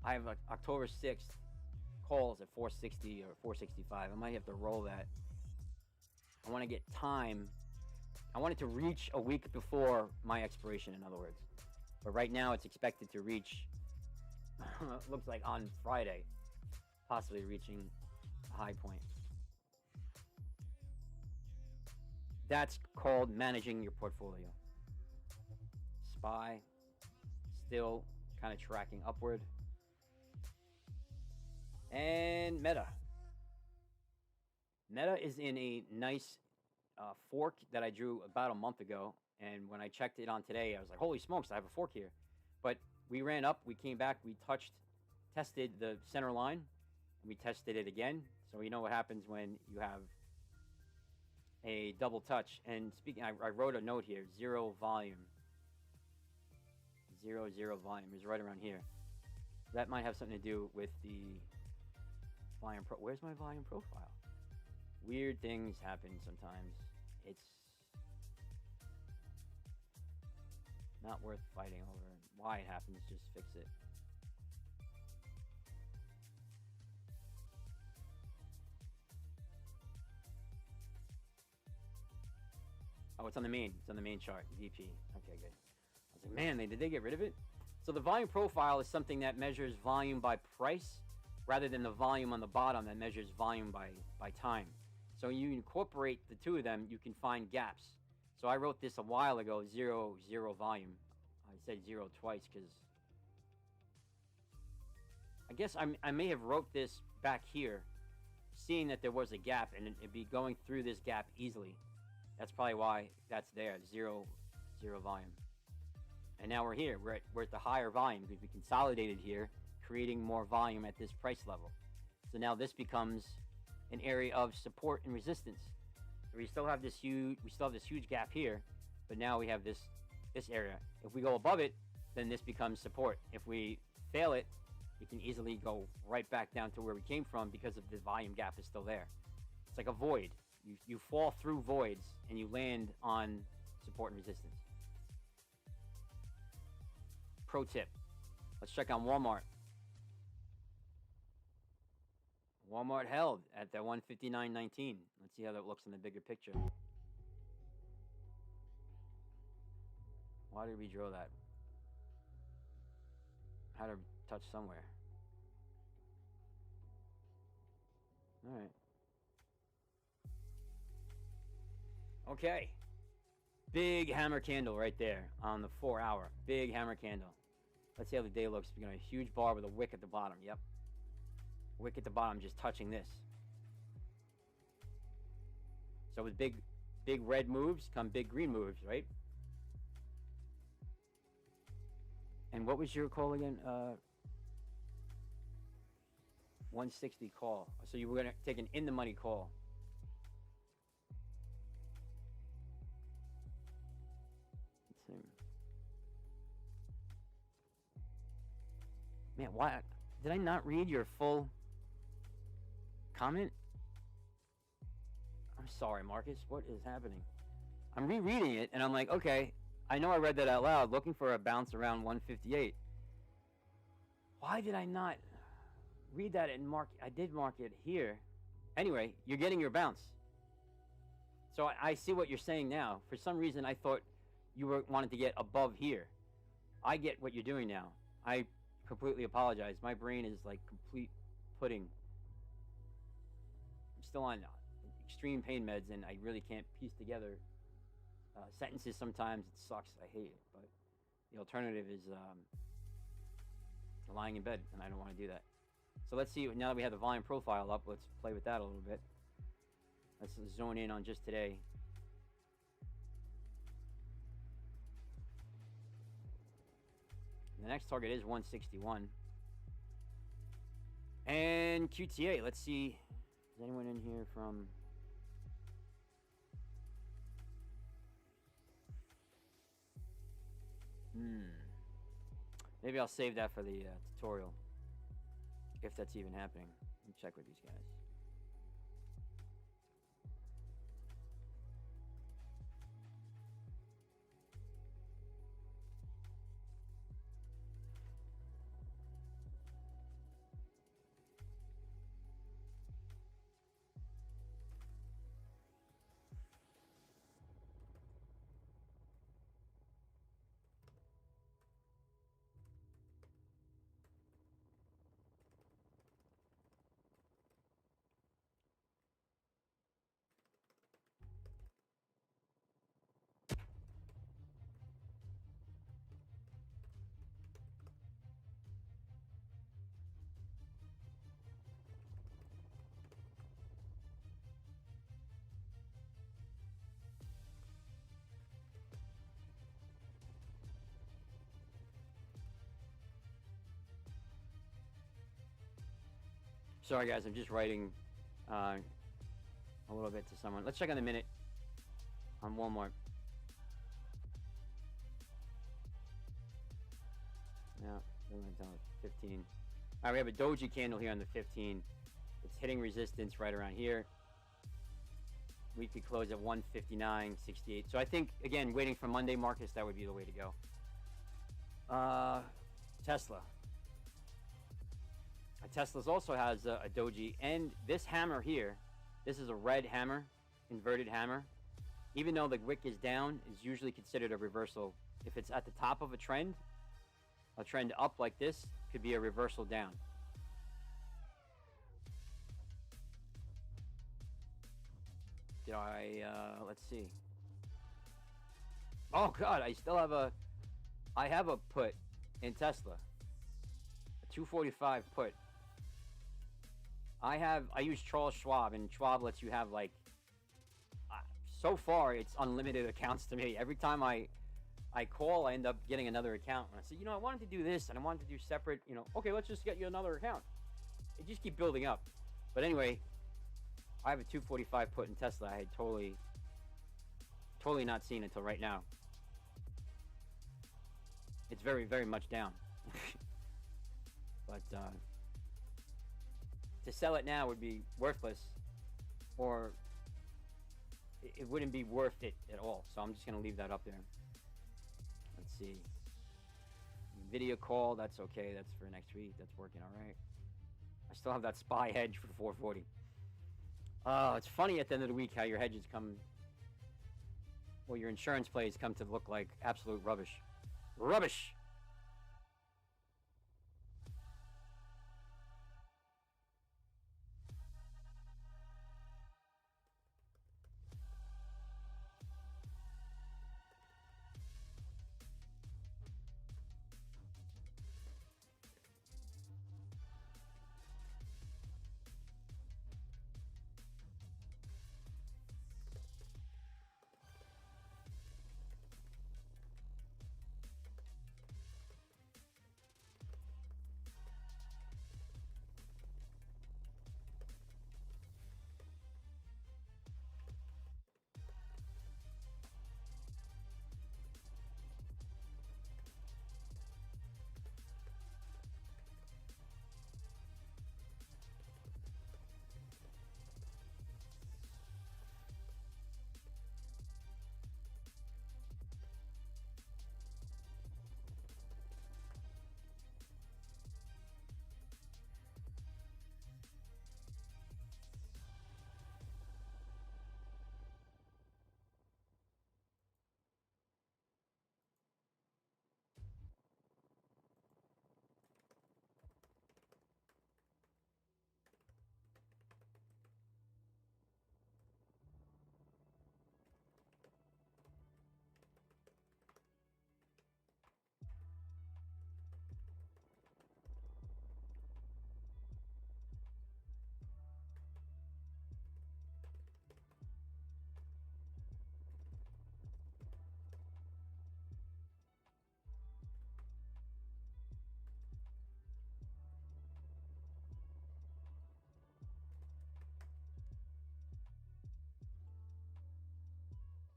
I have October 6th calls at 460 or 465. I might have to roll that. I want to get time. I want it to reach a week before my expiration, in other words. But right now it's expected to reach, looks like on Friday, possibly reaching a high point. That's called managing your portfolio. SPY still kind of tracking upward. And Meta. Meta is in a nice fork that I drew about a month ago. And when I checked it on today, I was like, holy smokes, I have a fork here. But we ran up, we came back, we tested the center line, and we tested it again. So you know what happens when you have a double touch. And speaking, I wrote a note here, zero volume. Zero volume is right around here. That might have something to do with the volume where's my volume profile? Weird things happen sometimes. It's not worth fighting over. Why it happens, just fix it. Oh, it's on the main. It's on the main chart. VP. Okay, good. I was like, man, did they get rid of it? So the volume profile is something that measures volume by price rather than the volume on the bottom that measures volume by time. So when you incorporate the two of them, you can find gaps. So I wrote this a while ago, zero volume. I said zero twice because I guess I may have wrote this back here, seeing that there was a gap and it'd be going through this gap easily. That's probably why that's there, zero volume. And now we're here. We're at the higher volume because we consolidated here, creating more volume at this price level. So now this becomes an area of support and resistance. So we still have this huge gap here, but now we have this area. If we go above it, then this becomes support. If we fail it, it can easily go right back down to where we came from because of the volume gap is still there. It's like a void. You fall through voids and you land on support and resistance. Pro tip. Let's check on Walmart. Walmart held at that 159.19. Let's see how that looks in the bigger picture. Why did we draw that? Had to touch somewhere. All right. Okay. Big hammer candle right there on the 4 hour. Big hammer candle. Let's see how the day looks. We got a huge bar with a wick at the bottom. Yep. Wick at the bottom just touching this. So with big red moves come big green moves, right? And what was your call again? 160 call. So you were going to take an in the money call. Let's see. Man, why did I not read your full comment? I'm sorry, Marcus. What is happening? I'm rereading it and I'm like, okay, I know I read that out loud, looking for a bounce around 158. Why did I not read that and mark? I did mark it here. Anyway, you're getting your bounce. So I see what you're saying now. For some reason, I thought you wanted to get above here. I get what you're doing now. I completely apologize. My brain is like complete pudding. I'm still on extreme pain meds, and I really can't piece together sentences sometimes. It sucks. I hate it. But the alternative is lying in bed, and I don't want to do that. So let's see. Now that we have the volume profile up, let's play with that a little bit. Let's zone in on just today. The next target is 161. And QTA, let's see. Is anyone in here from... Maybe I'll save that for the tutorial. If that's even happening. Let me check with these guys. Sorry, guys. I'm just writing a little bit to someone. Let's check on the minute on Walmart. Yeah, 15. All right, we have a doji candle here on the 15. It's hitting resistance right around here. Weekly close at 159.68. So I think, again, waiting for Monday, Marcus, that would be the way to go. Tesla. Tesla's also has a doji, and this hammer here, this is a red hammer, inverted hammer. Even though the wick is down, is usually considered a reversal. If it's at the top of a trend up like this, could be a reversal down. Did I, let's see. Oh God, I still have I have a put in Tesla. A 245 put. I use Charles Schwab, and Schwab lets you have like, so far it's unlimited accounts to me. Every time I call, I end up getting another account. And I say, I wanted to do this, and I wanted to do separate, okay, let's just get you another account. It just keep building up. But anyway, I have a 245 put in Tesla. I had totally not seen until right now. It's very, very much down. But to sell it now would be worthless, or it wouldn't be worth it at all. So I'm just going to leave that up there. Let's see. Video call, that's okay. That's for next week. That's working all right. I still have that SPY hedge for 440. It's funny at the end of the week how your hedges come, well, your insurance plays come to look like absolute rubbish. Rubbish!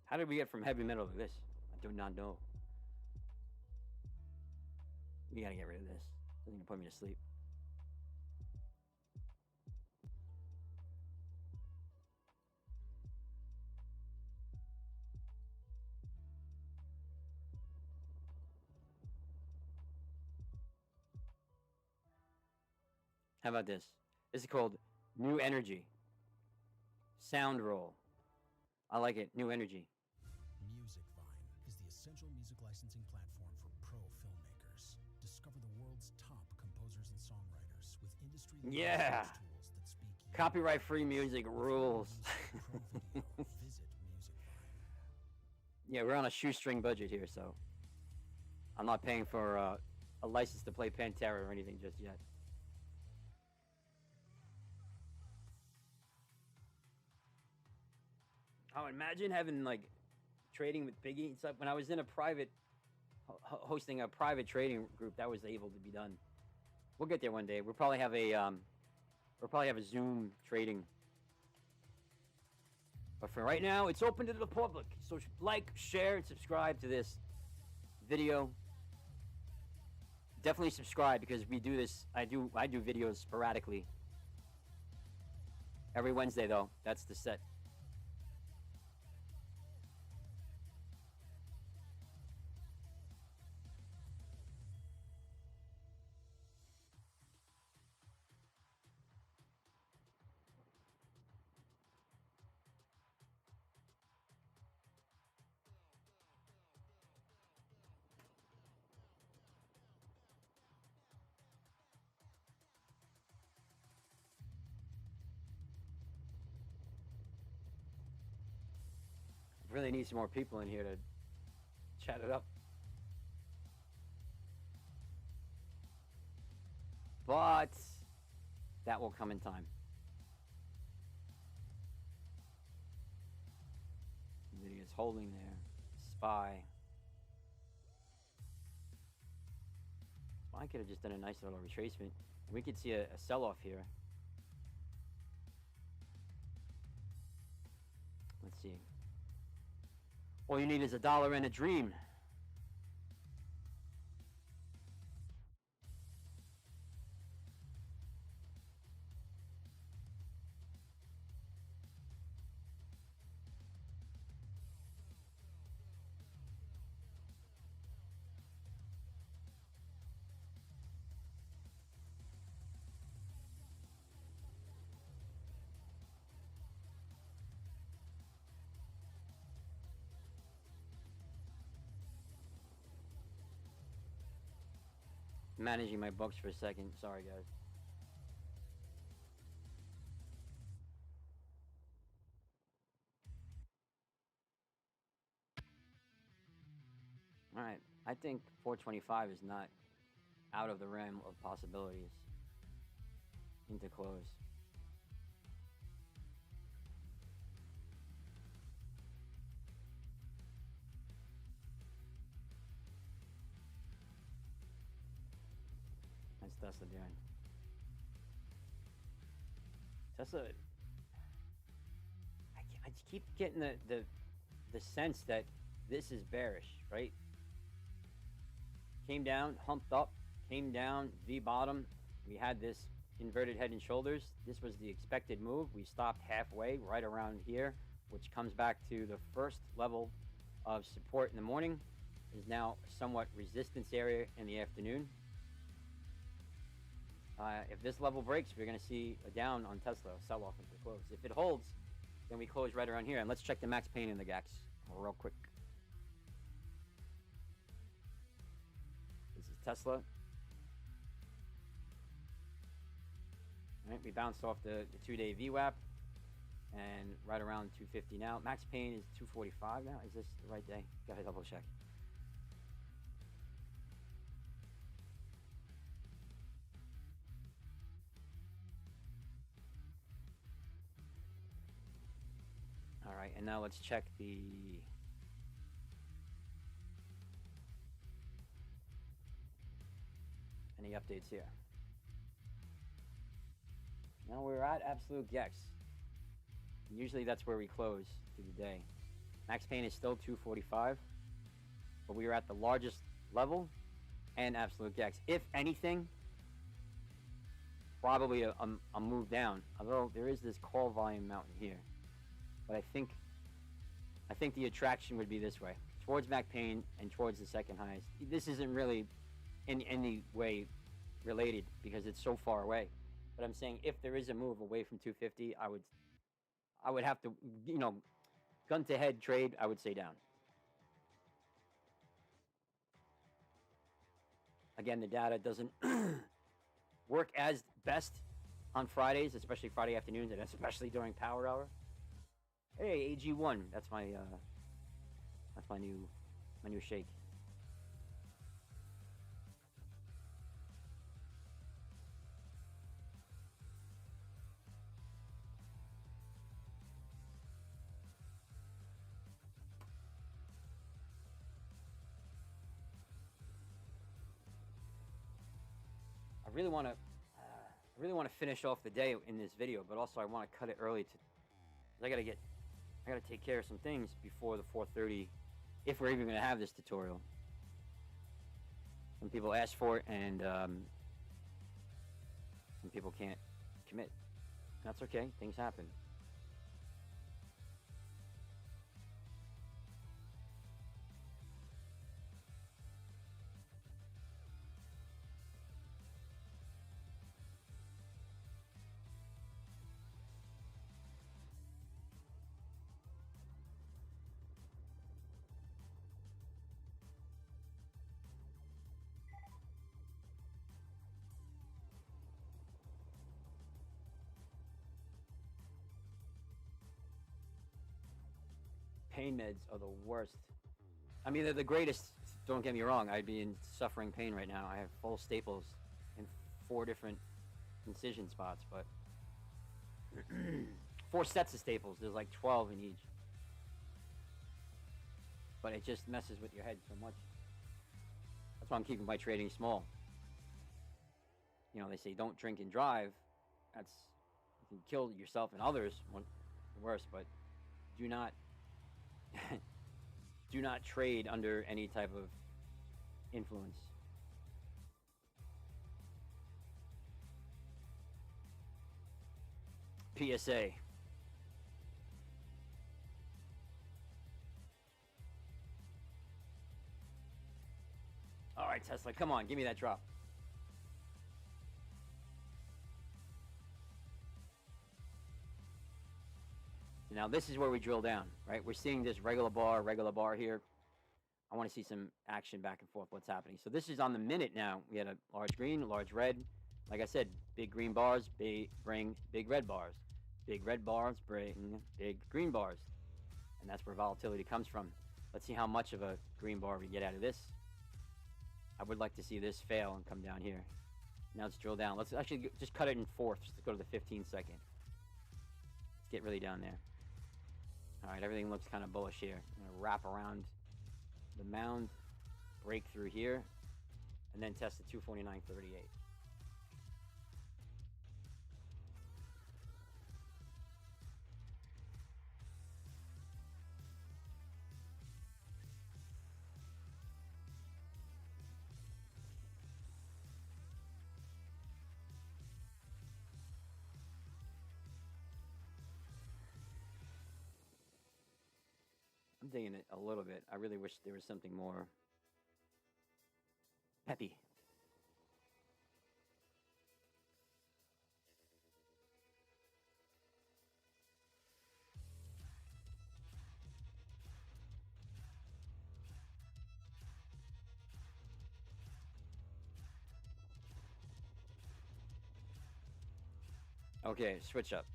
How did we get from heavy metal to this? I do not know. We gotta get rid of this. It's gonna put me to sleep. How about this? This is called New Energy. Sound roll. I like it. New Energy. MusicVine is the essential music licensing platform for pro filmmakers. Discover the world's top composers and songwriters with industry tools that speak copyright-free music rules. Visit MusicVine. Yeah, we're on a shoestring budget here, so I'm not paying for a license to play Pantera or anything just yet. Oh, imagine having like trading with Biggie and stuff. When I was in a private, hosting a private trading group, that was able to be done. We'll get there one day. We'll probably have a We'll probably have a Zoom trading. But for right now, it's open to the public. So like, share, and subscribe to this video. Definitely subscribe because we do this. I do videos sporadically. Every Wednesday though. That's the set. Really need some more people in here to chat it up. But that will come in time. Nvidia's holding there. SPY. SPY could have just done a nice little retracement. We could see a sell-off here. Let's see. All you need is $1 and a dream. Managing my books for a second. Sorry, guys. All right. I think 425 is not out of the realm of possibilities into close. That's Tesla doing. Tesla, I just keep getting the sense that this is bearish, right? Came down, humped up, came down, V bottom. We had this inverted head and shoulders. This was the expected move. We stopped halfway, right around here, which comes back to the first level of support in the morning. Is now somewhat resistance area in the afternoon. If this level breaks, we're going to see a down on Tesla, sell-off into close. If it holds, then we close right around here. And let's check the max pain in the GAX real quick. This is Tesla. All right, we bounced off the 2-day VWAP and right around 250 now. Max pain is 245 now. Is this the right day? Gotta double check. All right, and now let's check any updates here. Now we're at absolute GEX. Usually that's where we close to the day. Max pain is still 245, but we are at the largest level and absolute GEX. If anything, probably a move down. Although there is this call volume mountain here. But I think the attraction would be this way, towards Mac Pain and towards the second highest. This isn't really in any way related because it's so far away. But I'm saying if there is a move away from 250, I would have to, gun to head trade, I would say down. Again, the data doesn't work as best on Fridays, especially Friday afternoons, and especially during power hour. Hey, AG1, that's my new shake. I really want to I really want to finish off the day in this video, but also I want to cut it early I gotta take care of some things before the 4:30, if we're even gonna have this tutorial. Some people ask for it, and some people can't commit. That's okay. Things happen. Pain meds are the worst. I mean, they're the greatest. Don't get me wrong. I'd be in suffering pain right now. I have full staples in 4 different incision spots, but 4 sets of staples. There's like 12 in each. But it just messes with your head so much. That's why I'm keeping my trading small. You know, they say don't drink and drive. You can kill yourself and others. Worse, but do not do not trade under any type of influence. PSA. All right, Tesla, come on, give me that drop. Now this is where we drill down, right? We're seeing this regular bar here. I want to see some action back and forth, what's happening. So this is on the minute now. We had a large green, large red. Like I said, big green bars bring big red bars. Big red bars bring big green bars. And that's where volatility comes from. Let's see how much of a green bar we get out of this. I would like to see this fail and come down here. Now let's drill down. Let's actually just cut it in fourths. Let's go to the 15 second. Let's get really down there. All right, everything looks kind of bullish here. I'm going to wrap around the mound, break through here, and then test the 249.38. I'm digging it a little bit. I really wish there was something more peppy. Okay, switch up.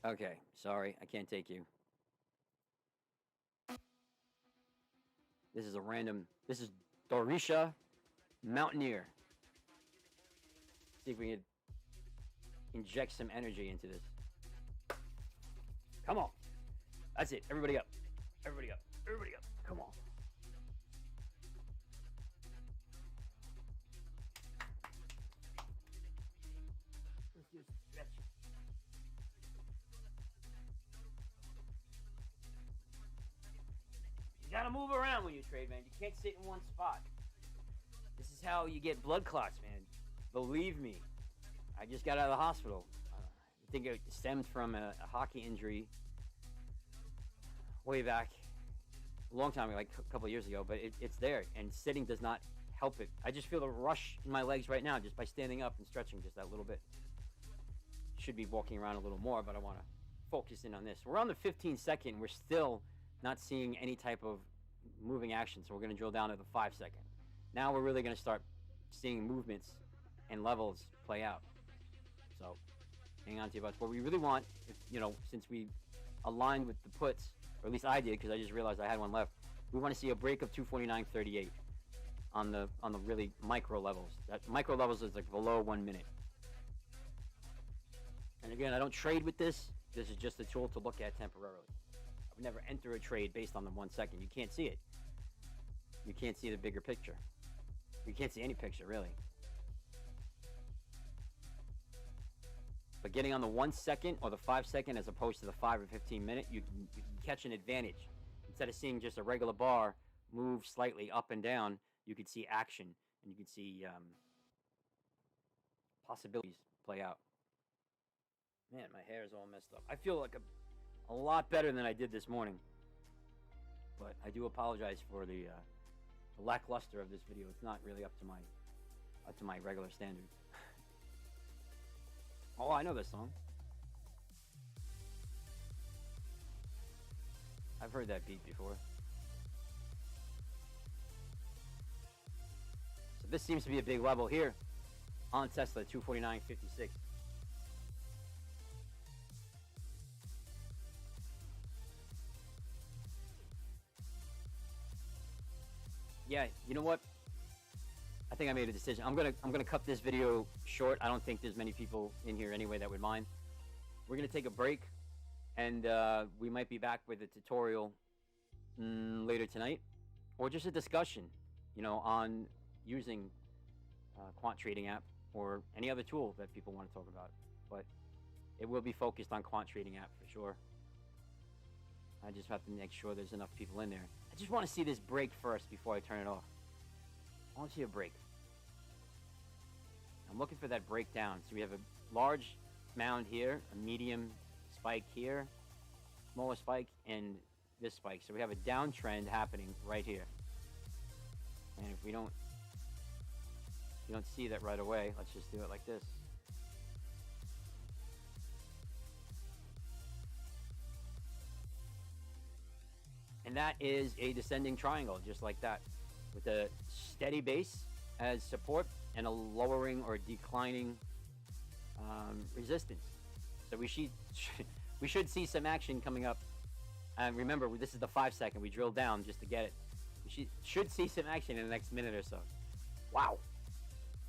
Okay, sorry, I can't take you. This is a random, this is Dorisha Mountaineer. See if we can inject some energy into this. Come on. That's it, everybody up. Everybody up, everybody up, come on. Let's do some stretching. You gotta move around when you trade, man. You can't sit in one spot. This is how you get blood clots, man. Believe me. I just got out of the hospital. I think it stemmed from a hockey injury way back, a long time ago, like a couple of years ago, but it's there, and sitting does not help it. I just feel the rush in my legs right now just by standing up and stretching just that little bit. Should be walking around a little more, but I want to focus in on this. We're on the 15 second. We're still not seeing any type of moving action, so we're going to drill down to the 5 second. Now we're really going to start seeing movements and levels play out. So hang on to your butts. What we really want, if, you know, since we aligned with the puts, or at least I did because I just realized I had one left, we want to see a break of 249.38 on the really micro levels. That micro levels is like below 1 minute. And again, I don't trade with this. This is just a tool to look at temporarily. I would never enter a trade based on the 1 second. You can't see it. You can't see the bigger picture. You can't see any picture, really. But getting on the 1 second or the 5 second as opposed to the 5 or 15 minute, you can catch an advantage. Instead of seeing just a regular bar move slightly up and down, you could see action, and you could see possibilities play out. Man, my hair is all messed up. I feel like a lot better than I did this morning. But I do apologize for the lackluster of this video. It's not really up to my regular standards. Oh, I know this song. I've heard that beat before. So this seems to be a big level here on Tesla 249.56. Yeah, you know what? I think I made a decision. I'm gonna cut this video short. I don't think there's many people in here anyway that would mind. We're gonna take a break, and we might be back with a tutorial later tonight, or just a discussion, you know, on using quant trading app or any other tool that people want to talk about. But it will be focused on quant trading app for sure. I just have to make sure there's enough people in there. I just want to see this break first before I turn it off. I want to see a break. I'm looking for that breakdown. So we have a large mound here, a medium spike here, smaller spike, and this spike. So we have a downtrend happening right here. And if you don't see that right away, let's just do it like this. And that is a descending triangle, just like that, with a steady base as support and a lowering or declining resistance. So we should see some action coming up. And remember, this is the 5 second. We drilled down just to get it. We should see some action in the next minute or so. Wow.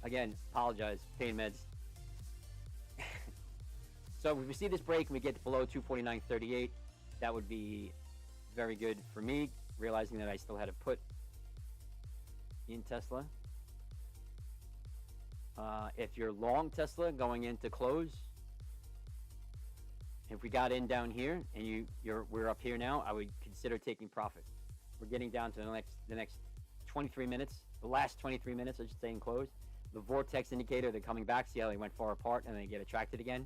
Again, apologize. Pain meds. So if we see this break and we get below 249.38, that would be very good for me, realizing that I still had to put in Tesla. If you're long Tesla going into close, if we got in down here and we're up here now, I would consider taking profit. We're getting down to the next 23 minutes, the last 23 minutes, I should say, in close. The vortex indicator, they're coming back. See how they went far apart and they get attracted again?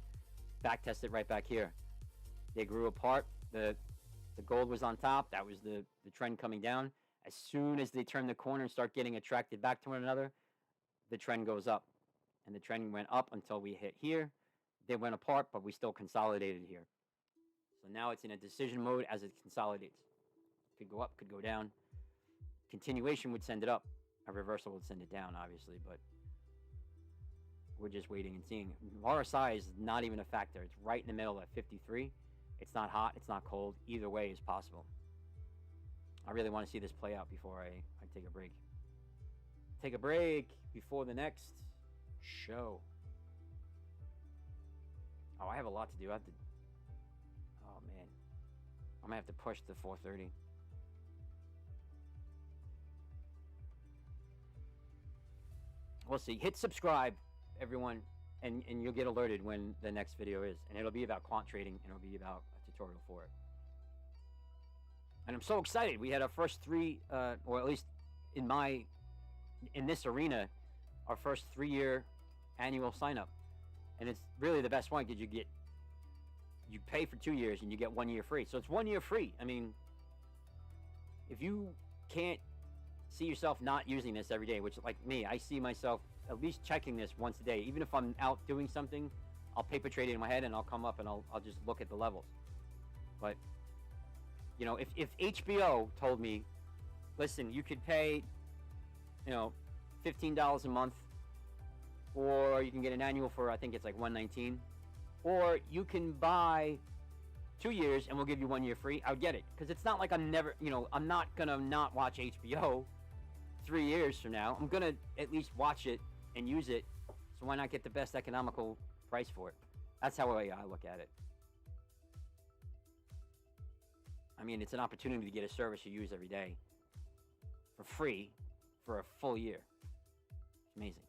Back tested right back here. They grew apart. The gold was on top. That was the trend coming down. As soon as they turn the corner and start getting attracted back to one another, the trend goes up. And the trend went up until we hit here. They went apart, but we still consolidated here. So now it's in a decision mode as it consolidates. Could go up, could go down. Continuation would send it up. A reversal would send it down, obviously, but we're just waiting and seeing. RSI is not even a factor. It's right in the middle at 53. It's not hot, it's not cold. Either way is possible. I really want to see this play out before I take a break. Take a break before the next show. Oh, I have a lot to do. Oh, man. I'm going to have to push to 4:30. We'll see. Hit subscribe, everyone, and you'll get alerted when the next video is. And it'll be about quant trading, and it'll be about a tutorial for it. And I'm so excited. We had our first three, or at least in this arena, our first 3-year annual sign-up. And it's really the best one because you pay for 2 years and you get 1 year free. So it's 1 year free. I mean, if you can't see yourself not using this every day, which, like me, I see myself at least checking this once a day. Even if I'm out doing something, I'll paper trade it in my head and I'll come up and I'll just look at the levels. But, you know, if HBO told me, listen, you could pay, you know, $15 a month, or you can get an annual for, I think it's like $119, or you can buy 2 years and we'll give you 1 year free, I would get it. Because it's not like I'm never, you know, I'm not going to not watch HBO 3 years from now. I'm going to at least watch it and use it, so why not get the best economical price for it? That's how I look at it. I mean, it's an opportunity to get a service you use every day for free for a full year. It's amazing.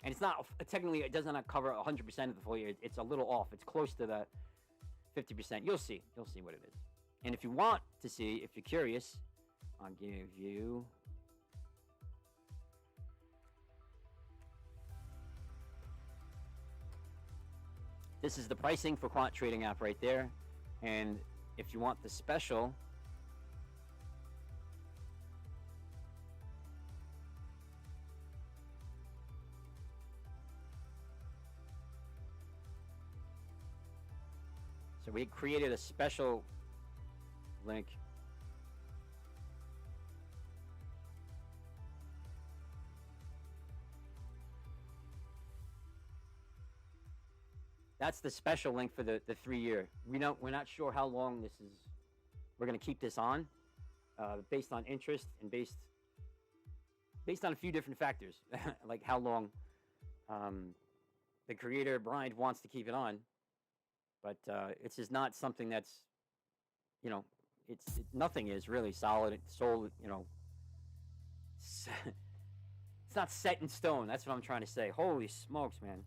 And it's not, technically, it does not cover 100% of the full year. It's a little off. It's close to the 50%. You'll see. You'll see what it is. And if you want to see, if you're curious, I'll give you... This is the pricing for quant trading app right there. And if you want the special, so we created a special link. That's the special link for the 3-year. We're not sure how long this is. We're going to keep this on, based on interest and based on a few different factors, like how long the creator Brian wants to keep it on. But it's just not something that's, nothing is really solid. It's not set in stone. That's what I'm trying to say. Holy smokes, man.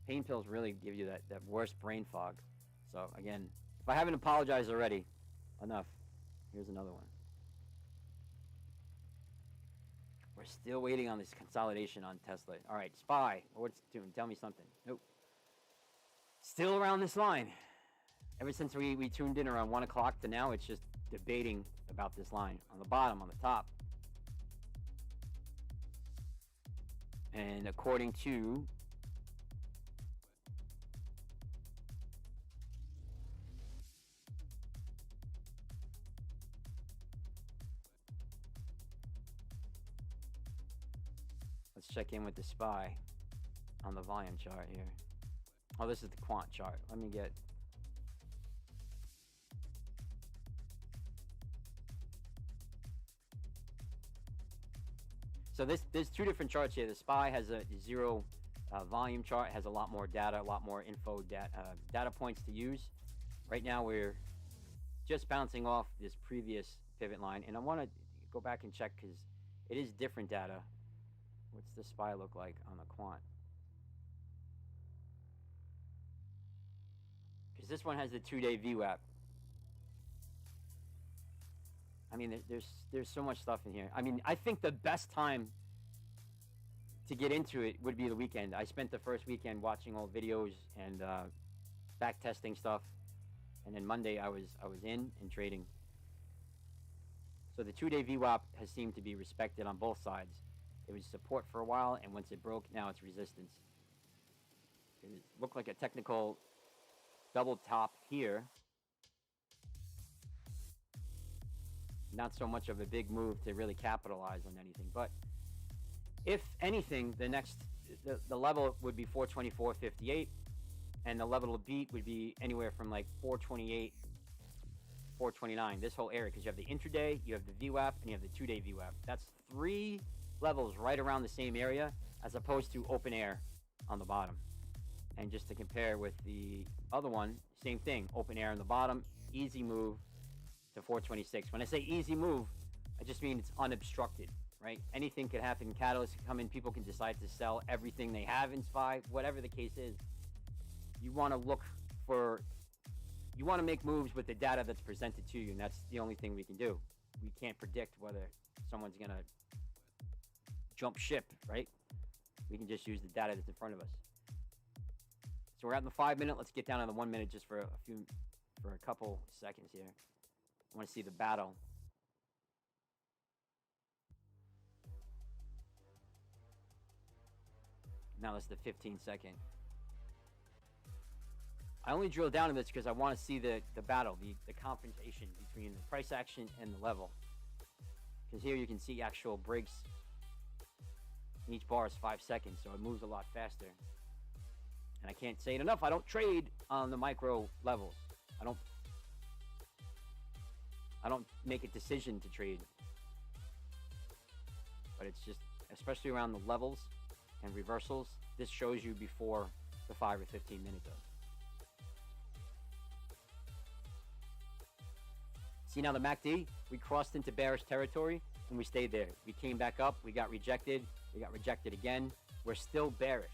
Pain pills really give you that worst brain fog. So again, if I haven't apologized already, enough. Here's another one. We're still waiting on this consolidation on Tesla. All right, SPY. What's it doing? Tell me something. Nope. Still around this line. Ever since we tuned in around 1 o'clock to now, it's just debating about this line. On the bottom, on the top. And according to... Let's check in with the SPY on the volume chart here. Oh, this is the quant chart. Let me get... So there's two different charts here. The SPY has a zero volume chart, has a lot more data, a lot more info, data points to use. Right now we're just bouncing off this previous pivot line, and I want to go back and check because it is different data. What's the SPY look like on the quant? Because this one has the 2-day VWAP. I mean, there's so much stuff in here. I mean, I think the best time to get into it would be the weekend. I spent the first weekend watching all videos and back testing stuff, and then Monday I was in and trading. So the 2-day VWAP has seemed to be respected on both sides. It was support for a while, and once it broke, now it's resistance. It looked like a technical double top here. Not so much of a big move to really capitalize on anything, but if anything, the level would be 424.58, and the level to beat would be anywhere from like 428, 429. This whole area, because you have the intraday, you have the VWAP, and you have the 2-day VWAP. That's 3 levels right around the same area, as opposed to open air on the bottom. And just to compare with the other one, same thing, open air on the bottom, easy move to 426. When I say easy move, I just mean it's unobstructed, right? Anything could happen, catalysts can come in, people can decide to sell everything they have in SPY, whatever the case is. You want to make moves with the data that's presented to you, and that's the only thing we can do. We can't predict whether someone's going to jump ship, right? We can just use the data that's in front of us. So we're at the 5-minute. Let's get down to the 1 minute just for a couple seconds here. I want to see the battle. Now that's the 15-second. I only drill down to this because I want to see the battle, the confrontation between the price action and the level. Because here you can see actual breaks. Each bar is 5 seconds, so it moves a lot faster. And I can't say it enough, I don't trade on the micro levels. I don't make a decision to trade. But it's just, especially around the levels and reversals, this shows you before the 5 or 15 minute though. See now the MACD, we crossed into bearish territory and we stayed there. We came back up, we got rejected again. We're still bearish.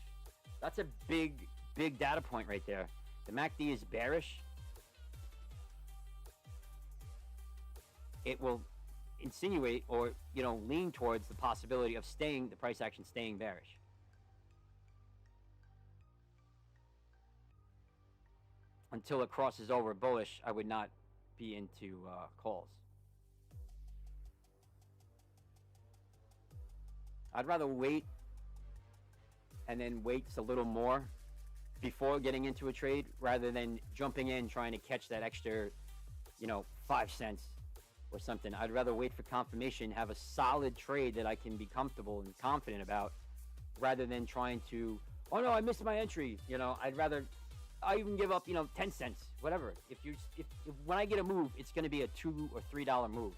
That's a big data point right there. The MACD is bearish. It will insinuate or, you know, lean towards the possibility of the price action staying bearish. Until it crosses over bullish, I would not be into calls. I'd rather wait and then wait a little more before getting into a trade rather than jumping in trying to catch that extra, you know, 5 cents or something. I'd rather wait for confirmation, have a solid trade that I can be comfortable and confident about, rather than trying to, oh no, I missed my entry. You know, I even give up, you know, 10 cents, whatever. If when I get a move, it's going to be a $2 or $3 move.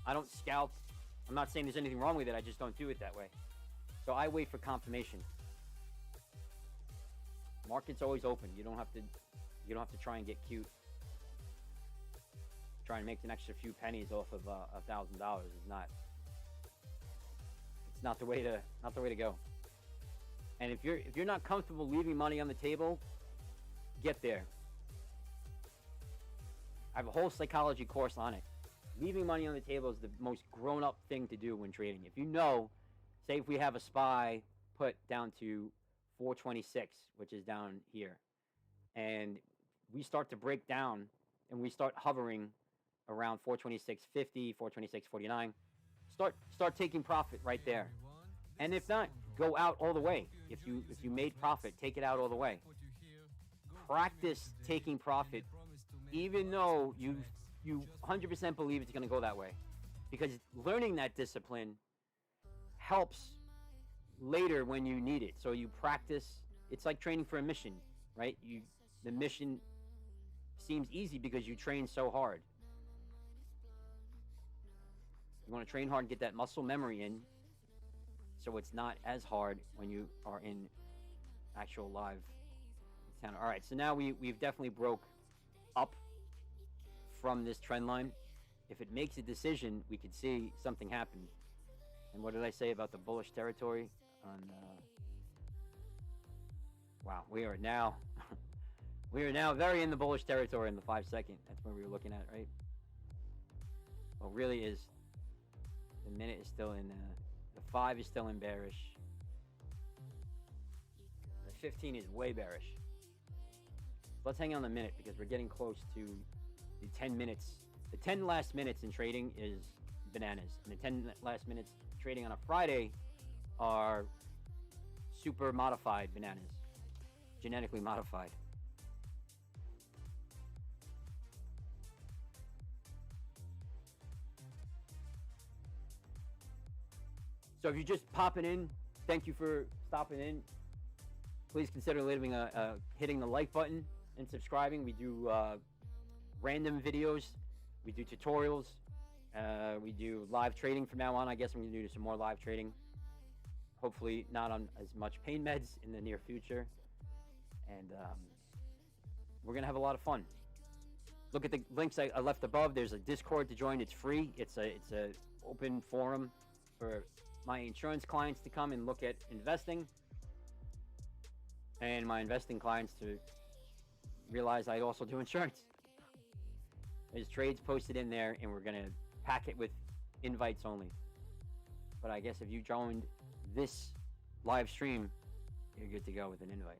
I don't scalp. I'm not saying there's anything wrong with it. I just don't do it that way. So I wait for confirmation. Market's always open. You don't have to try and get cute. Trying to make an extra few pennies off of $1,000 is not. It's not the way to go. And if you're not comfortable leaving money on the table, get there. I have a whole psychology course on it. Leaving money on the table is the most grown-up thing to do when trading. If you know, say if we have a SPY put down to 426, which is down here, and we start to break down and we start hovering around 426.50, 426.49, start taking profit right there. And if not, go out all the way. If you made profit, take it out all the way. Practice taking profit, even though you 100% believe it's going to go that way, because learning that discipline helps later when you need it. So you practice. It's like training for a mission, right? The mission seems easy because you train so hard. You want to train hard and get that muscle memory in, so it's not as hard when you are in actual live town. All right, so now we've definitely broke up from this trend line. If it makes a decision, we could see something happen. And what did I say about the bullish territory? Wow, we are now very in the bullish territory in the 5 second. That's what we were looking at, right? Well, really is. The minute is still in. The 5 is still in bearish. The 15 is way bearish. Let's hang on the minute because we're getting close to the 10 minutes. The 10 last minutes in trading is bananas. And the 10 last minutes trading on a Friday are super modified bananas. Genetically modified. So if you're just popping in, thank you for stopping in. Please consider leaving hitting the like button and subscribing. We do random videos. We do tutorials. We do live trading from now on. I guess I'm going to do some more live trading. Hopefully not on as much pain meds in the near future. And we're going to have a lot of fun. Look at the links I left above. There's a Discord to join. It's free. It's a open forum for my insurance clients to come and look at investing, and my investing clients to realize I also do insurance. There's trades posted in there, and we're going to pack it with invites only. But I guess if you joined this live stream, you're good to go with an invite.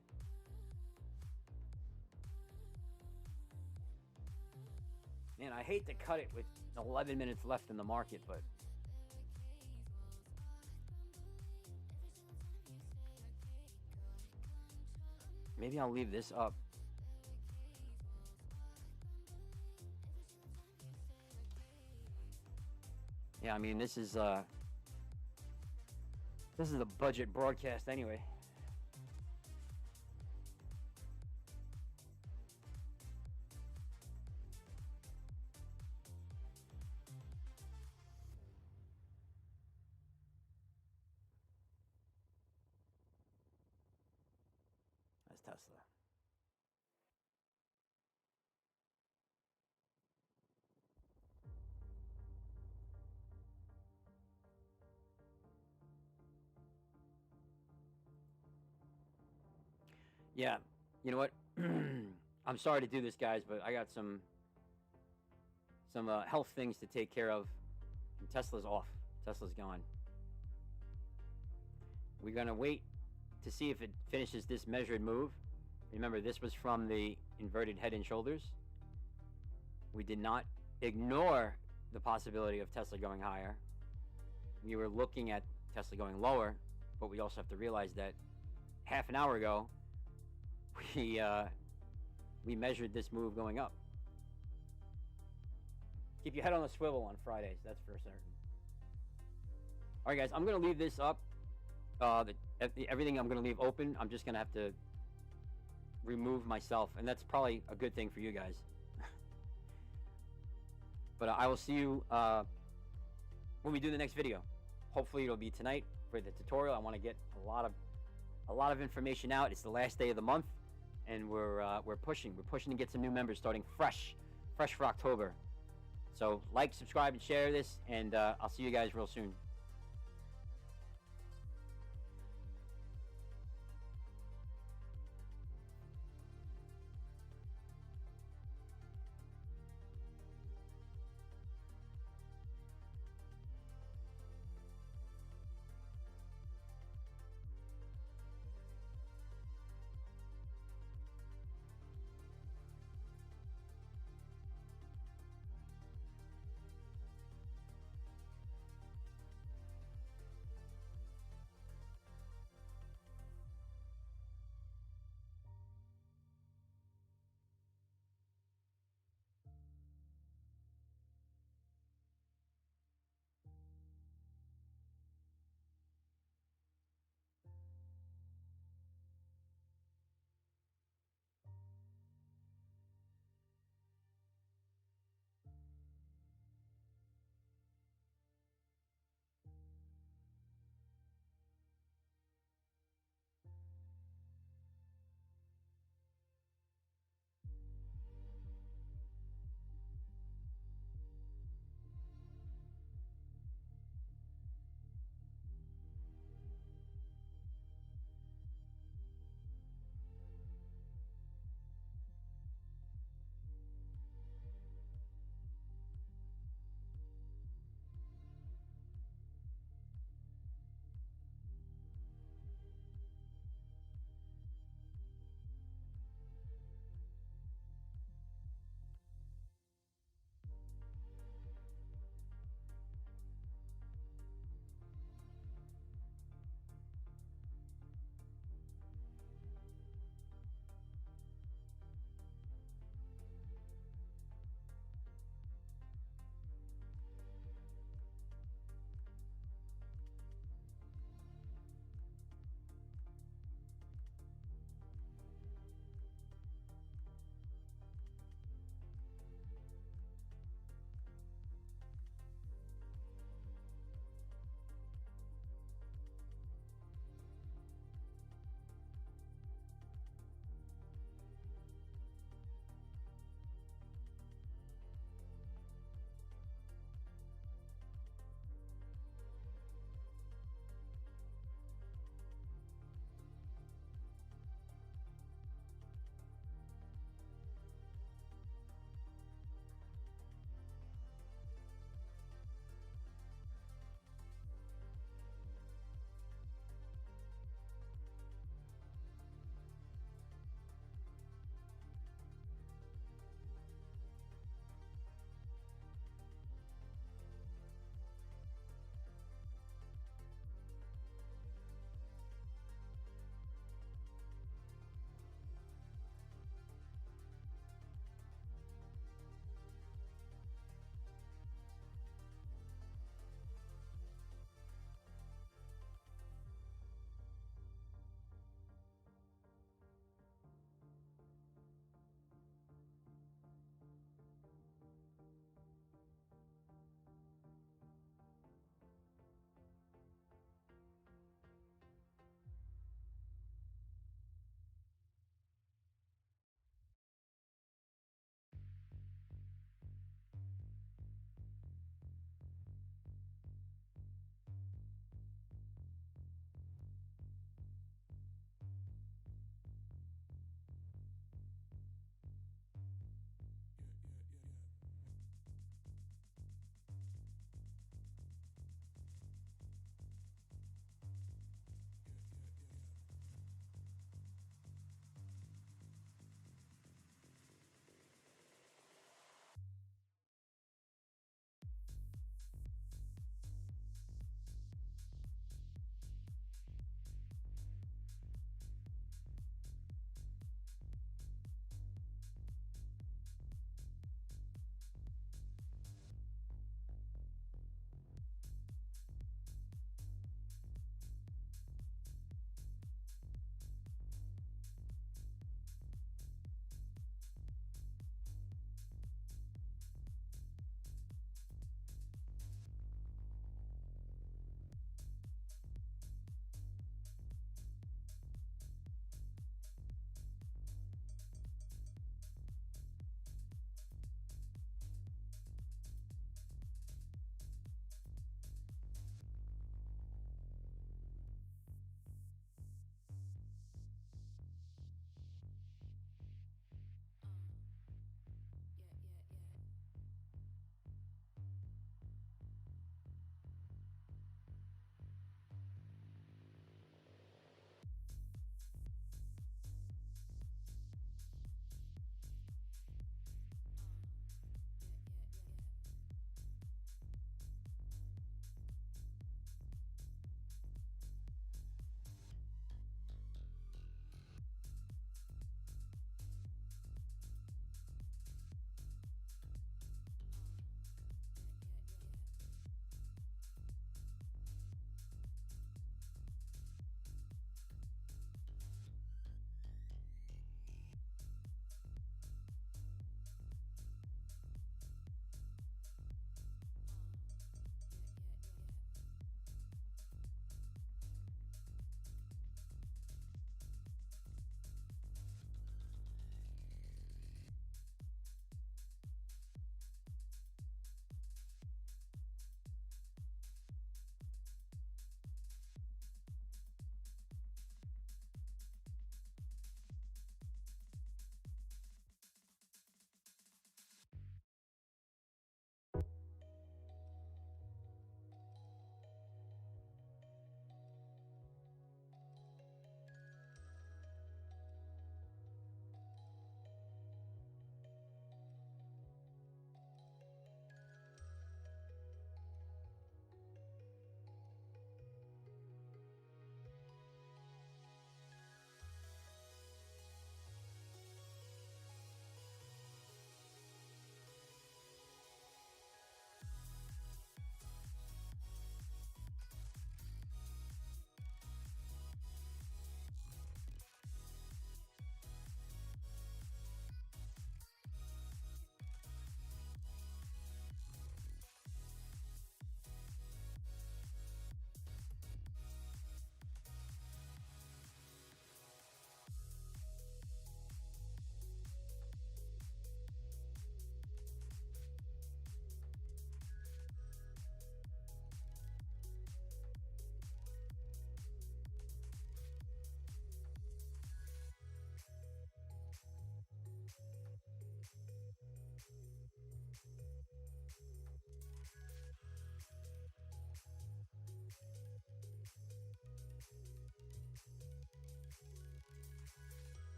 Man, I hate to cut it with 11 minutes left in the market, but maybe I'll leave this up. Yeah, I mean, this is a budget broadcast anyway. That's Tesla. Yeah, you know what? I'm sorry to do this, guys, but I got some health things to take care of. And Tesla's off. Tesla's gone. We're gonna wait to see if it finishes this measured move. Remember, this was from the inverted head and shoulders. We did not ignore the possibility of Tesla going higher. We were looking at Tesla going lower, but we also have to realize that half an hour ago, we measured this move going up. Keep your head on a swivel on Fridays, that's for certain. All right, guys, I'm going to leave this up. Everything I'm going to leave open. I'm just going to have to remove myself, and that's probably a good thing for you guys. But I will see you when we do the next video. Hopefully it'll be tonight for the tutorial. I want to get a lot of information out. It's the last day of the month, and we're pushing to get some new members starting fresh for October. So like, subscribe, and share this, and I'll see you guys real soon.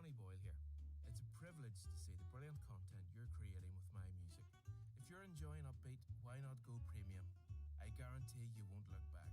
Danny Boyle here. It's a privilege to see the brilliant content you're creating with my music. If you're enjoying Upbeat, why not go premium? I guarantee you won't look back.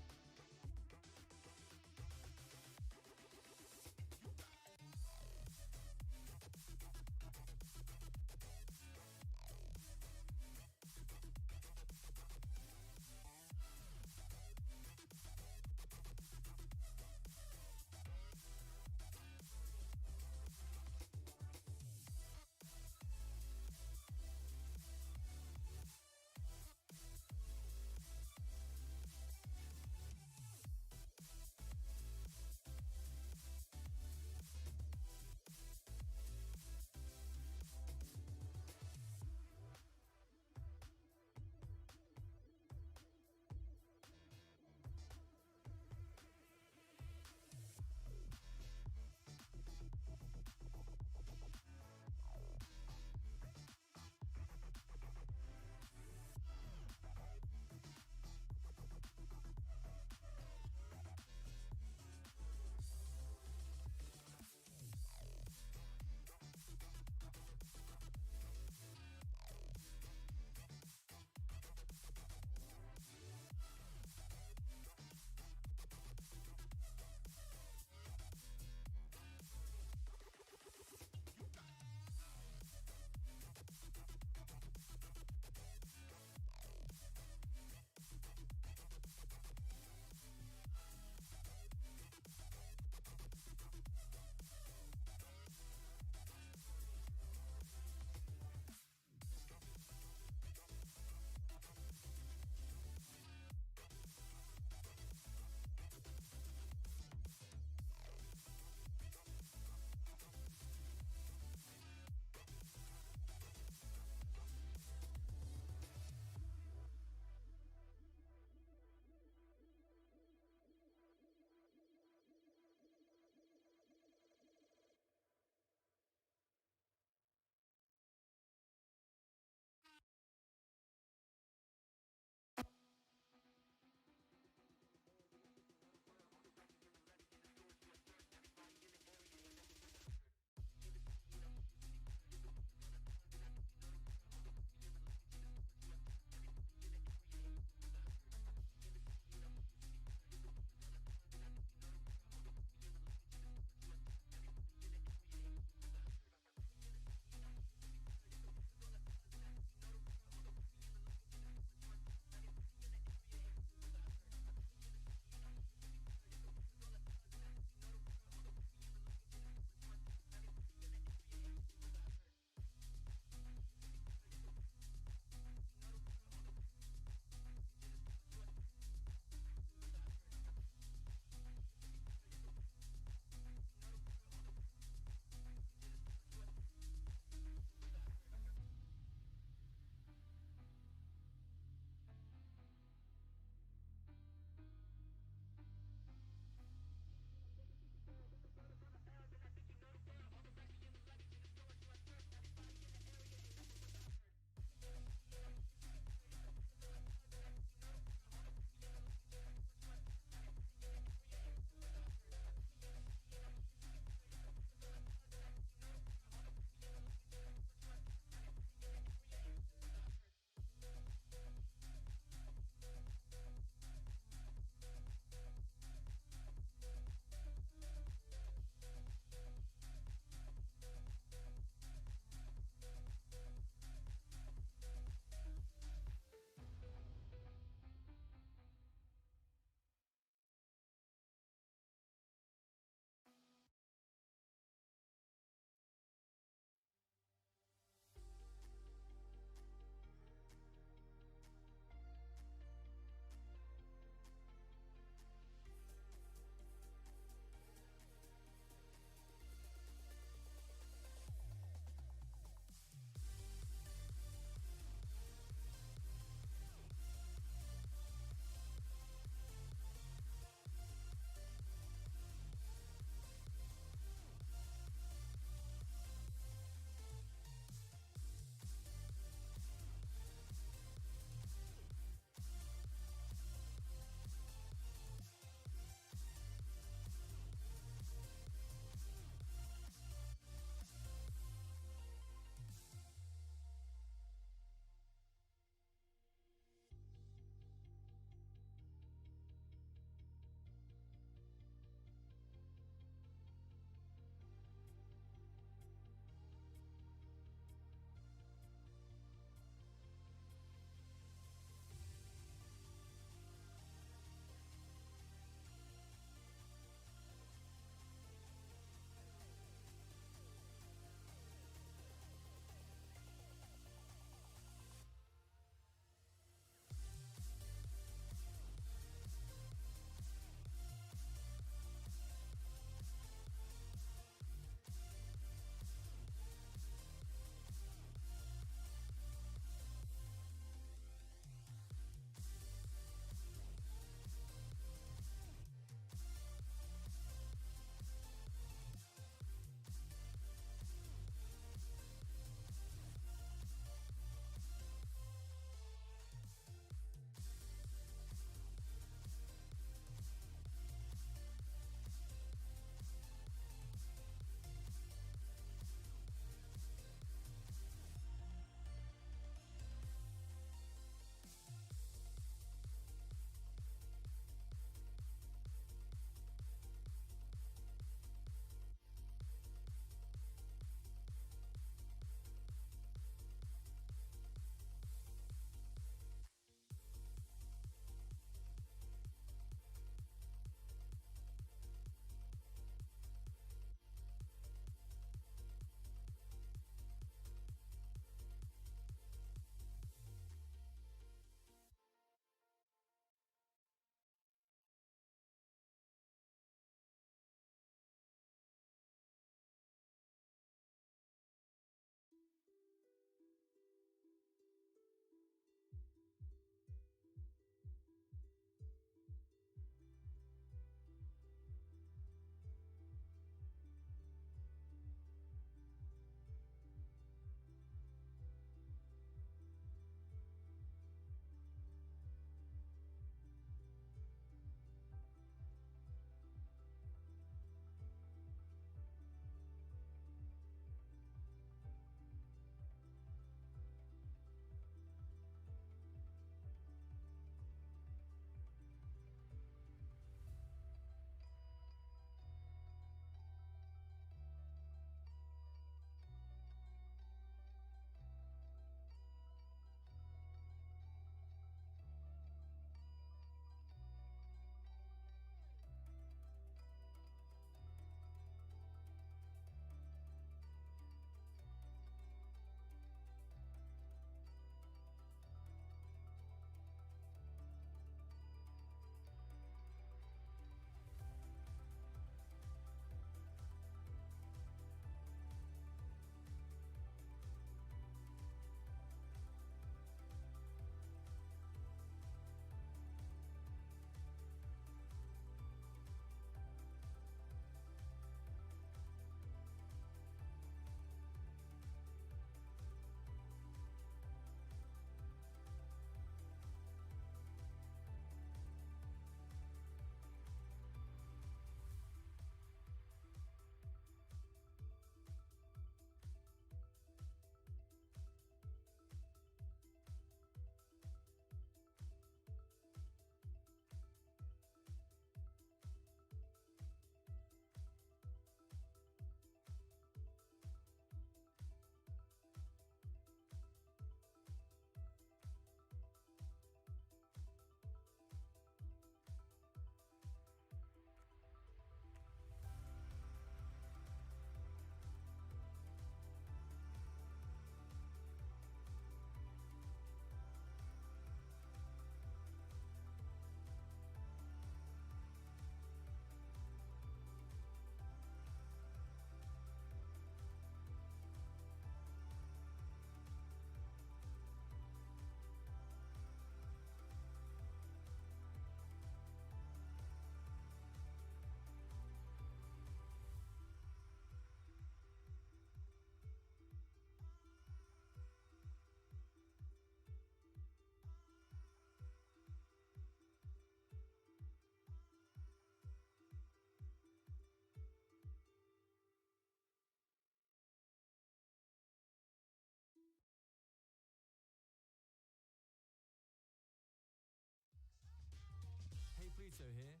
Kato here.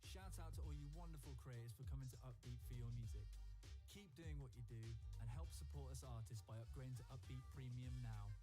Shout out to all you wonderful creators for coming to Upbeat for your music. Keep doing what you do and help support us artists by upgrading to Upbeat Premium now.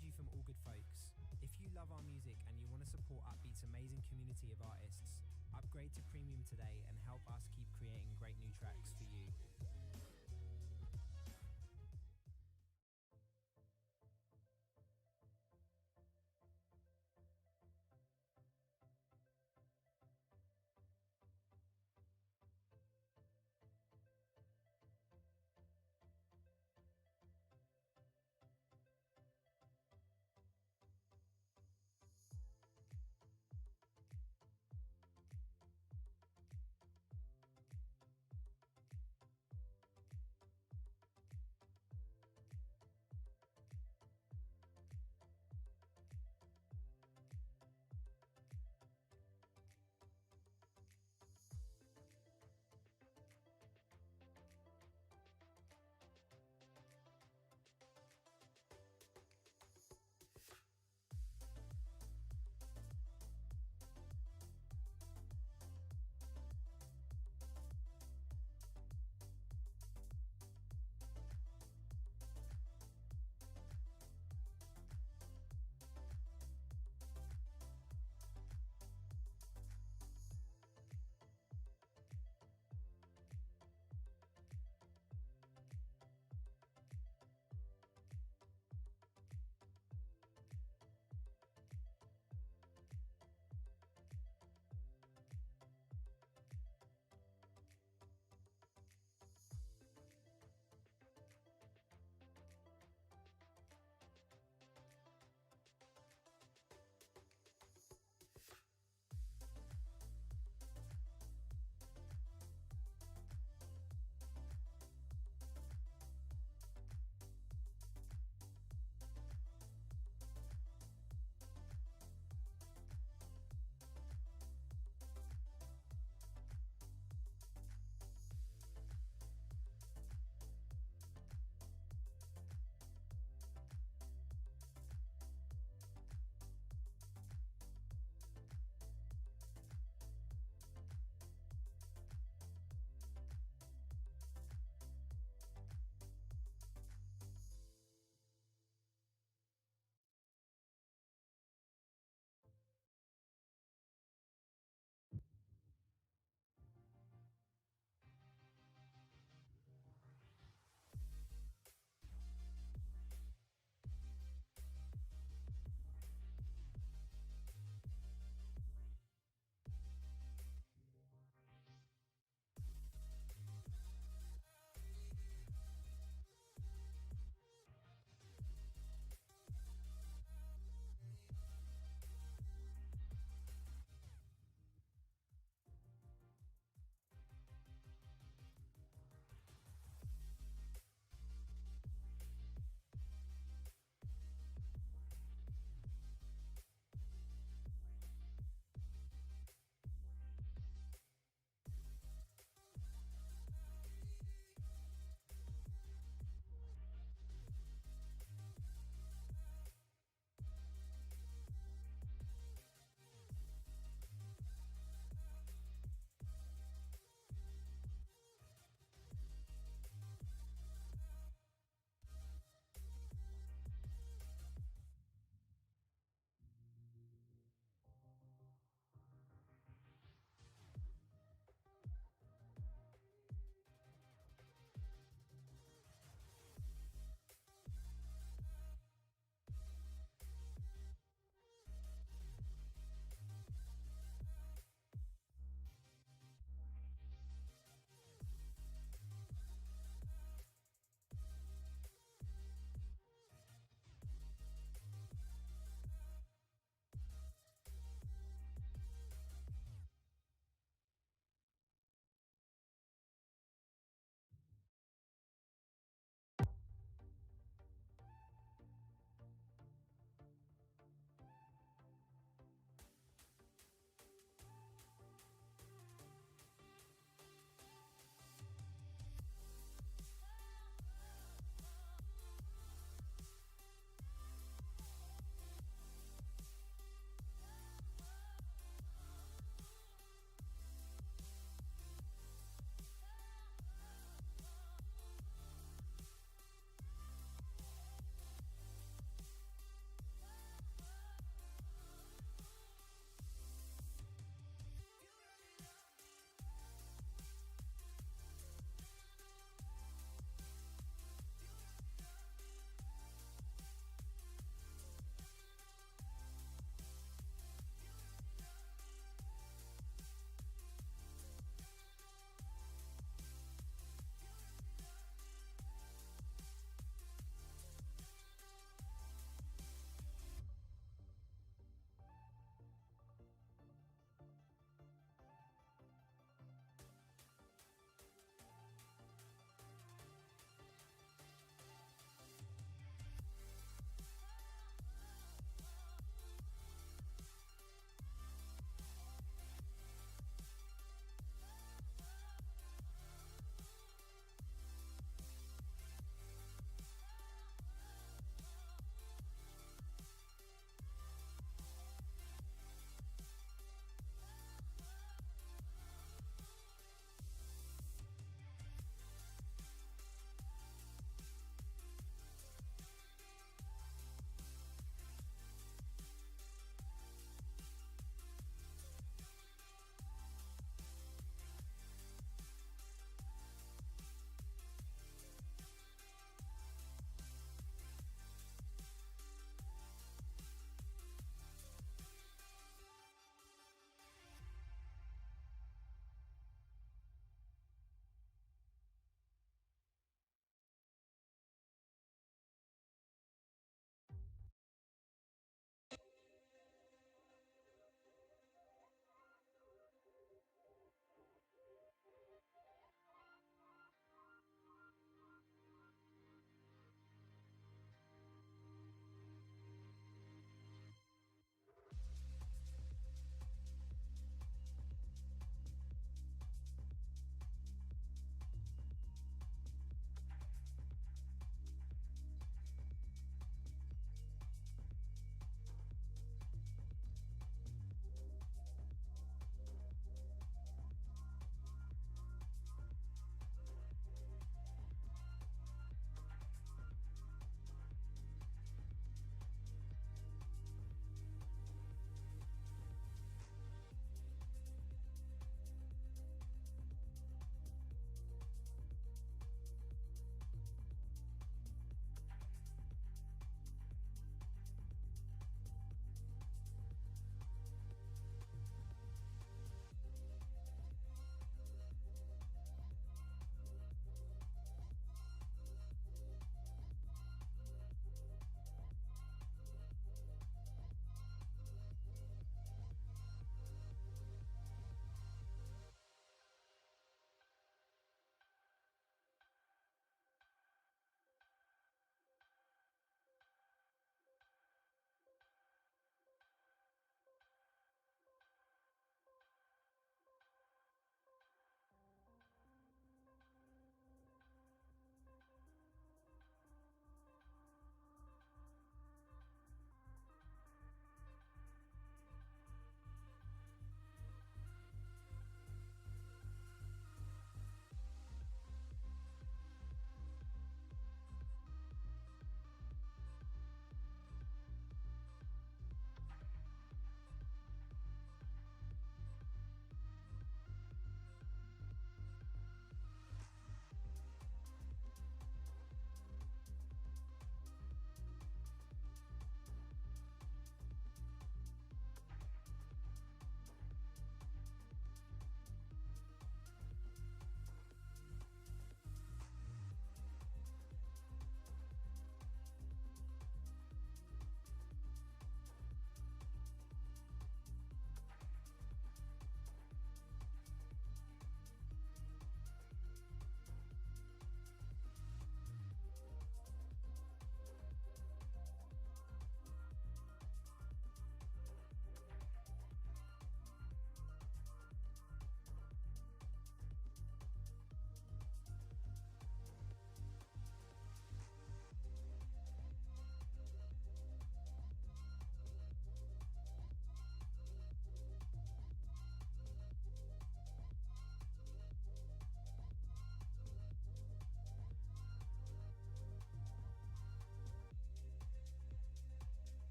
coming to you from All Good Folks. If you love our music and you want to support Upbeat's amazing community of artists, upgrade to Premium today and help us keep creating great new tracks for you.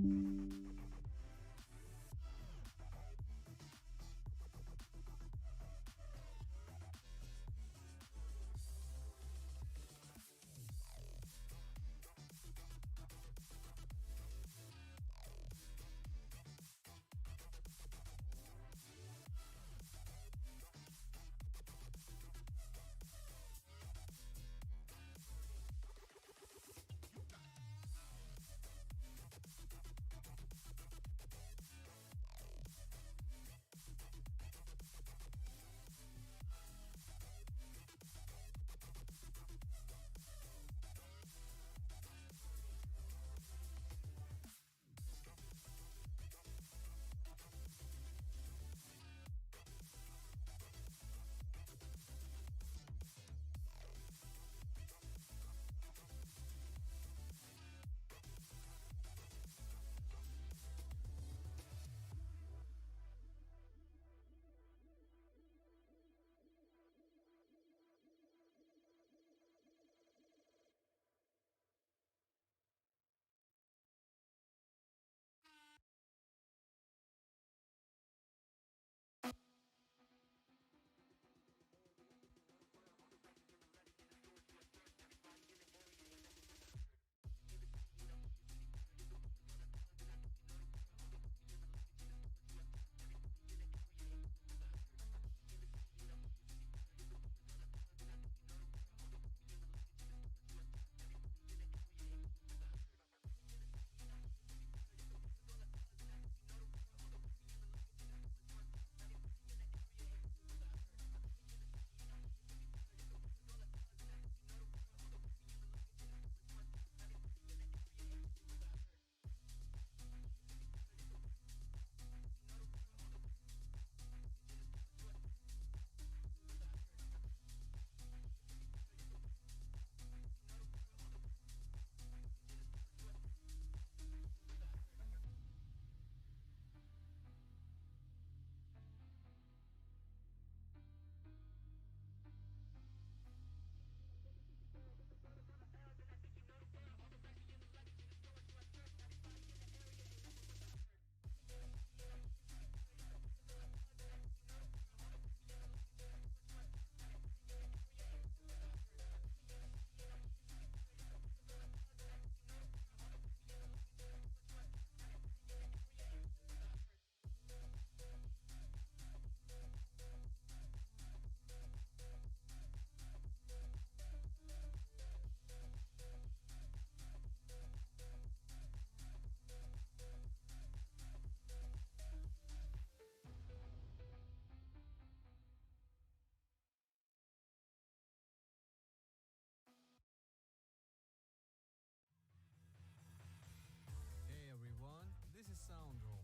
Hey everyone, this is Soundro.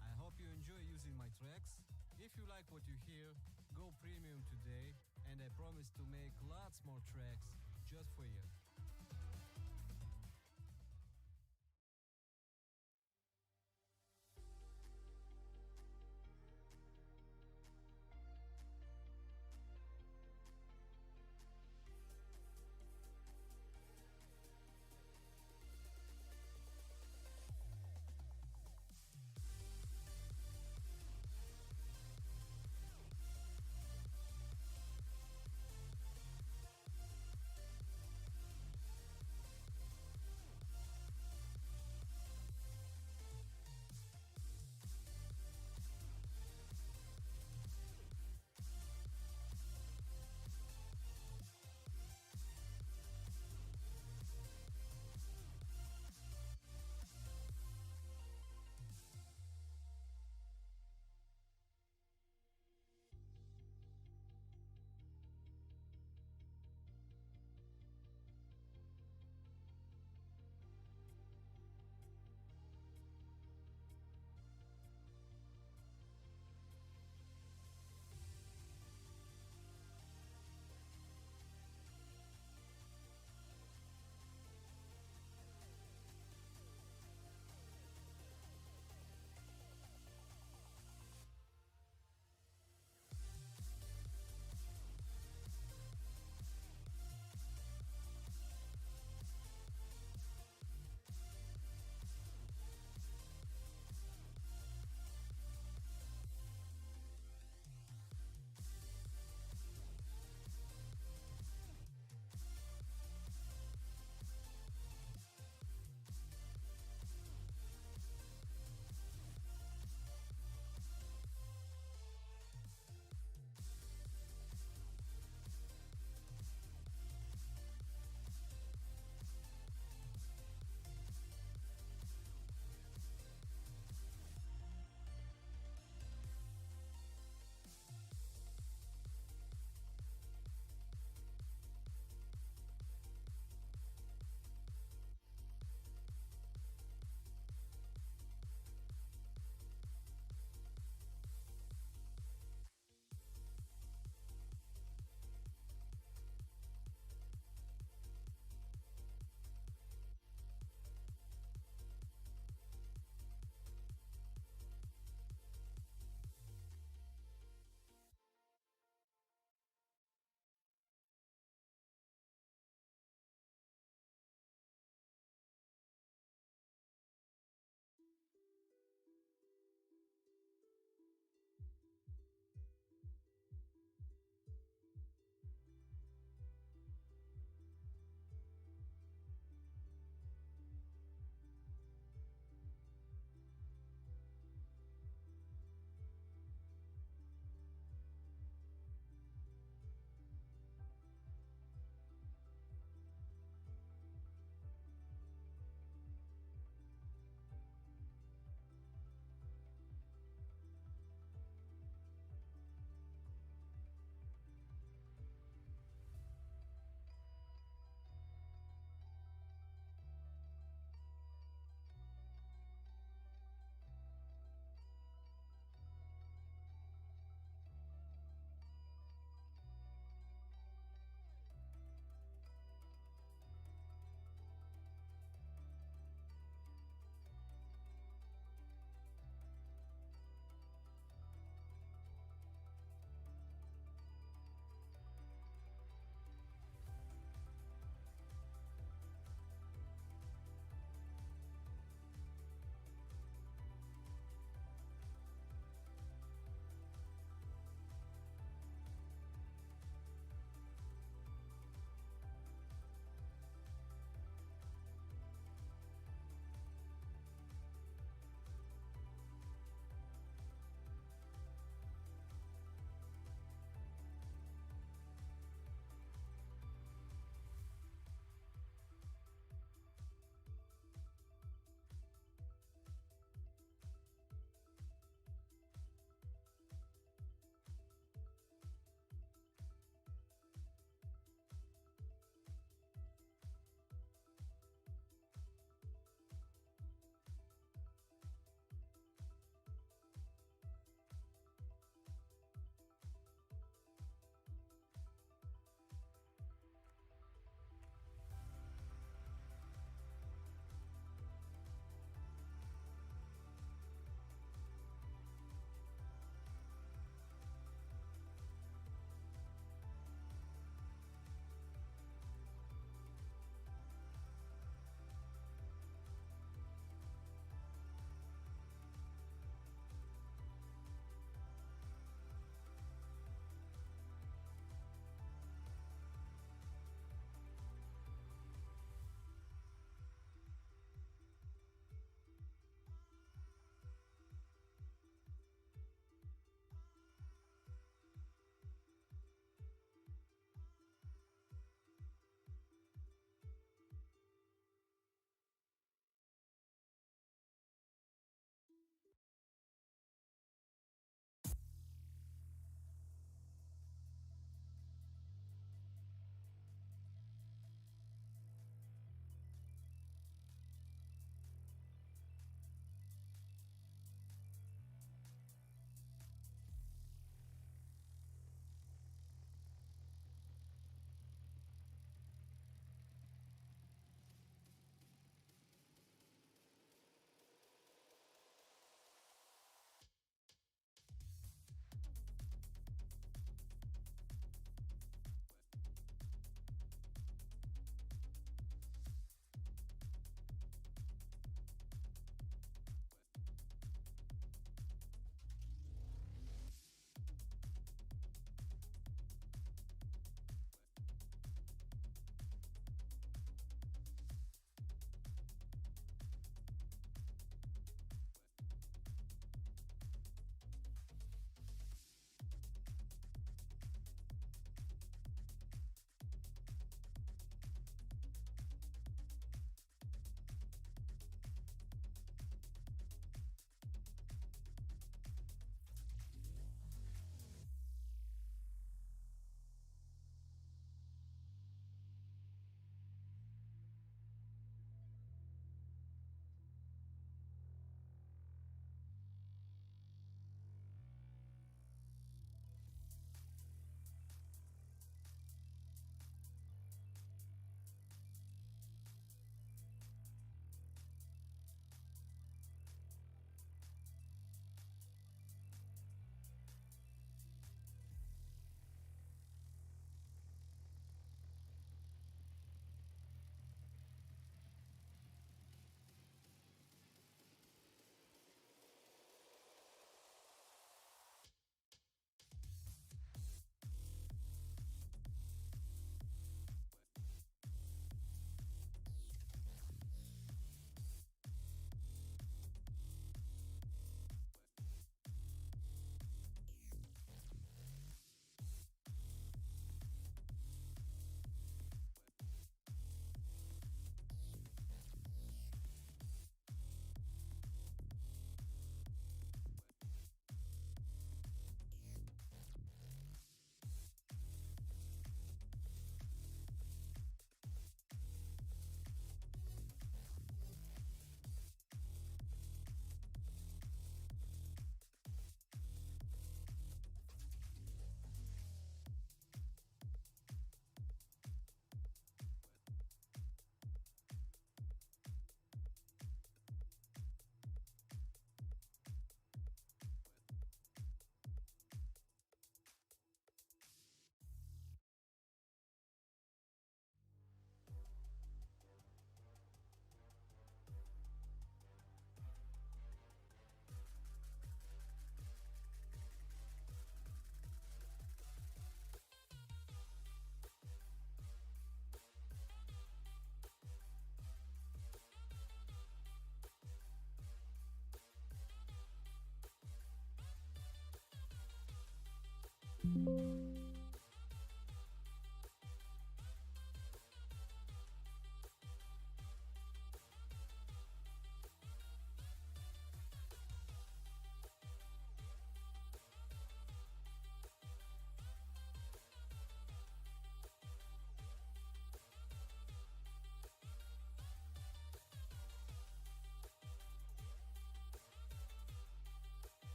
I hope you enjoy using my tracks. If you like what you hear, go premium today, and I promise to make lots more tracks just for you.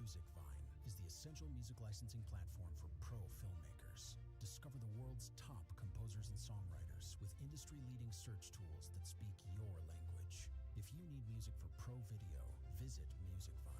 Musicvine is the essential music licensing platform for pro filmmakers. Discover the world's top composers and songwriters with industry-leading search tools that speak your language. If you need music for pro video, visit Musicvine.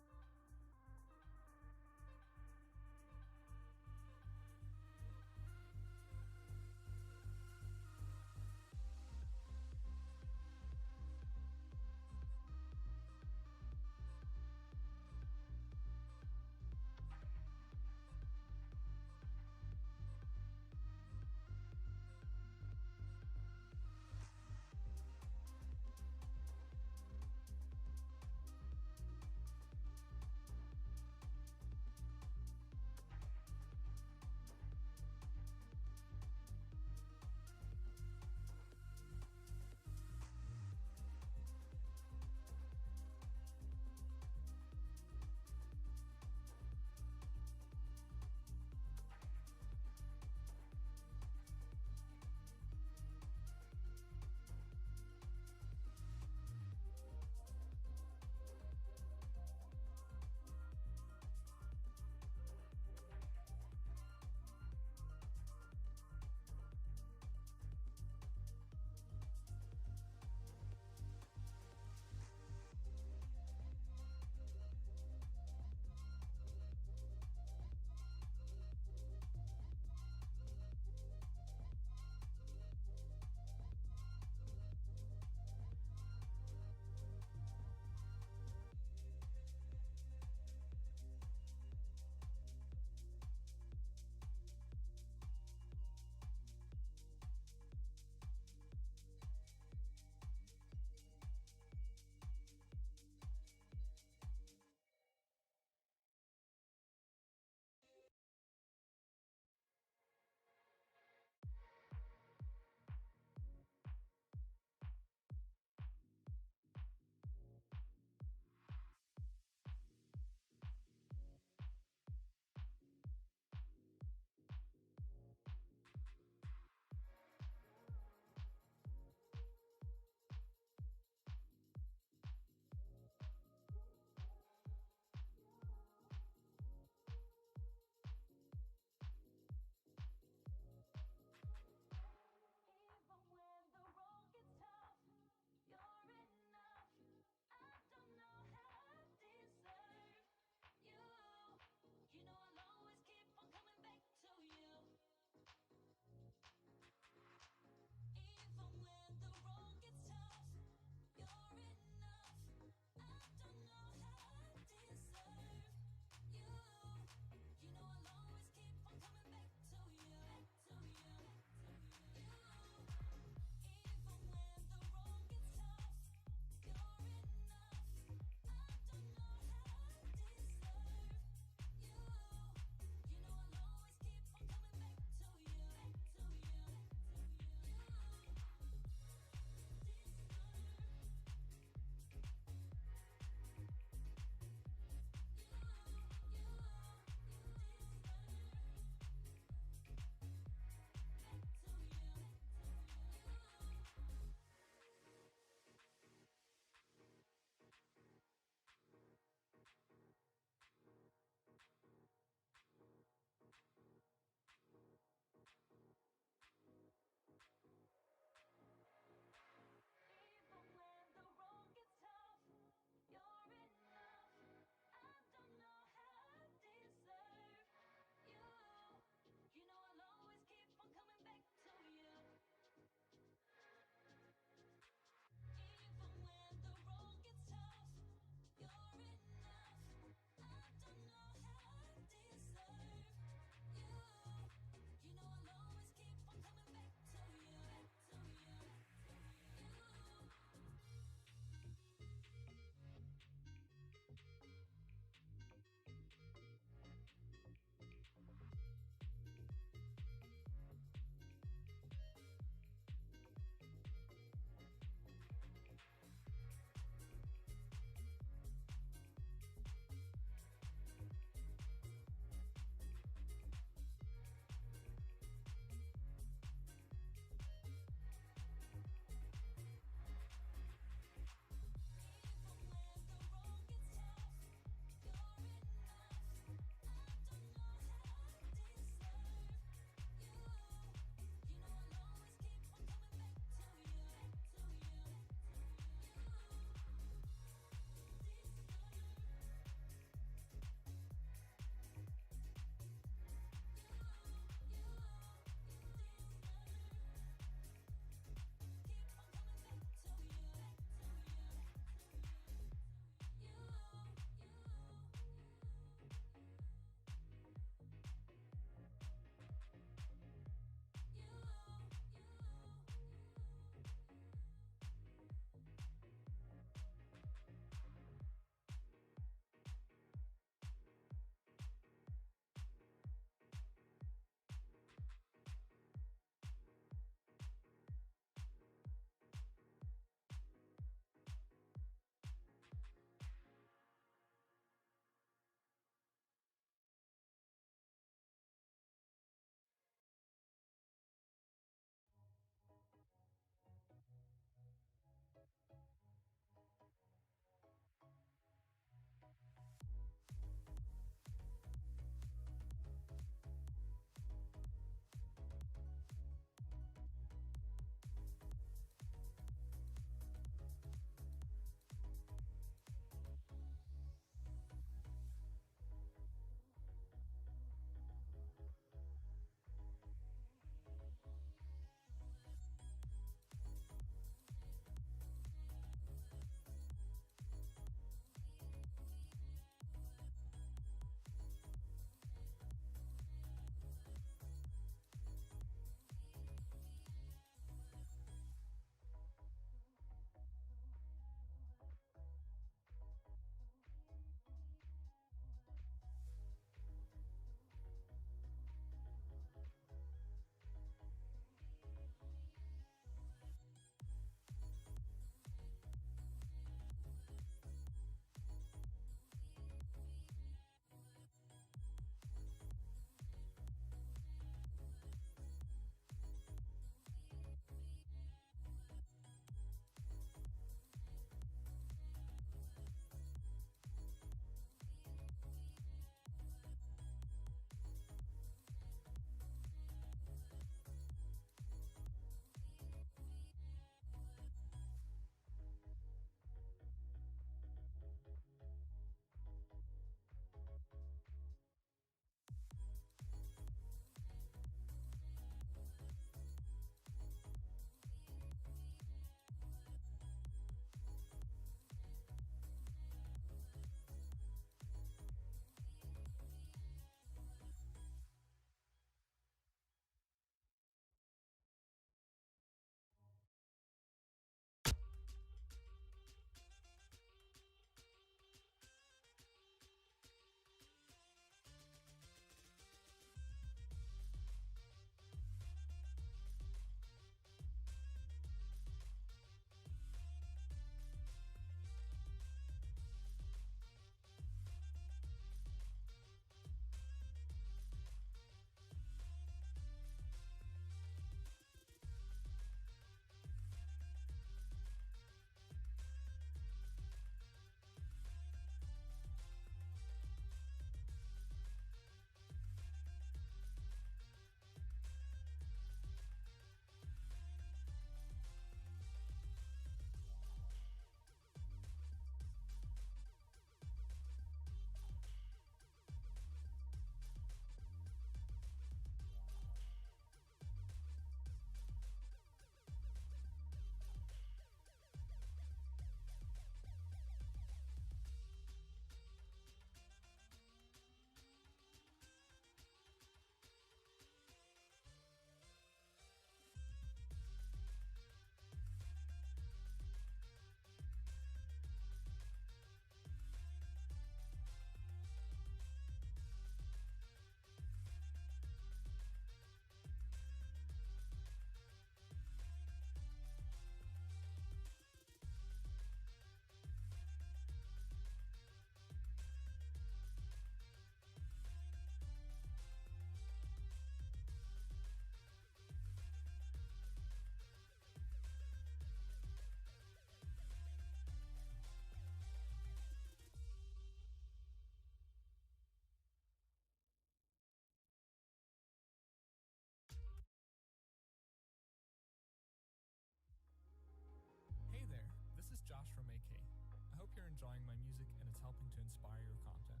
inspire your content.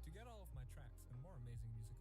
To get all of my tracks and more amazing music